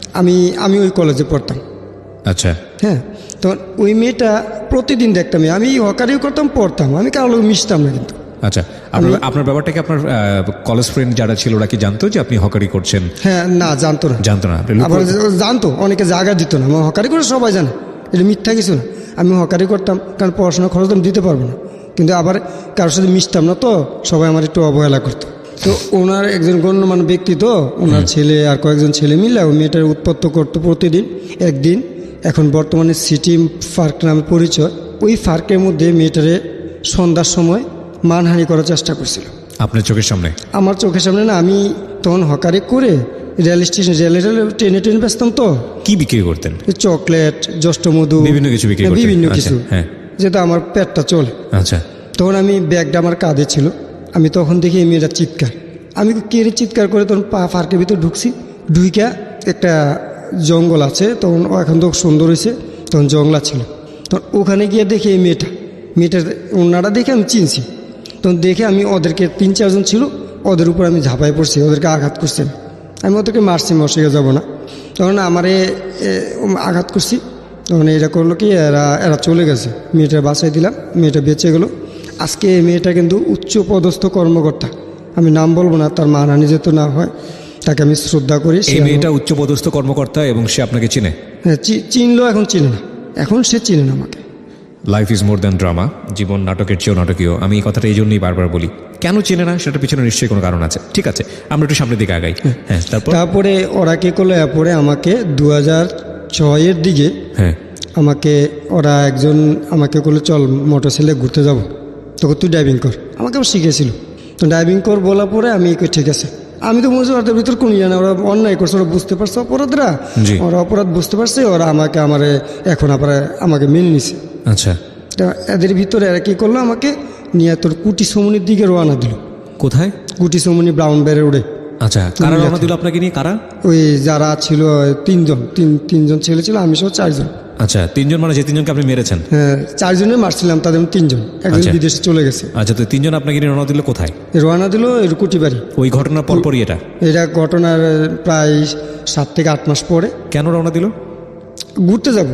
আমি ওই কলেজে পড়তাম। আচ্ছা, হ্যাঁ, তখন ওই মেয়েটা প্রতিদিন দেখতাম। আমি হকারিও করতাম, পড়তাম, আমি কারো লোক মিশতাম না। কিন্তু আচ্ছা, আপনার ব্যাপারটা কি আপনার কলেজ ফ্রেন্ড যারা ছিল ওরা কি জানতো যে আপনি হকারি করছেন? হ্যাঁ, না, জানতো না। আপনি আবার জানতো, অনেকে জায়গা দিত না। আমার হকারি করে সবাই জানে, এটা মিথ্যা কিছু না। আমি হকারি করতাম কারণ পড়াশোনা খরচ আমি দিতে পারবো না, কিন্তু আবার কারোর সাথে মিশতাম না, তো সবাই আমার একটু অবহেলা করতো। তো ওনার একজন গণ্যমান্য ব্যক্তি, তো ওনার ছেলে আর কয়েকজন ছেলে মিলে ওই মেয়েটার উৎপত্ত করতো প্রতিদিন। একদিন, এখন বর্তমানে সিটি পার্ক নামে পরিচয়, ওই পার্কের মধ্যে মেয়েটারে সন্ধ্যার সময় মানহানি করার চেষ্টা করছিল। আপনার চোখের সামনে? আমার চোখের সামনে না। আমি তখন হকারি করে রেল স্টেশন ট্রেনে বেচতাম। তো কি বিক্রি করতেন? চকলেট, জষ্ট মধু, বিভিন্ন কিছু বিক্রি করতেন? বিভিন্ন কিছু, হ্যাঁ, যেটা আমার পেটটা চলে। আচ্ছা, তখন আমি ব্যাগটা আমার কাঁধে ছিল, আমি তখন দেখি এই মেয়েটা চিৎকার। আমি কেড়ে চিৎকার করে তখন পার্কের ভিতরে ঢুকছি। ঢুইকা একটা জঙ্গল আছে, তখন এখন তো সুন্দর হয়েছে, তখন জঙ্গলা ছিল। তখন ওখানে গিয়ে দেখি এই মেয়েটার ওনারা দেখে আমি চিনছি। তখন দেখে আমি ওদেরকে 3-4 জন ছিল, ওদের উপর আমি ঝাঁপাই পড়ছি, ওদেরকে আঘাত করছি। আমি ওদেরকে মারছি, মশিয়ে যাব না। তখন আমারে আঘাত করছি। তখন এরা করলো কি, এরা চলে গেছে। মেয়েটা বাঁচাই দিলাম, মেয়েটা বেঁচে গেল। আজকে এই মেয়েটা কিন্তু উচ্চ পদস্থ কর্মকর্তা, আমি নাম বলবো না, তার মানহানি যেত না হয়, তাকে আমি শ্রদ্ধা করি। এই মেয়েটা উচ্চ পদস্থ কর্মকর্তা এবং সে আপনাকে চিনে? হ্যাঁ, চিনলো। এখন চিনে না, এখন সে চিনে না আমাকে। Life is more than drama, জীবন নাটকের চেয়েও নাটকীয়। আমি এই কথাটা এই জন্যই বারবার বলি। কেন চেনে না সেটার পিছনে নিশ্চয়ই কোনো কারণ আছে। ঠিক আছে, আমরা একটু সামনের দিকে আগাই। হ্যাঁ, তারপরে ওরা কি করলো, এরপরে আমাকে 2006-এর দিকে হ্যাঁ আমাকে ওরা একজন আমাকে বললো চল মোটর সাইকেলে ঘুরতে যাবো, তখন তুই ড্রাইভিং কর, আমাকে আবার শিখেছিল। তো ড্রাইভিং কর বলার পরে আমি ঠিক আছে, আমি তো বুঝতে ওদের ভিতর কোন জানা ওরা অন্যায় করছে, ওরা বুঝতে পারছে অপরাধরা, জি। ওরা অপরাধ বুঝতে পারছে, ওরা এখন আবার আমাকে মেনে নিছে। আচ্ছা, তা এদের ভিতরে এরা কী করলো, আমাকে নিয়ে তোর কুটি সমনির দিকে রওনা দিল। কোথায়? কুটি সমনি ব্রাউন ব্যারের উড়ে। আচ্ছা, কারা রওনা দিল আপনাকে নিয়ে? কারা? ওই যারা ছিল তিনজন ছেলে ছিল, আমি সহ 4 জন। আচ্ছা, 3 জন মানে যে 3 জনকে আপনি মেরেছেন? হ্যাঁ, 4 জনে মারছিলাম, তাদের 3 জন, একজন আচ্ছা। বিদেশে চলে গেছে। আচ্ছা, তো 3 জন আপনাকে নিয়ে রওনা দিল কোথায়? রওনা দিল এর কুটিবাড়ি। ওই ঘটনার পরপরই এটা? এটা ঘটনার প্রায় 7 থেকে 8 মাস পরে। কেন রওনা দিল? ঘুরতে যাব।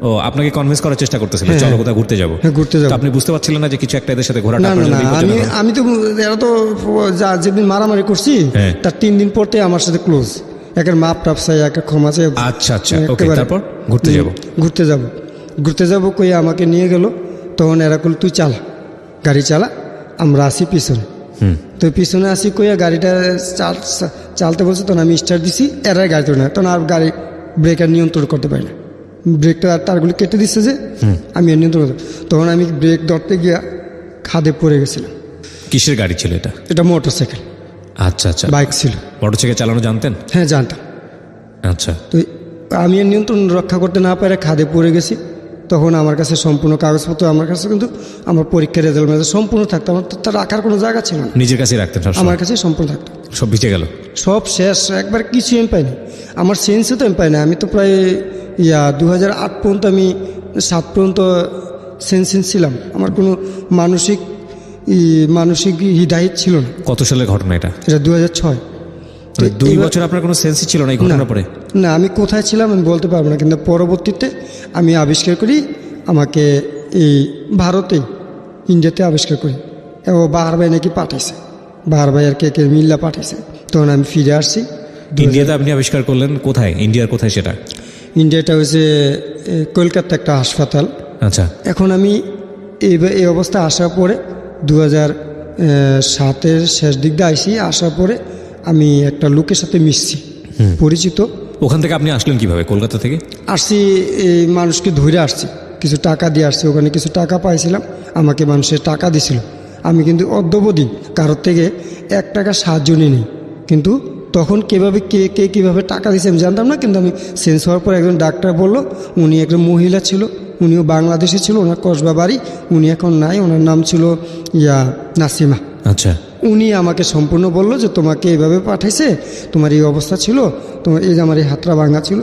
ও, আপনাকে কনভিন্স করার চেষ্টা করতেছিল, হ্যাঁ। চলো কোথাও ঘুরতে যাবো। হ্যাঁ, ঘুরতে যাব। তো আপনি বুঝতে পারছিলেন না যে কিছু একটা এদের সাথে ঘোরাটা না আপনার না জন্য না, বিপজ্জনক হবে? আমি তো এরা তো যেদিন মারামারি করছি হ্যাঁ। তার 3 দিন পরতে আমার সাথে ক্লোজ, একের মাপ টাপ চাই, একের ক্ষমা চাই। আচ্ছা আচ্ছা, ওকে, একেবারে। তারপর ঘুরতে যাব? ঘুরতে যাব কই আমাকে নিয়ে গেল, তখন এরা কল তুই চালা, গাড়ি চালা, আমরা আসি পিছনে। তো পিছনে আসি কইয়া গাড়িটা চালতে বলছে, তখন আমি স্টার্ট দিছি, এরাই গাড়ি তোলে না, তখন আর গাড়ি ব্রেক আর নিয়ন্ত্রণ করতে পারি না, ব্রেকটা আর তারগুলি কেটে দিচ্ছে যে আমি আর নিয়ন্ত্রণ করতে, তখন আমি ব্রেক ধরতে গিয়া খাদে পড়ে গেছিলাম। কিসের গাড়ি ছিল এটা? এটা মোটর সাইকেল। আচ্ছা আচ্ছা, বাইক ছিল। মোটরসাইকেল চালানো জানতেন? হ্যাঁ, জানতাম। আচ্ছা, তো আমি আর নিয়ন্ত্রণ রক্ষা করতে না পারে খাদে পড়ে গেছি। তখন আমার কাছে সম্পূর্ণ কাগজপত্র, আমার কাছে কিন্তু আমার পরীক্ষার রেজাল্ট সম্পূর্ণ থাকতো, আমার তো তার রাখার কোনো জায়গা ছিল না, নিজের কাছে রাখতেন সব? আমার কাছে সম্পূর্ণ থাকতো। সব ভিজে গেল? সব শেষ, একবার কিছু আমি পাইনি, আমার সেন্সে তো আমি পাই না। আমি তো প্রায় 2008 পর্যন্ত, আমি 7 পর্যন্ত সেন্স ছিলাম, আমার কোনো মানসিক হিদায়ত ছিল না। কত সালের ঘটনা এটা? এটা 2006। তো 2 বছর আপনার কোনো সেন্সই ছিল না এই ঘটনার পরে? না, আমি কোথায় ছিলাম আমি বলতে পারবো না, কিন্তু পরবর্তীতে আমি আবিষ্কার করি, আমাকে এই ভারতেই, ইন্ডিয়াতে আবিষ্কার করি, এবং বাহার ভাই নাকি পাঠাইছে, বাহার ভাই আর কে মিল্লা পাঠাইছে, তখন আমি ফিরে আসছি। ইন্ডিয়াতে আপনি আবিষ্কার করলেন? কোথায়? ইন্ডিয়ার কোথায় সেটা? ইন্ডিয়াটা হচ্ছে কলকাতা একটা হাসপাতাল। আচ্ছা, এখন আমি এই অবস্থা আসার পরে 2007-এর শেষ দিক দিয়ে আসার পরে আমি একটা লোকের সাথে মিশছি, পরিচিত। ওখান থেকে আপনি আসলেন কিভাবে? কলকাতা থেকে আসছি, এই মানুষকে ধরে আসছি, কিছু টাকা দিয়ে আসছি, ওখানে কিছু টাকা পাইছিলাম, আমাকে মানুষের টাকা দিছিল। আমি কিন্তু অদ্যবধি কারোর থেকে 1 টাকা সাহায্য নিই, কিন্তু তখন কীভাবে টাকা দিয়েছে আমি জানতাম না। কিন্তু আমি সেন্স হওয়ার পর একজন ডাক্তার বলল, উনি একজন মহিলা ছিল, উনিও বাংলাদেশে ছিল, ওনার কসবা বাড়ি, উনি এখন নাই, ওনার নাম ছিল নাসিমা। আচ্ছা, উনি আমাকে সম্পূর্ণ বলল যে তোমাকে এইভাবে পাঠাইছে, তোমার এই অবস্থা ছিল, তোমার এই যে আমার এই হাতটা ভাঙা ছিল,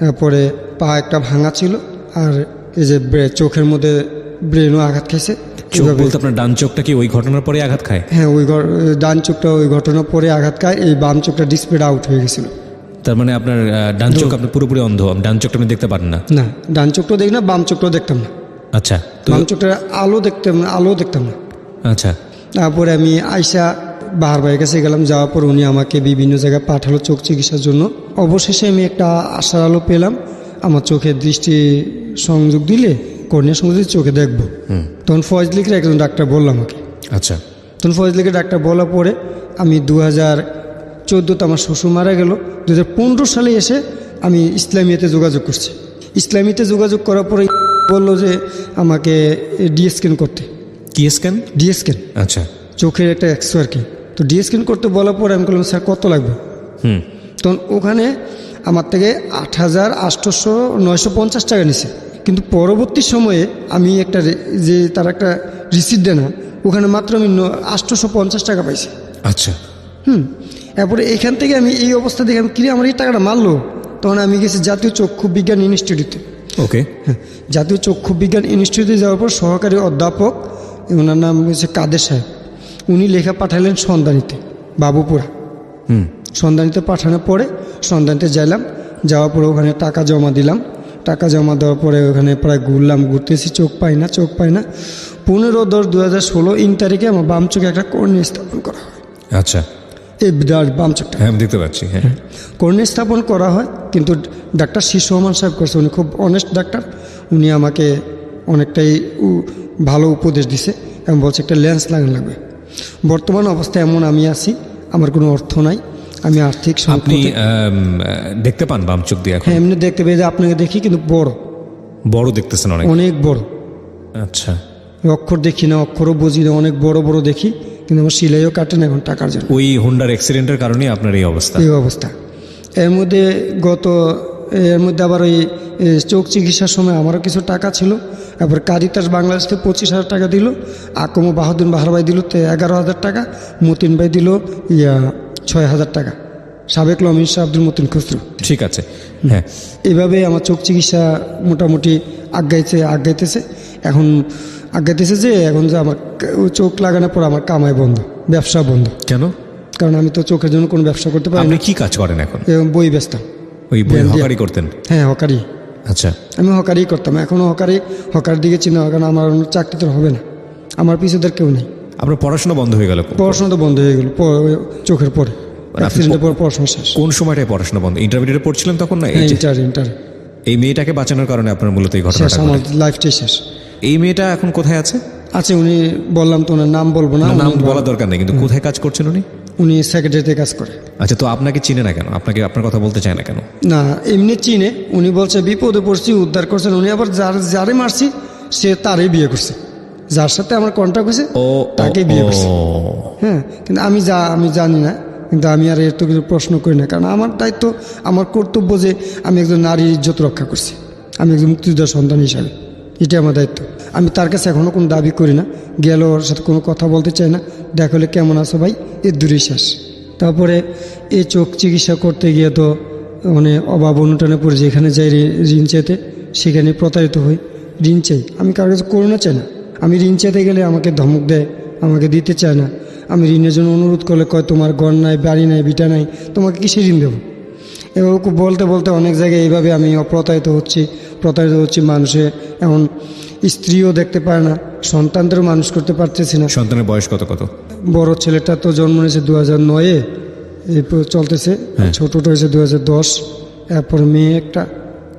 তারপরে পা একটা ভাঙা ছিল, আর এই যে চোখের মধ্যে ব্রেনও আঘাত খাইছে। চোখ বলতে আপনার ডান চোখটা কি ওই ঘটনার পরে আঘাত খায়? হ্যাঁ, ডান চোখটা ওই ঘটনার পরে আঘাত খায়, এই বাম চোখটা ডিসপ্লেটা আউট হয়ে গেছিল। তার মানে আপনার ডান চোখ আপনি পুরোপুরি অন্ধ, ডান চোখটা আপনি দেখতে পারেন না? না, ডান চোখটাও দেখি না, বাম চোখটাও দেখতাম না। আচ্ছা, তো বাম চোখটা আলো দেখতাম না। আচ্ছা, তারপরে আমি আইসা বাহার ভাইয়ের কাছে গেলাম, যাওয়ার পর উনি আমাকে বিভিন্ন জায়গায় পাঠালো চোখ চিকিৎসার জন্য। অবশেষে আমি একটা আশার আলো পেলাম, আমার চোখের দৃষ্টি সংযোগ দিলে, কর্নিয়া সংযোগ দিলে চোখে দেখবো। তখন ফজলিকের একজন ডাক্তার বলল আমাকে। আচ্ছা, তখন ফজলিকের ডাক্তার বলার পরে আমি 2014-তে আমার শ্বশুর মারা গেল, 2015 সালে এসে আমি ইসলামিয়াতে যোগাযোগ করছি। ইসলামিয়াতে যোগাযোগ করার পরে বললো যে আমাকে ডিএসক্যান করতে। কি স্ক্যান? ডিএসক্যান, আচ্ছা, চোখের একটা এক্সরে আর কি। তো ডিএসক্যান করতে বলার পরে আমি বললাম স্যার কত লাগবে? তখন ওখানে আমার থেকে 8,800-950 টাকা নিছে। কিন্তু পরবর্তী সময়ে আমি যে তার একটা রিসিপ্ট দেয় না, ওখানে মাত্র আমি 850 টাকা পাইছি। আচ্ছা, এরপরে এখান থেকে আমি এই অবস্থা দেখে আমি আমার এই টাকাটা মারলো, তখন আমি গেছি জাতীয় চক্ষু বিজ্ঞান ইনস্টিটিউটে। ওকে, জাতীয় চক্ষু বিজ্ঞান ইনস্টিটিউটে যাওয়ার পর সহকারী অধ্যাপক, ওনার নাম হচ্ছে কাদের সাহেব, উনি লেখা পাঠালেন সন্ধানীতে, বাবুপুরা। সন্ধানীতে পাঠানোর পরে সন্ধানীতে যাওয়ার পরে ওখানে টাকা জমা দিলাম। টাকা জমা দেওয়ার পরে ওখানে প্রায় ঘুরতেছি, চোখ পাই না। 15/10/2016 ইন তারিখে আমার বাম চোখে একটা কর্নিয়া স্থাপন করা হয়। আচ্ছা, এই বাম চোখটা, হ্যাঁ আমি দেখতে পাচ্ছি, হ্যাঁ। কর্নিয়া স্থাপন করা হয়, কিন্তু ডাক্তার শীর্ষ রহমান সাহেব করছে, উনি খুব অনেস্ট ডাক্তার। উনি আমাকে অনেকটাই ভালো উপদেশ দিছে এবং বলছে একটা লেন্স লাগানো লাগবে। বর্তমান অবস্থায় এমন আমি আছি, আমার কোনো অর্থ নাই, আমি আর্থিক আপনি সংকটে দেখতে পান বাম চোখ দিয়ে এখন? হ্যাঁ, এমনি দেখতে পেয়ে যে আপনাকে দেখি, কিন্তু বড়, বড় দেখতেছেন অনেক? অনেক বড়। আচ্ছা, অক্ষর দেখি না, অক্ষরও বুঝি না, অনেক বড় বড় দেখি, কিন্তু আমার সিলাইও কাটে না এখন টাকার জন্য। ওই হোন্ডার অ্যাক্সিডেন্টের কারণে আপনার এই অবস্থা? এই অবস্থা। এর মধ্যে আবার ওই চোখ চিকিৎসার সময় আমারও কিছু টাকা ছিল। এবার কারিতাস বাংলাদেশ থেকে 25,000 টাকা দিল, আকমো বাহাদুর বাহার ভাই দিল 11,000 টাকা, মতিন ভাই দিল 6,000 টাকা, সাবেক লমিন শাহ আব্দুল মতিন খুসরু। ঠিক আছে, হ্যাঁ। এইভাবে আমার চোখ চিকিৎসা মোটামুটি আগাইতেছে এখন যে এখন যে আমার চোখ লাগানোর পর আমার কামাই বন্ধ, ব্যবসা বন্ধ। কেন? কারণ আমি তো চোখের জন্য কোনো ব্যবসা করতে পারি আপনি না। কি কাজ করেন এখন? বই বেচতাম। ওই বই হকারি করতেন? হ্যাঁ, হকারি। আচ্ছা, আমি হকারি করতাম, এখনও হকার দিকে চিন্তা, কারণ আমার চাকরি তো হবে না, আমার পিছুদের কেউ নেই। আপনার পড়াশোনা বন্ধ হয়ে গেল? পড়াশোনা তো বন্ধ হয়ে গেল চোখের পরে, অ্যাক্সিডেন্টের পর পড়াশোনা শেষ। কোন সময়টায় পড়াশোনা বন্ধ? ইন্টারমিডিয়েটে পড়ছিলেন তখন না? এই যে ইন্টার এই মেয়েটাকে বাঁচানোর কারণে আপনার মূলত এই শেষ, ঘটনাটা আমার ঘটে। লাইফটাই শেষ। এই মেয়েটা এখন কোথায় আছে? আছে, উনি বললাম তো, ওনার নাম বলবো না। নাম বলা দরকার নেই, কিন্তু কোথায় কাজ করছেন উনি? উনি সেক্রেটারিতে কাজ করে। আচ্ছা, তো আপনাকে চিনে না কেন? আপনার কথা বলতে চায় না কেন? না, এমনি চিনে। উনি বলছে বিপদে পড়ছি, উদ্ধার করছেন। উনি আবার যারে মারছি সে তারই বিয়ে করছে, যার সাথে আমার কন্ট্যাক্ট হয়েছে তাকে বিয়ে করছে। হ্যাঁ, কিন্তু আমি জানি না, কিন্তু আমি আর এত কিছু প্রশ্ন করি না, কারণ আমার দায়িত্ব, আমার কর্তব্য যে আমি একজন নারীর ইজ্জত রক্ষা করছি, আমি একজন মুক্তিযোদ্ধার সন্তান হিসাবে, এটা আমার দায়িত্ব। আমি তার কাছে এখনও কোনো দাবি করি না, গেল ওর সাথে কোনো কথা বলতে চাই না, দেখা হলে কেমন আছো ভাই, এর দূরই শেষ। তারপরে এই চোখ চিকিৎসা করতে গিয়ে তো মানে অভাব অনুটানে পড়ে, যেখানে যাই ঋণ চাইতে সেখানে প্রতারিত হই। ঋণ চাই, আমি কারোর কাছে করোনা চাই না, আমি ঋণ চাইতে গেলে আমাকে ধমক দেয়, আমাকে দিতে চায় না। আমি ঋণের জন্য অনুরোধ করলে কয় তোমার ঘর নাই, বাড়ি নাই, বিটা নাই, তোমাকে কিসে ঋণ দেবো? এবার বলতে বলতে অনেক জায়গায় এইভাবে আমি প্রতারিত হচ্ছি। মানুষে এমন স্ত্রীও দেখতে পায় না, সন্তানদেরও মানুষ করতে পারতেছি না। সন্তানের বয়স কত? বড় ছেলেটা তো জন্ম নিয়েছে 2009-এ, এরপর চলতেছে। ছোটটা হয়েছে 2010। এরপর মেয়ে একটা।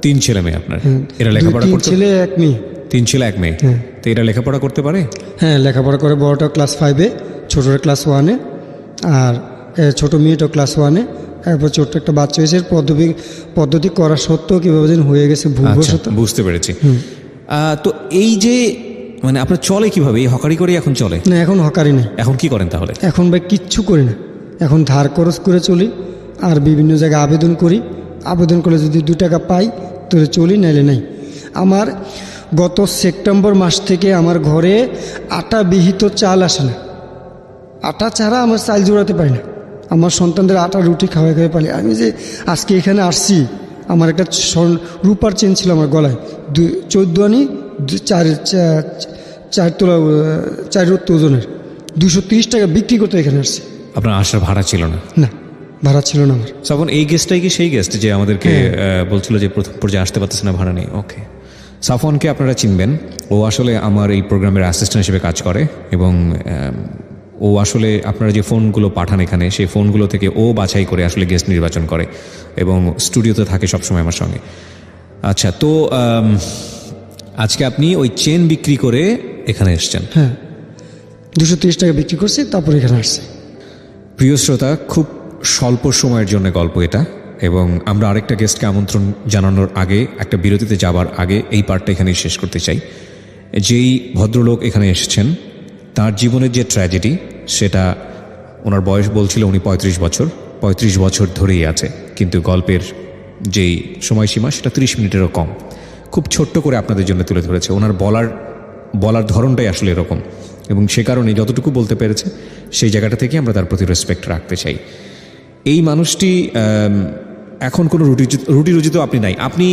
3 ছেলে মেয়ে আপনার? এরা লেখাপড়া করতে? 3 ছেলে 1 মেয়ে। 3 ছেলে 1 মেয়ে। তো এরা লেখাপড়া করতে পারে? হ্যাঁ, লেখাপড়া করে। বড়টা ক্লাস 5-এ, ছোটটা ক্লাস 1-এ, আর ছোট মেয়েটাও ক্লাস 1-এ। এরপর ছোট্ট একটা বাচ্চা হয়েছে। পদ্ধতি করা সত্ত্বেও কীভাবে যেন হয়ে গেছে ভুলবশত। বুঝতে পেরেছি। তো এই যে মানে আপনার চলে কিভাবে? এই হকারি করে এখন চলে? না, এখন হকারি নেই। এখন কি করেন তাহলে? এখন ভাই কিচ্ছু করি না, এখন ধার খরচ করে চলি, আর বিভিন্ন জায়গায় আবেদন করি। আবেদন করলে যদি 2 টাকা পাই তো চলি, নাইলে নাই। আমার গত সেপ্টেম্বর মাস থেকে আমার ঘরে আটা বিহিত চাল আসে না। আটা ছাড়া আমার চাল জোড়াতে পারি না, আমার সন্তানদের আটা রুটি খাওয়াই পারি। আমি যে আজকে এখানে আসছি, আমার একটা রূপার চেন ছিল আমার গলায়, 14 আনি 4 তোলা 4 রত্ত ওজনের, 230 টাকা বিক্রি করতে এখানে আসছি। আপনার আসার ভাড়া ছিল না? না, ভাড়া ছিল না আমার। তখন এই গেস্টটাই কি সেই গেস্ট যে আমাদেরকে বলছিল যে প্রথম পর্যায়ে আসতে পারতেছে না, ভাড়া নেই? ওকে। সাফওয়ানকে আপনারা চিনবেন, ও আসলে আমার এই প্রোগ্রামের অ্যাসিস্ট্যান্ট হিসেবে কাজ করে, এবং ও আসলে আপনারা যে ফোনগুলো পাঠান এখানে, সেই ফোনগুলো থেকে ও বাছাই করে আসলে গেস্ট নির্বাচন করে, এবং স্টুডিওতে থাকে সবসময় আমার সঙ্গে। আচ্ছা, তো আজকে আপনি ওই চেন বিক্রি করে এখানে এসছেন? হ্যাঁ, 230 টাকা বিক্রি করছি, তারপর এখানে আসছি। প্রিয় শ্রোতা, খুব স্বল্প সময়ের জন্য গল্প এটা, এবং আমরা আরেকটা গেস্টকে আমন্ত্রণ জানানোর আগে, একটা বিরতিতে যাবার আগে এই পার্টটা এখানেই শেষ করতে চাই। যেই ভদ্রলোক এখানে এসেছেন, তার জীবনের যে ট্র্যাজেডি, সেটা ওনার বয়স বলছিল উনি 35 বছর ধরেই আছে, কিন্তু গল্পের যেই সময়সীমা সেটা 30 মিনিটেরও কম। খুব ছোট্ট করে আপনাদের জন্য তুলে ধরেছে। ওনার বলার ধরনটাই আসলে এরকম, এবং সে কারণে যতটুকু বলতে পেরেছে সেই জায়গাটা থেকে আমরা তার প্রতি রেসপেক্ট রাখতে চাই। এই মানুষটি এখন কোনো রুটি রুজি তো আপনি নাই, আপনি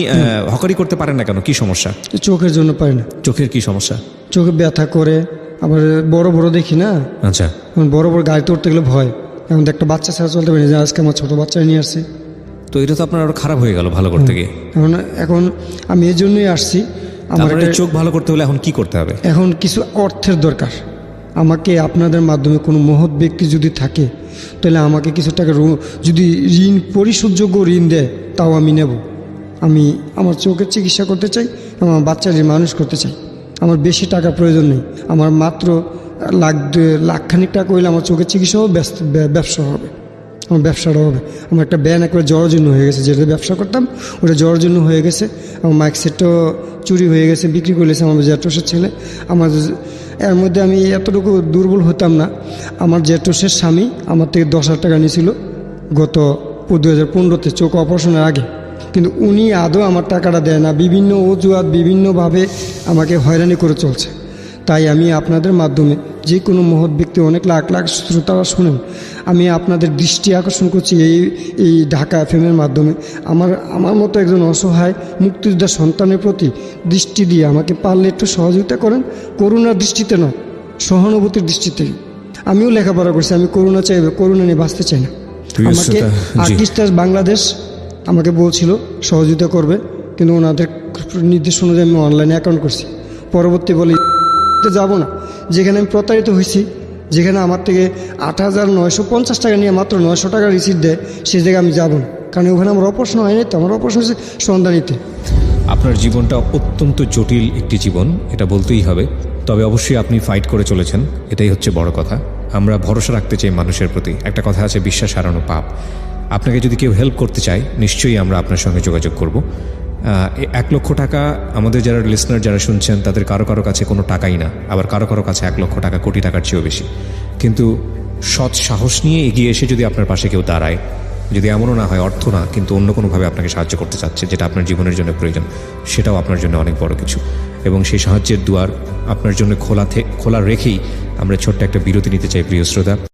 হকারি করতে পারেন না কেন? কি সমস্যা? চোখের জন্য পারি না। চোখের কি সমস্যা? চোখে ব্যথা করে, আবার বড় বড় দেখি না। আচ্ছা, বড় বড় গাড়িতে উঠতে গেলে ভয়। এখন একটা বাচ্চা ছাড়া চলতে পারি না, আজকে আমার ছোট বাচ্চা নিয়ে আসছি। তো এটা তো আপনার আরো খারাপ হয়ে গেল ভালো করতে গিয়ে। এখন আমি এই জন্যই আসছি। আমার চোখ ভালো করতে হলে এখন কি করতে হবে? এখন কিছু অর্থের দরকার। আমাকে আপনাদের মাধ্যমে কোনো মহৎ ব্যক্তি যদি থাকে, তাহলে আমাকে কিছু টাকা যদি ঋণ, পরিশোধযোগ্য ঋণ দেয়, তাও আমি নেব। আমি আমার চোখের চিকিৎসা করতে চাই, আমার বাচ্চার মানুষ করতে চাই। আমার বেশি টাকা প্রয়োজন নেই, আমার মাত্র লাখখানিক টাকা হইলে আমার চোখের চিকিৎসা হবে, ব্যবসা হবে। আমার ব্যবসাটা হবে। আমার একটা ব্যান একবার জরাজীর্ণ হয়ে গেছে, যেটা ব্যবসা করতাম ওটা জরাজীর্ণ হয়ে গেছে। আমার মাইক সেটটাও চুরি হয়ে গেছে, বিক্রি করে গেছে আমার জ্যাঠোসের ছেলে। আমার এর মধ্যে আমি এতটুকু দুর্বল হতাম না। আমার জ্যাঠোসের স্বামী আমার থেকে 10,000 টাকা নিয়েছিল গত 2015-তে চোখ অপারেশনের আগে, কিন্তু উনি আদৌ আমার টাকাটা দেয় না, বিভিন্ন অজুহাত বিভিন্নভাবে আমাকে হয়রানি করে চলছে। তাই আমি আপনাদের মাধ্যমে যে কোনো মহৎ ব্যক্তি, অনেক লাখ লাখ শ্রোতারা শুনেন, আমি আপনাদের দৃষ্টি আকর্ষণ করছি এই ঢাকা এফএমের মাধ্যমে। আমার মতো একজন অসহায় মুক্তিযোদ্ধার সন্তানের প্রতি দৃষ্টি দিয়ে আমাকে পারলে একটু সহযোগিতা করেন, করুণার দৃষ্টিতে নয়, সহানুভূতির দৃষ্টিতে। আমিও লেখাপড়া করছি, আমি করুণা চাইবে, করুণা নিয়ে বাঁচতে চাই না। আমাকে আর্টিস্টার্স বাংলাদেশ আমাকে বলছিল সহযোগিতা করবে, কিন্তু ওনাদের নির্দেশ অনুযায়ী আমি অনলাইনে অ্যাকাউন্ট করছি। পরবর্তী বলি যাব না, যেখানে আমি প্রতারিত হয়েছি, যেখানে আমার থেকে 8,950 টাকা নিয়ে মাত্র 900 টাকা রিসিট দেয়, সেই জায়গায় আমি যাব না। কারণ ওখানে আমার অপারেশন হয়নি, তো আমার অপারেশন হচ্ছে সন্ধানীতে। আপনার জীবনটা অত্যন্ত জটিল একটি জীবন, এটা বলতেই হবে। তবে অবশ্যই আপনি ফাইট করে চলেছেন, এটাই হচ্ছে বড় কথা। আমরা ভরসা রাখতে চাই মানুষের প্রতি। একটা কথা আছে, বিশ্বাস হারানো পাপ। আপনাকে যদি কেউ হেল্প করতে চায়, নিশ্চয়ই আমরা আপনার সঙ্গে যোগাযোগ করব। 1 লক্ষ টাকা আমাদের যারা লিসনার যারা শুনছেন, তাদের কারো কারো কাছে কোনো টাকাই না, আবার কারো কারো কাছে 1 লক্ষ টাকা কোটি টাকার চেয়েও বেশি। কিন্তু সৎ সাহস নিয়ে এগিয়ে এসে যদি আপনার পাশে কেউ দাঁড়ায়, যদি এমনও না হয় অর্থ না, কিন্তু অন্য কোনোভাবে আপনাকে সাহায্য করতে চাচ্ছে, যেটা আপনার জীবনের জন্য প্রয়োজন, সেটাও আপনার জন্য অনেক বড় কিছু। এবং সেই সাহায্যের দুয়ার আপনার জন্য খোলা রেখেই আমরা ছোট্ট একটা বিরতি নিতে চাই প্রিয় শ্রোতা।